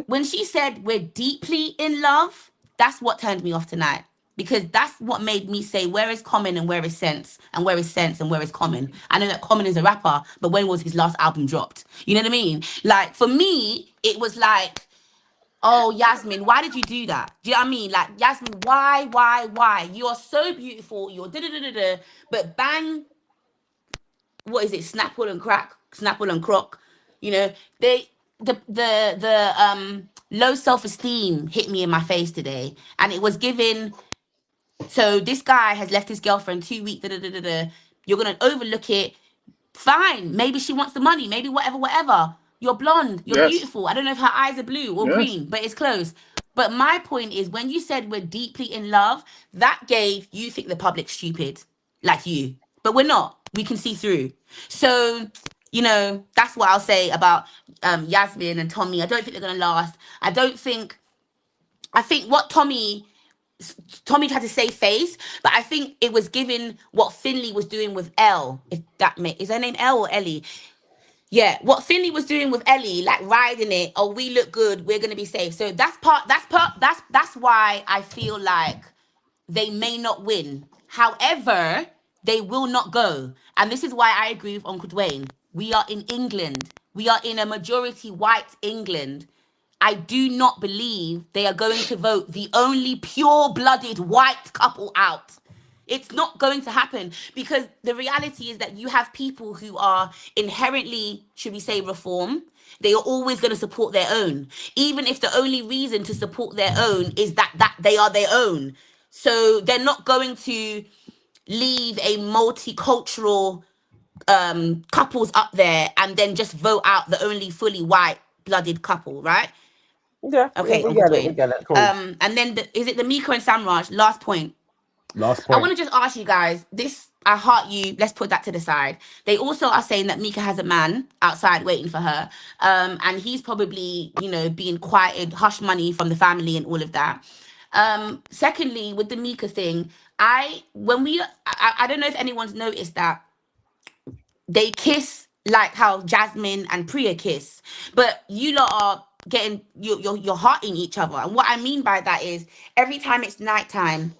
when she said we're deeply in love, that's what turned me off tonight. Because that's what made me say, where is Common and where is Sense? And where is Sense and where is Common? I know that Common is a rapper, but when was his last album dropped? You know what I mean? Like, for me, it was like, oh, Yasmin, why did you do that? Do you know what I mean? Like, Yasmin, why? You are so beautiful. You're da-da-da-da-da. But bang, what is it? Snapple and croc. You know, the low self-esteem hit me in my face today. And it was given... So this guy has left his girlfriend 2 weeks. You're going to overlook it. Fine. Maybe she wants the money. Maybe whatever. You're blonde. You're beautiful. I don't know if her eyes are blue or green, but it's close. But my point is, when you said we're deeply in love, that gave you think the public's stupid, like you. But we're not. We can see through. So, you know, that's what I'll say about Yasmin and Tommy. I don't think they're going to last. I think what Tommy tried to say face, but I think it was given what Finley was doing with Elle. If that is her name Elle or Ellie? Yeah, what Finley was doing with Ellie, like riding it. Oh, we look good. We're gonna be safe. So that's why I feel like they may not win. However, they will not go, and this is why I agree with Uncle Dwayne. We are in England. We are in a majority white England. I do not believe they are going to vote the only pure-blooded white couple out. It's not going to happen because the reality is that you have people who are inherently, should we say, reform. They are always going to support their own, even if the only reason to support their own is that they are their own. So they're not going to leave a multicultural couples up there and then just vote out the only fully white-blooded couple, right? Yeah. Okay. We get it. Cool. And then is it the Miko and Samraj? Last point. Last I point. want to just ask you guys this. I heart you. Let's put that to the side. They also are saying that Mika has a man outside waiting for her, and he's probably, you know, being quieted, hush money from the family and all of that. Secondly, with the Mika thing, I don't know if anyone's noticed that they kiss like how Jasmine and Priya kiss, but you lot are getting you're hearting each other. And what I mean by that is every time it's nighttime,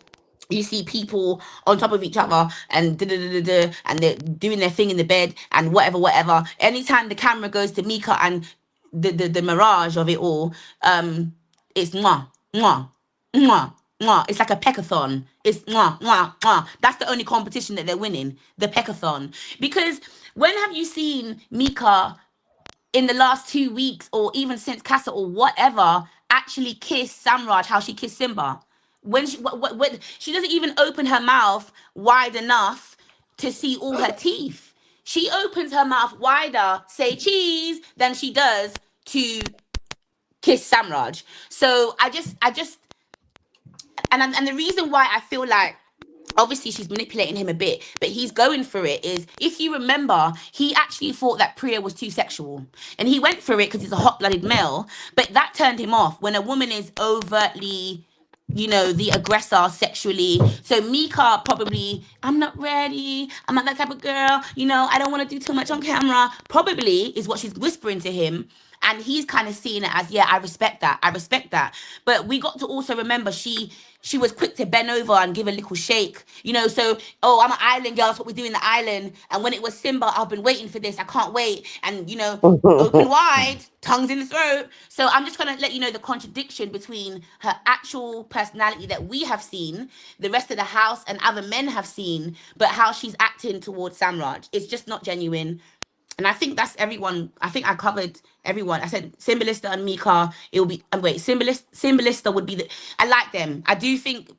you see people on top of each other and and they're doing their thing in the bed and whatever. Anytime the camera goes to Mika and the mirage of it all, it's mwah, mwah, mwah, mwah. It's like a peckathon. It's mwah, mwah, mwah. That's the only competition that they're winning, the peckathon. Because when have you seen Mika in the last 2 weeks or even since Casa or whatever actually kiss Samraj how she kissed Simba? When she doesn't even open her mouth wide enough to see all her teeth. She opens her mouth wider, say cheese, than she does to kiss Samraj. So I just and the reason why I feel like obviously she's manipulating him a bit, but he's going for it is, if you remember, he actually thought that Priya was too sexual. And he went for it because he's a hot-blooded male, but that turned him off when a woman is overtly, you know, the aggressor sexually. So Mika probably, I'm not ready, I'm not that type of girl, you know, I don't want to do too much on camera, probably is what she's whispering to him. And he's kind of seeing it as, yeah, I respect that. But we got to also remember she was quick to bend over and give a little shake, you know. So, oh, I'm an island girl, that's what we do in the island. And when it was Simba, I've been waiting for this, I can't wait. And, you know, open wide, tongues in the throat. So I'm just going to let you know the contradiction between her actual personality that we have seen, the rest of the house and other men have seen, but how she's acting towards Samraj. It's just not genuine. And I think that's everyone. I think I covered everyone. I said Symbolista and Mika. It will be. Symbolista would be the. I like them. I do think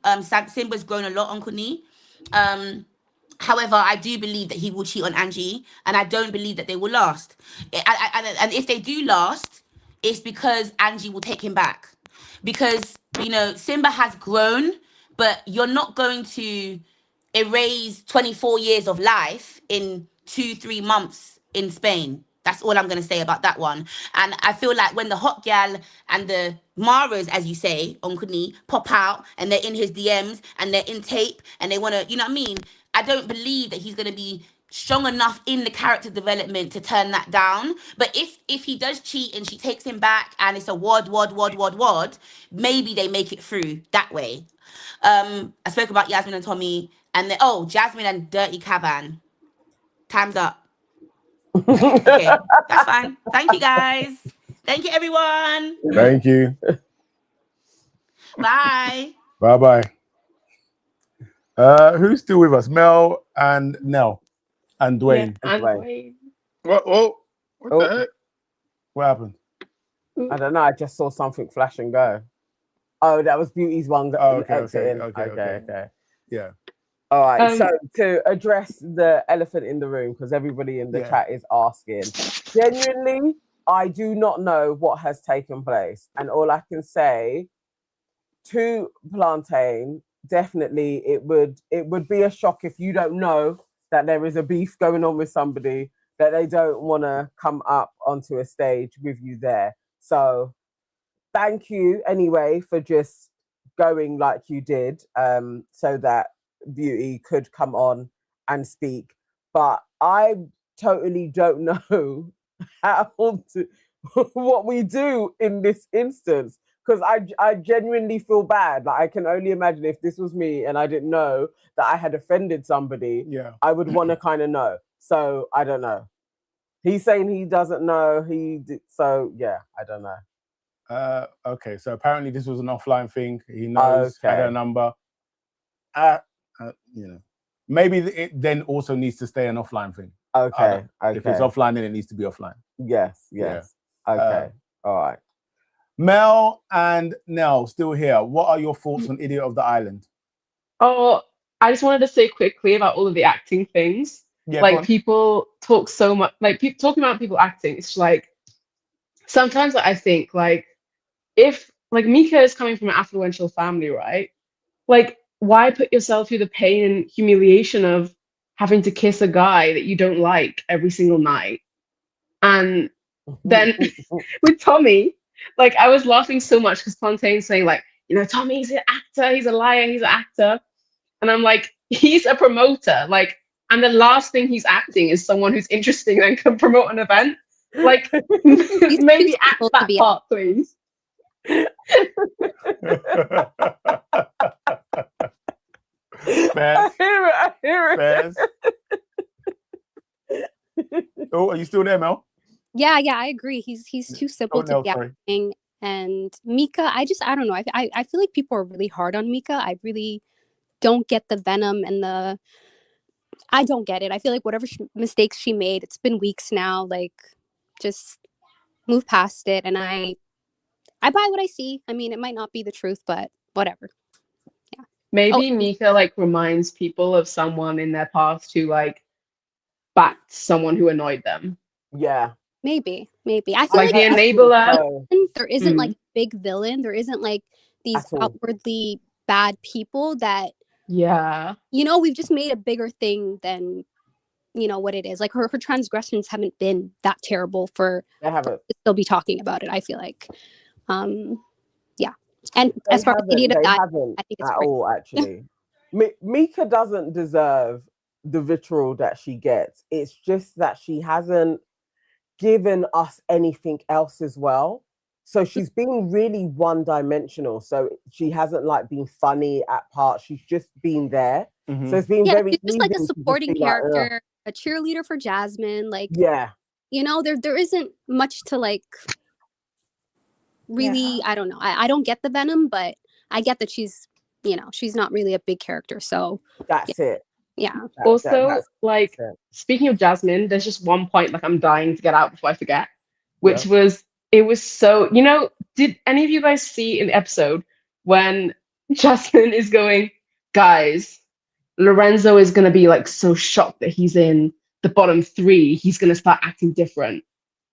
Simba's grown a lot on Kuni. However, I do believe that he will cheat on Angie, and I don't believe that they will last. And if they do last, it's because Angie will take him back. Because, you know, Simba has grown, but you're not going to erase 24 years of life in 2-3 months in Spain. That's all I'm going to say about that one. And I feel like when the hot gal and the Maras, as you say, on Kuni, pop out and they're in his DMs and they're in tape and they want to, you know what I mean? I don't believe that he's going to be strong enough in the character development to turn that down. But if he does cheat and she takes him back and it's a wad, maybe they make it through that way. I spoke about Yasmin and Tommy and Jasmine and Dirty Cavan. Time's up. Okay, that's fine. Thank you, guys. Thank you, everyone. Thank you. Bye. Bye. Who's still with us? Mel and Nell and Dwayne. Yeah, and Dwayne. What the heck? What happened? I don't know. I just saw something flash and go. Oh, that was Beauty's one. Okay. Yeah. All right, so to address the elephant in the room, because everybody in the chat is asking, genuinely, I do not know what has taken place. And all I can say to Plantain, definitely it would be a shock if you don't know that there is a beef going on with somebody, that they don't want to come up onto a stage with you there. So thank you anyway for just going like you did, so that Beauty could come on and speak. But I totally don't know how to what we do in this instance, because I genuinely feel bad. Like, I can only imagine if this was me and I didn't know that I had offended somebody, I would want to kind of know. So I don't know. He's saying he doesn't know. So yeah, I don't know. Okay, so apparently this was an offline thing. He knows, had her number. You know, maybe it then also needs to stay an offline thing. Okay. If it's offline, then it needs to be offline. Yes. Yeah. Okay. All right. Mel and Nell still here. What are your thoughts on Idiot of the Island? Oh, I just wanted to say quickly about all of the acting things. Yeah, like, people talk so much, like, talking about people acting, it's like, sometimes I think, like, if, like, Mika is coming from an affluential family, right? Like, why put yourself through the pain and humiliation of having to kiss a guy that you don't like every single night? And then with Tommy, like I was laughing so much because Fontaine's saying like, Tommy's an actor, he's a liar, he's an actor. And I'm like, he's a promoter. Like, and the last thing he's acting is someone who's interesting and can promote an event. Like, maybe act that part, please. Faz, I hear it. Oh, are you still there, Mel? Yeah, I agree. He's too simple to be acting. And Mika, I don't know. I feel like people are really hard on Mika. I really don't get the venom and I don't get it. I feel like whatever mistakes she made, it's been weeks now. Like, just move past it. And I buy what I see. I mean, it might not be the truth, but whatever. Yeah. Maybe Mika like reminds people of someone in their past who like backed someone who annoyed them. Yeah. Maybe. I feel like the enabler. There isn't like a big villain. There isn't like these outwardly bad people that. Yeah. We've just made a bigger thing than what it is. Like her transgressions haven't been that terrible for to still be talking about it, I feel like. Yeah. And as far as idiot of that, I think it's at all actually. Mika doesn't deserve the vitriol that she gets. It's just that she hasn't given us anything else as well. So she's been really one-dimensional. So she hasn't like been funny at parts. She's just been there. Mm-hmm. So it's been very she's just like a supporting character, a cheerleader for Jasmine. Like, there isn't much to like. Really, I don't know. I don't get the venom, but I get that she's not really a big character. So that's it. Yeah. Also, like speaking of Jasmine, there's just one point like I'm dying to get out before I forget, which was it was so did any of you guys see in the episode when Jasmine is going, guys, Lorenzo is gonna be like so shocked that he's in the bottom 3, he's gonna start acting different.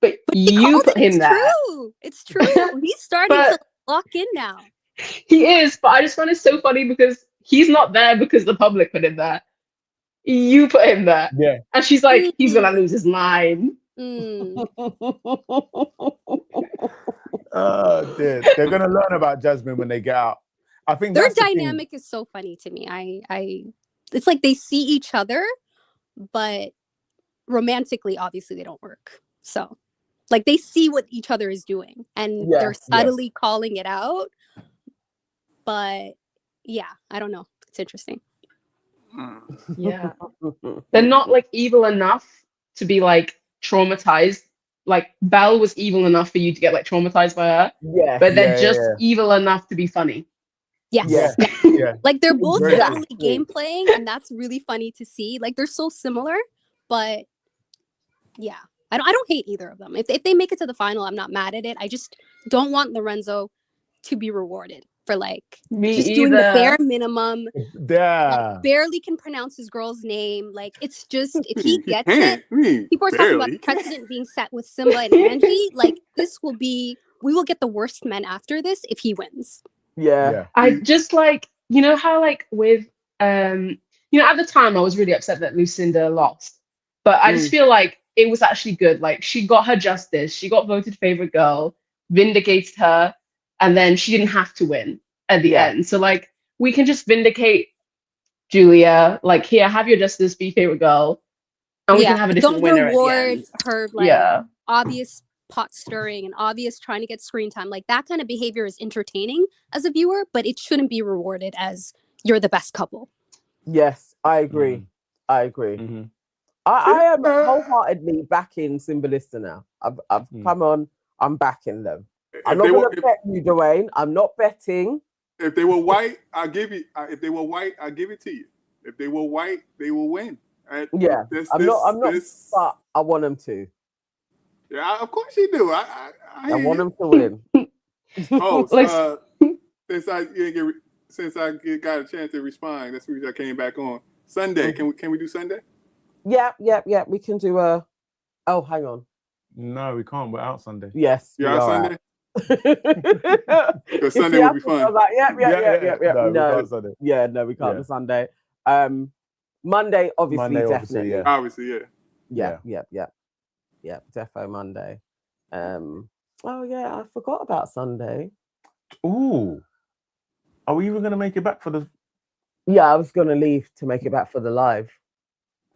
But you put him there. It's true. He's starting to lock in now. He is, but I just find it so funny because he's not there because the public put him there. You put him there. Yeah. And she's like, he's gonna lose his mind. Dear. They're gonna learn about Jasmine when they get out. I think their dynamic is so funny to me. It's like they see each other, but romantically, obviously, they don't work. So, like, they see what each other is doing, and they're subtly calling it out. But yeah, I don't know. It's interesting. Yeah, they're not like evil enough to be like traumatized. Like Belle was evil enough for you to get like traumatized by her. Yeah, but they're just evil enough to be funny. Yes. Yeah. Like they're both subtly game playing, and that's really funny to see. Like they're so similar, but yeah, I don't hate either of them. If they make it to the final, I'm not mad at it. I just don't want Lorenzo to be rewarded for like doing the bare minimum. Yeah, like, barely can pronounce his girl's name. Like it's just if he gets it, people are talking about the precedent being set with Simba and Angie. Like we will get the worst men after this if he wins. Yeah. I just like how like with at the time I was really upset that Lucinda lost, but I just feel like it was actually good. Like she got her justice. She got voted favorite girl, vindicated her. And then she didn't have to win at the end. So, like, we can just vindicate Julia. Like, here, have your justice, be favorite girl. And we can have a different winner at the end. Her, like, obvious pot stirring and obvious trying to get screen time. Like, that kind of behavior is entertaining as a viewer, but it shouldn't be rewarded as you're the best couple. Yes, I agree. I agree. Mm-hmm. I am wholeheartedly backing Symbolista now. I've come on. I'm backing them. I'm not going to bet you, Dwayne. I'm not betting. If they were white, I'll give you. If they were white, I'll give it to you. If they were white, they will win. I'm not. But I want them to. Yeah, of course you do. I want them to win. Since I got a chance to respond, that's the reason I came back on Sunday. Can we do Sunday? Yeah. We can do a. Oh, hang on. No, we can't. We're out Sunday. Yes, you're out Sunday. Because Sunday will be fun. I was like, yep. No, we can't Sunday. Yeah, no, we can't on Sunday. Monday, obviously, definitely. Obviously, yeah. Defo Monday. Oh yeah, I forgot about Sunday. Ooh, are we even gonna make it back for the? Yeah, I was gonna leave to make it back for the live,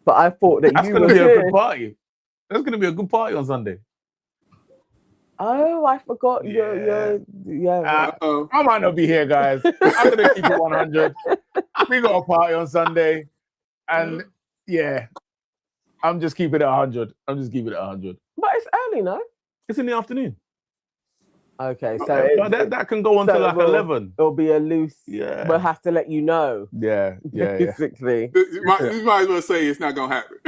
but I thought that that's gonna be a good party. That's gonna be a good party on Sunday. Oh, I forgot. I might not be here, guys. I'm gonna keep it 100. We got a party on Sunday, and I'm just keeping it 100. But it's early, no? It's in the afternoon. Okay, so that can go on to like 11. It'll be a loose. Yeah, we'll have to let you know. Yeah. Basically, you might as well say it's not gonna happen.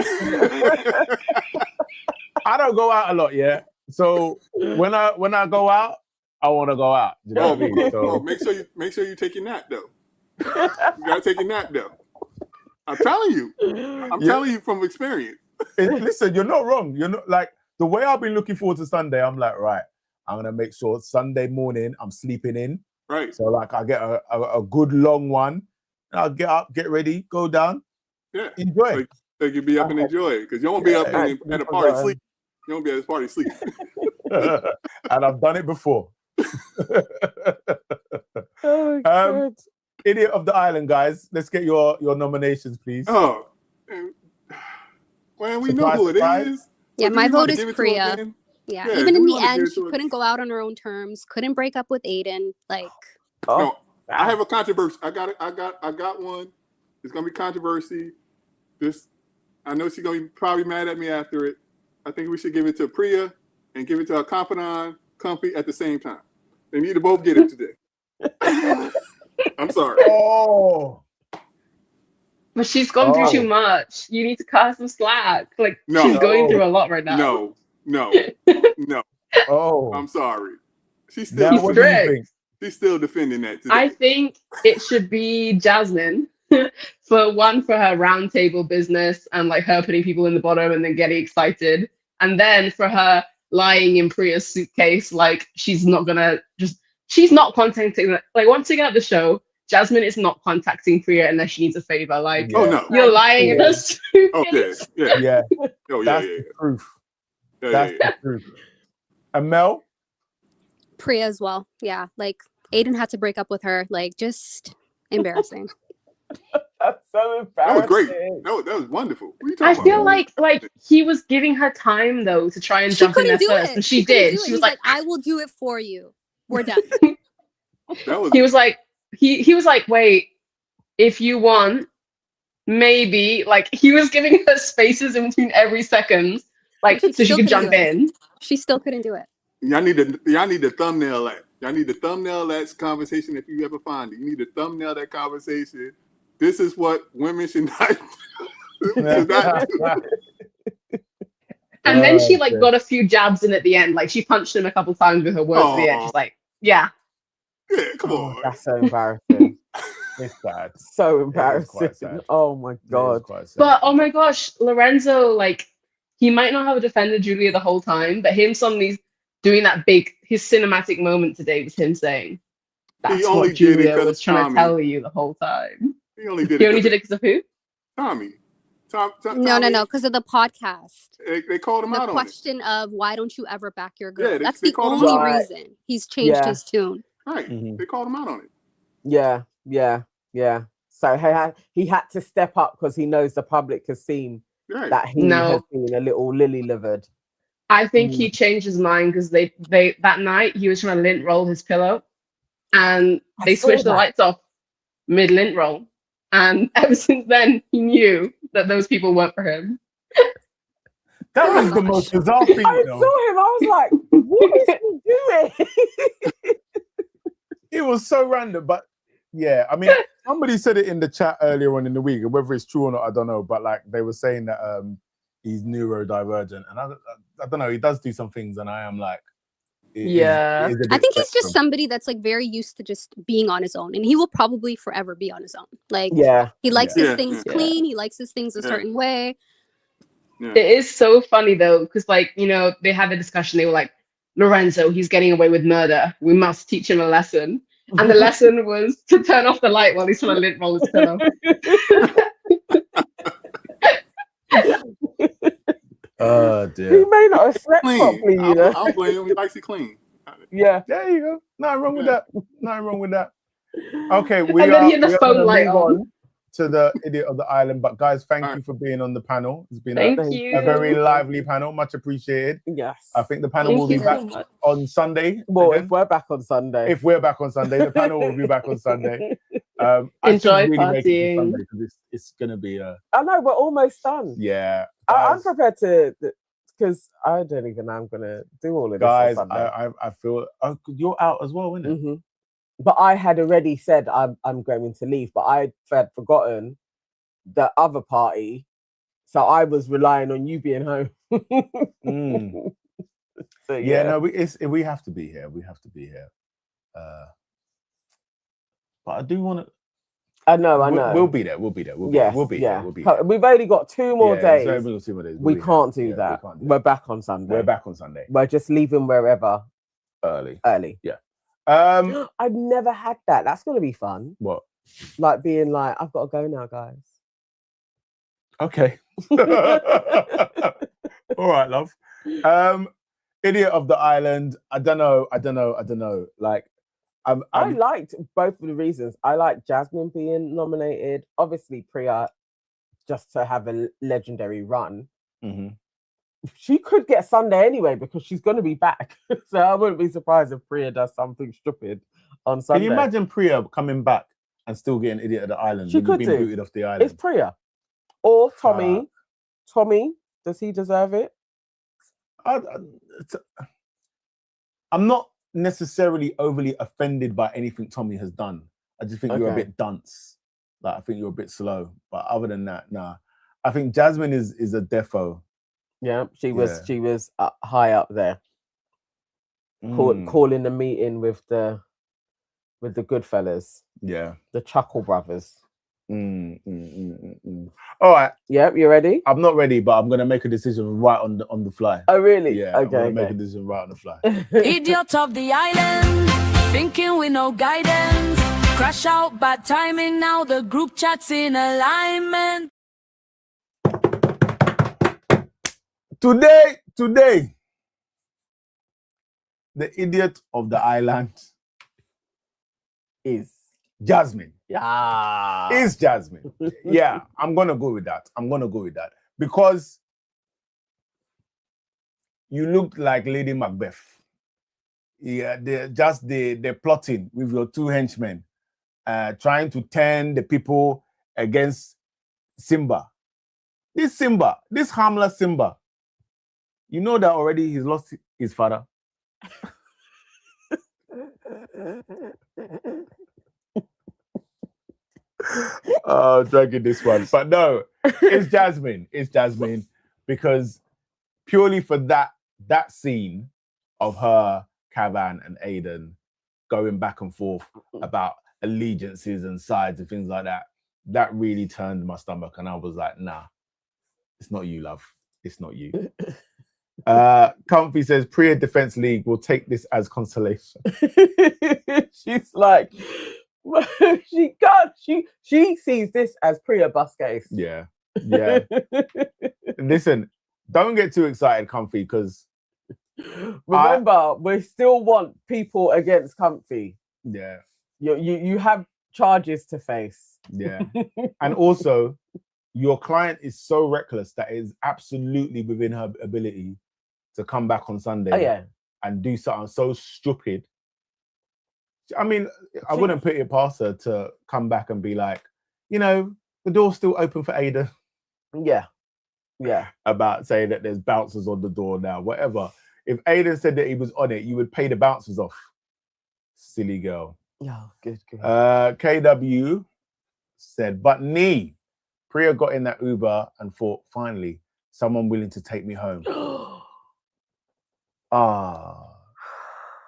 I don't go out a lot, so when I go out, I want to go out. You know what I mean? So make sure you take your nap though. You gotta take your nap though. I'm telling you. I'm telling you from experience. Listen, you're not wrong. You're not like the way I've been looking forward to Sunday. I'm like, right, I'm gonna make sure Sunday morning I'm sleeping in. Right. So like I get a good long one. And I'll get up, get ready, go down. Yeah. Enjoy. So you can be up and enjoy it because you won't be up at a party sleep. You won't be at a party sleep. And I've done it before. Idiot of the Island, guys. Let's get your nominations, please. Oh, well, we know who it is. Yeah, my vote is Priya. Yeah, even in the end, she couldn't go out on her own terms. Couldn't break up with Aidan. No, I have a controversy. I got one. It's gonna be controversy. I know she's gonna be probably mad at me after it. I think we should give it to Priya and give it to our confidant, Comfy, at the same time. They need to both get it today. I'm sorry. Oh. But she's gone through too much. You need to cut her some slack. She's going through a lot right now. No. Oh. I'm sorry. She's still defending that today. I think it should be Jasmine for her roundtable business and her putting people in the bottom and then getting excited. And then for her lying in Priya's suitcase, she's not contacting once again at the show, Jasmine is not contacting Priya unless she needs a favor. You're lying in her suitcase. Yeah. That's the proof. That's the proof. And Mel? Priya as well. Yeah, Aidan had to break up with her. Just embarrassing. That's so embarrassing. That was great. That was wonderful. What are you talking feel about? like he was giving her time though to try and jump in there first, and she did. She was like, "I will do it for you. We're done." He was like, he was like, "Wait, if you want, maybe." He was giving her spaces in between every second, so she could jump in. She still couldn't do it. Y'all need to thumbnail that. Y'all need to thumbnail that conversation if you ever find it. You need to thumbnail that conversation. This is what women should not do. And then she got a few jabs in at the end. She punched him a couple times with her words at the end. She's yeah, come on. That's so embarrassing. It's sad. So embarrassing. Sad. Oh my god. But oh my gosh, Lorenzo, he might not have defended Julia the whole time, but him suddenly doing his cinematic moment today was him saying, "That's what Julia was trying to tell you the whole time." He only did it because of who? Tommy. No, because of the podcast. They called him out on it. The question of why don't you ever back your girl? Yeah, that's the only reason he's changed his tune. Right. They called him out on it. Yeah. So he had to step up because he knows the public has seen that he has been a little lily-livered. I think he changed his mind because they that night he was trying to lint roll his pillow, and they switched the lights off mid lint roll, and ever since then he knew that those people weren't for him. That was the most bizarre thing. I saw him. I was like, "What is he doing?" It was so random, but yeah, I mean, somebody said it in the chat earlier on in the week, and whether it's true or not, I don't know. But they were saying that he's neurodivergent, and I don't know. He does do some things, and I am like, I think he's just somebody that's very used to just being on his own, and he will probably forever be on his own. He likes his things clean. He likes his things a certain way. Yeah. It is so funny though, because they had the discussion. They were like, Lorenzo, he's getting away with murder. We must teach him a lesson. And the lesson was to turn off the light while he's trying to lint roll his pillow. Oh dear. He may not have slept properly, you know. I'll blame him. He likes it clean. Yeah. There you go. Nothing wrong with that. Nothing wrong with that. Okay, And then he had the phone light on. To the idiot of the island. But guys, thank you for being on the panel. It's been Thank a you. very lively panel. Much appreciated. Yes. I think the panel will be back on Sunday. Well, again. if we're back on Sunday. If we're back on Sunday, the panel will be back on Sunday. Enjoy partying. Sunday because it's gonna be I know, we're almost done. Yeah. I'm prepared to, because I don't even know I'm gonna do all of this. Guys, on Sunday. I feel you're out as well, isn't it? Mm-hmm. But I had already said I'm going to leave, but I had forgotten the other party, so I was relying on you being home. So, yeah, no, we have to be here. We have to be here. But I do want to. I know. We'll be there. We'll be there. We'll be there. We'll be there. We've only got 2 more days. So we've got 2 more days. We can't do that. We're back on Sunday. We're back on Sunday. We're just leaving wherever. Early. Yeah. I've never had that. That's gonna be fun. What? Like being like, I've got to go now, guys. Okay. All right, love. Idiot of the Island. I don't know. Like, I liked both of the reasons. I like Jasmine being nominated. Obviously, Priya, just to have a legendary run. Mm-hmm. She could get Sunday anyway because she's going to be back. So I wouldn't be surprised if Priya does something stupid on Sunday. Can you imagine Priya coming back and still getting Idiot of the Island? She could be do. booted off the island. It's Priya. Or Tommy. Tommy, does he deserve it? I'm not necessarily overly offended by anything Tommy has done. I just think you're a bit dunce. Like, I think you're a bit slow. But other than that, nah. I think Jasmine is a defo. Yeah, she was high up there. Calling the meeting with the good fellas. Yeah. The Chuckle Brothers. All right. Yep, you ready? I'm not ready, but I'm gonna make a decision right on the fly. Oh, really? Yeah. Okay. I'm gonna make a decision right on the fly. Idiot of the island, thinking with no guidance. Crash out, bad timing. Now the group chat's in alignment. Today, the idiot of the island is Jasmine. Yeah. Is Jasmine. Yeah, I'm gonna go with that. Because you look like Lady Macbeth. Yeah, they're plotting with your 2 henchmen, trying to turn the people against Simba. This harmless Simba. You know that already he's lost his father. Oh, dragging this one. But no, it's Jasmine. It's Jasmine because purely for that scene of her, Cavan and Aidan going back and forth about allegiances and sides and things like that, that really turned my stomach and I was like, nah, it's not you, love. It's not you. Comfy says Priya Defense League will take this as consolation. She's like, she sees this as Priya bus case. Yeah. Listen, don't get too excited, Comfy, because remember, we still want people against Comfy. Yeah. You have charges to face. Yeah. And also, your client is so reckless that it is absolutely within her ability to come back on Sunday and do something so stupid. I mean, I wouldn't put it past her to come back and be like, the door's still open for Aidan. Yeah. About saying that there's bouncers on the door now, whatever. If Aidan said that he was on it, you would pay the bouncers off. Silly girl. Yeah, good. KW said, but Nii, Priya got in that Uber and thought, finally, someone willing to take me home.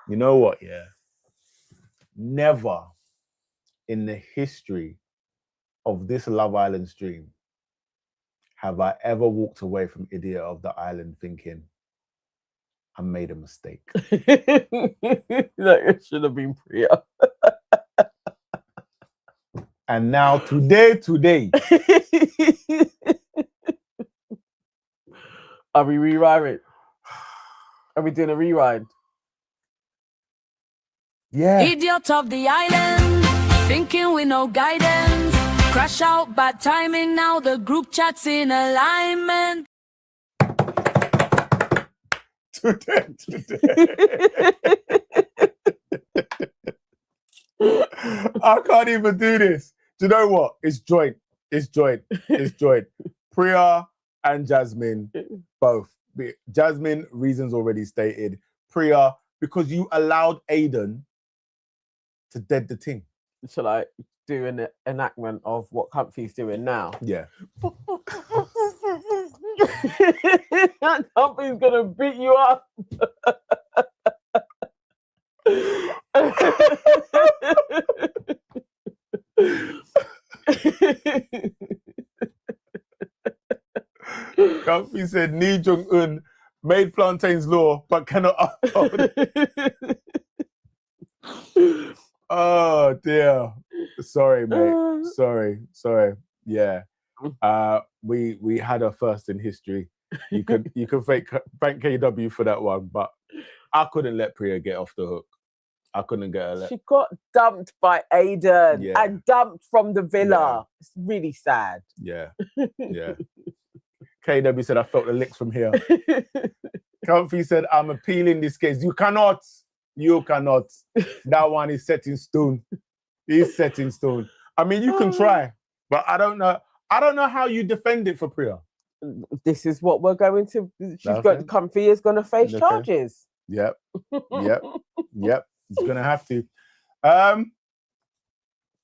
You know what, yeah? Never in the history of this Love Island stream have I ever walked away from Idiot of the Island thinking, I made a mistake. It should have been Priya. And now today. Are we rewriting? Are we doing a rewind? Yeah. Idiot of the island, thinking with no guidance. Crash out, bad timing, now the group chat's in alignment. Today. I can't even do this. Do you know what? It's joint. Priya and Jasmine, both. Jasmine, reasons already stated. Priya, because you allowed Aidan to dead the thing. Shall I do an enactment of what Comfy's doing now? Yeah. Comfy's gonna beat you up. Comfy said Nii Jong-un made plantain's law but cannot uphold. Oh dear. Sorry, mate. Sorry. Yeah. We had a first in history. You could thank KW for that one, but I couldn't let Priya get off the hook. I couldn't get her. She got dumped by Aidan and dumped from the villa. It's really sad. Yeah. KW said I felt the licks from here. Comfy said I'm appealing this case. You cannot. That one is set in stone. He's set in stone. I mean, you can try, but I don't know how you defend it for Priya. This is what we're going to. Comfy is going to face charges. Yep. He's gonna have to.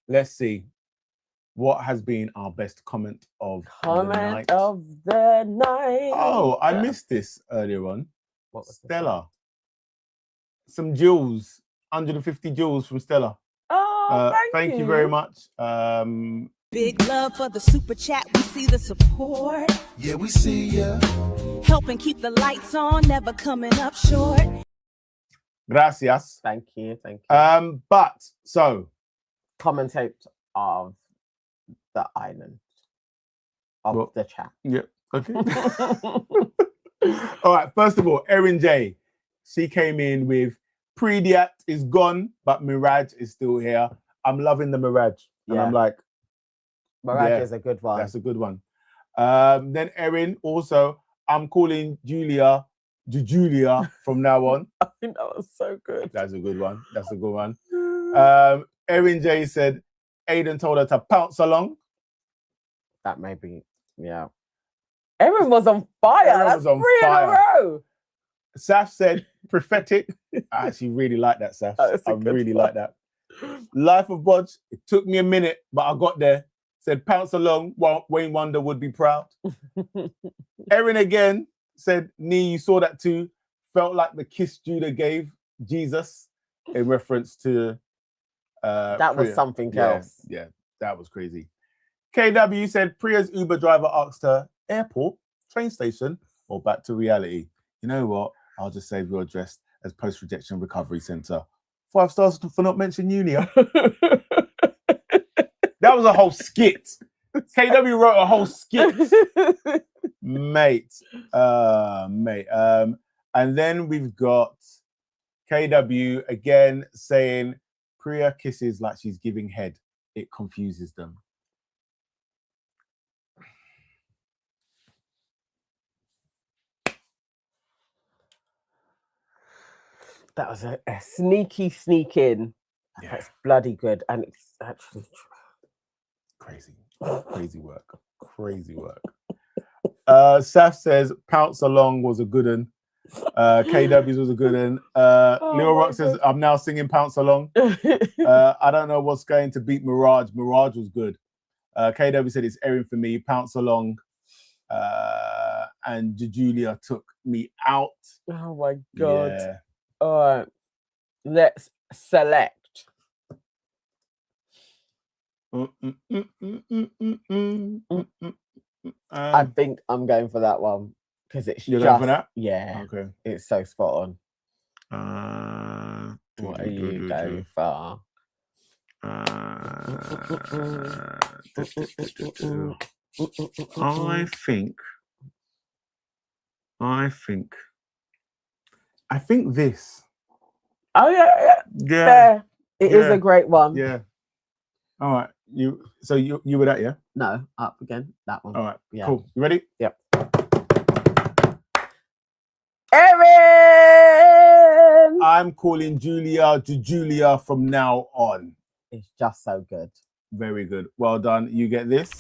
Let's see. What has been our best comment of the night? Oh, I missed this earlier on. What was Stella? Some jewels, 150 jewels from Stella. Oh, thank you very much. Big love for the super chat. We see the support. Yeah, we see ya. Helping keep the lights on, never coming up short. Gracias. Thank you. But so commentate of the island of the chat. Yeah. Okay. All right. First of all, Erin J. She came in with Prediat is gone, but Mirage is still here. I'm loving the Mirage, and I'm like, Mirage is a good one. That's a good one. Then Erin also, I'm calling Julia from now on. I think that was so good. That's a good one. Erin J said Aidan told her to pounce along. That may be, Erin was on fire. That's on 3 in a row. Saf said prophetic. I actually really like that, Saf. I really like that. Life of Bodge, it took me a minute, but I got there. Said pounce along, Wayne Wonder would be proud. Erin again said, Nii, you saw that too. Felt like the kiss Judah gave Jesus in reference to that was something else. Yeah, that was crazy. KW said Priya's Uber driver asked her, airport, train station, or back to reality. You know what? I'll just save your address as post-rejection recovery center. 5 stars for not mentioning Julia. That was a whole skit. KW wrote a whole skit. Mate. And then we've got KW again saying Priya kisses like she's giving head. It confuses them. That was a sneaky sneak in. Yeah. That's bloody good. And it's actually crazy work. Saf says Pounce Along was a good one. KW's was a good one. Lil Rock says I'm now singing Pounce Along. I don't know what's going to beat Mirage. Mirage was good. KW said it's Erin for me. Pounce Along. And Julia took me out. Oh my god. Yeah. All right, let's select. I think I'm going for that one. because it's You're just going for that? yeah. Okay. It's so spot on. What are you going for? I think this. Oh yeah. Fair. It is a great one. Yeah. All right. So you were that, yeah? No, up again. That one. All right. Yeah. Cool. You ready? Yep. Erin! I'm calling Julia to Julia from now on. It's just so good. Very good. Well done. You get this.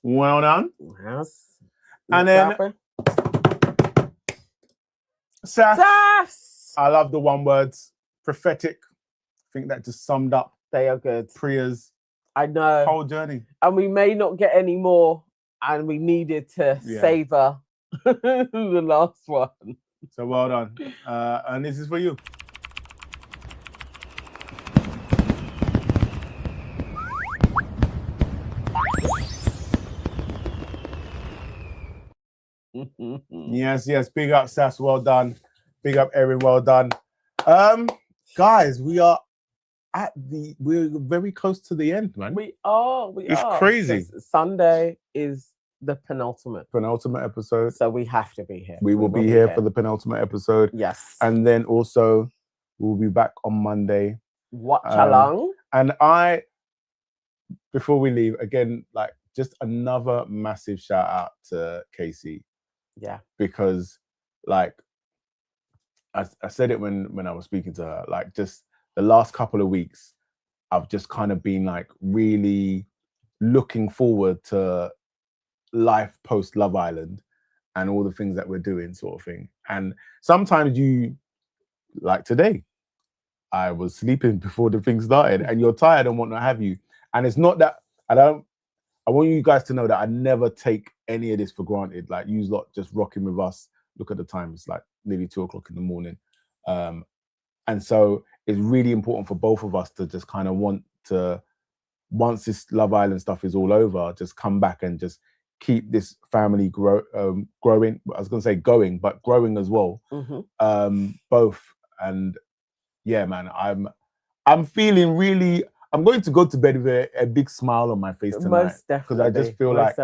Well done. Yes. And then Sass. I love the one words. Prophetic. I think that just summed up. They are good. Priya's whole journey. And we may not get any more, and we needed to savor the last one. So well done. And this is for you. Yes. Big up, Sass. Well done. Big up, Erin. Well done. Guys, we're very close to the end, man. We are. It's crazy. Sunday is the penultimate episode. So we have to be here. We will be here for the penultimate episode. Yes. And then also we'll be back on Monday. Watch along. And before we leave, again, like just another massive shout out to Casey. Yeah. Because like I said it when I was speaking to her, like just the last couple of weeks, I've just kind of been like really looking forward to life post Love Island and all the things that we're doing, sort of thing. And sometimes like today, I was sleeping before the thing started and you're tired and whatnot have you. And it's not that I want you guys to know that I never take any of this for granted. Like you lot just rocking with us. Look at the time, it's like nearly 2 o'clock in the morning. And so it's really important for both of us to just kind of want to, once this Love Island stuff is all over, just come back and just keep this family growing. I was going to say going, but growing as well. Both. And yeah, man, I'm feeling really, I'm going to go to bed with a big smile on my face tonight. Most definitely. Because I just feel like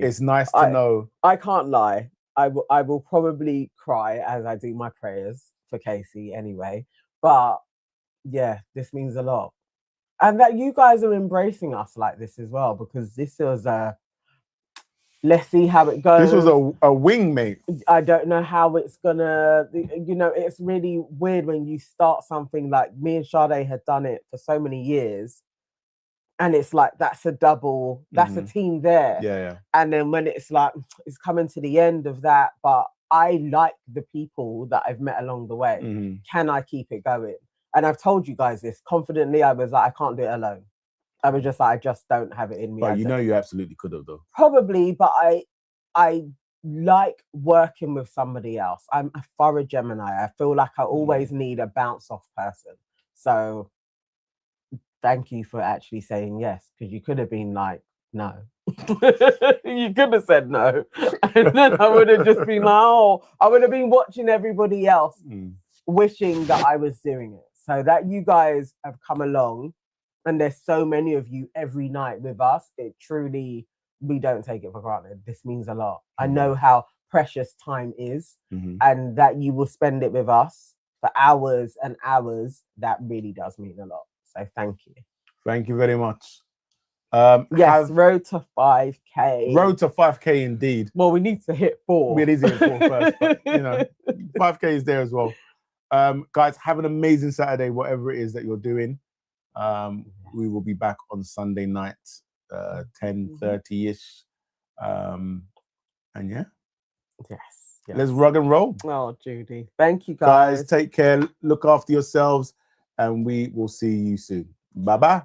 it's nice to know. I can't lie. I will probably cry as I do my prayers for Casey anyway. But yeah, this means a lot. And that you guys are embracing us like this as well, because this was let's see how it goes. This was a wing, mate. I don't know how it's gonna, it's really weird when you start something like me and Sade had done it for so many years. And it's like, that's a double, that's a team there. Yeah. And then when it's like, it's coming to the end of that, but I like the people that I've met along the way. Can I keep it going? And I've told you guys this confidently. I was like, I can't do it alone. I was just like, I just don't have it in me. But you absolutely could have though. Probably, but I like working with somebody else. I'm a thorough Gemini. I feel like I always need a bounce off person. So thank you for actually saying yes, because you could have been like, no. You could have said no. And then I would have just been like, oh, I would have been watching everybody else wishing that I was doing it. So that you guys have come along and there's so many of you every night with us, it truly, we don't take it for granted. This means a lot. I know how precious time is and that you will spend it with us for hours and hours. That really does mean a lot. So thank you. Thank you very much. Yes, road to 5K. Road to 5K indeed. Well, we need to hit 4. We need to hit 4 first, but 5K is there as well. Guys, have an amazing Saturday, whatever it is that you're doing. We will be back on Sunday night, 10:30ish. And yeah. Yes. Let's rock and roll. Oh, Judy. Thank you, guys. Guys, take care. Look after yourselves. And we will see you soon. Bye-bye.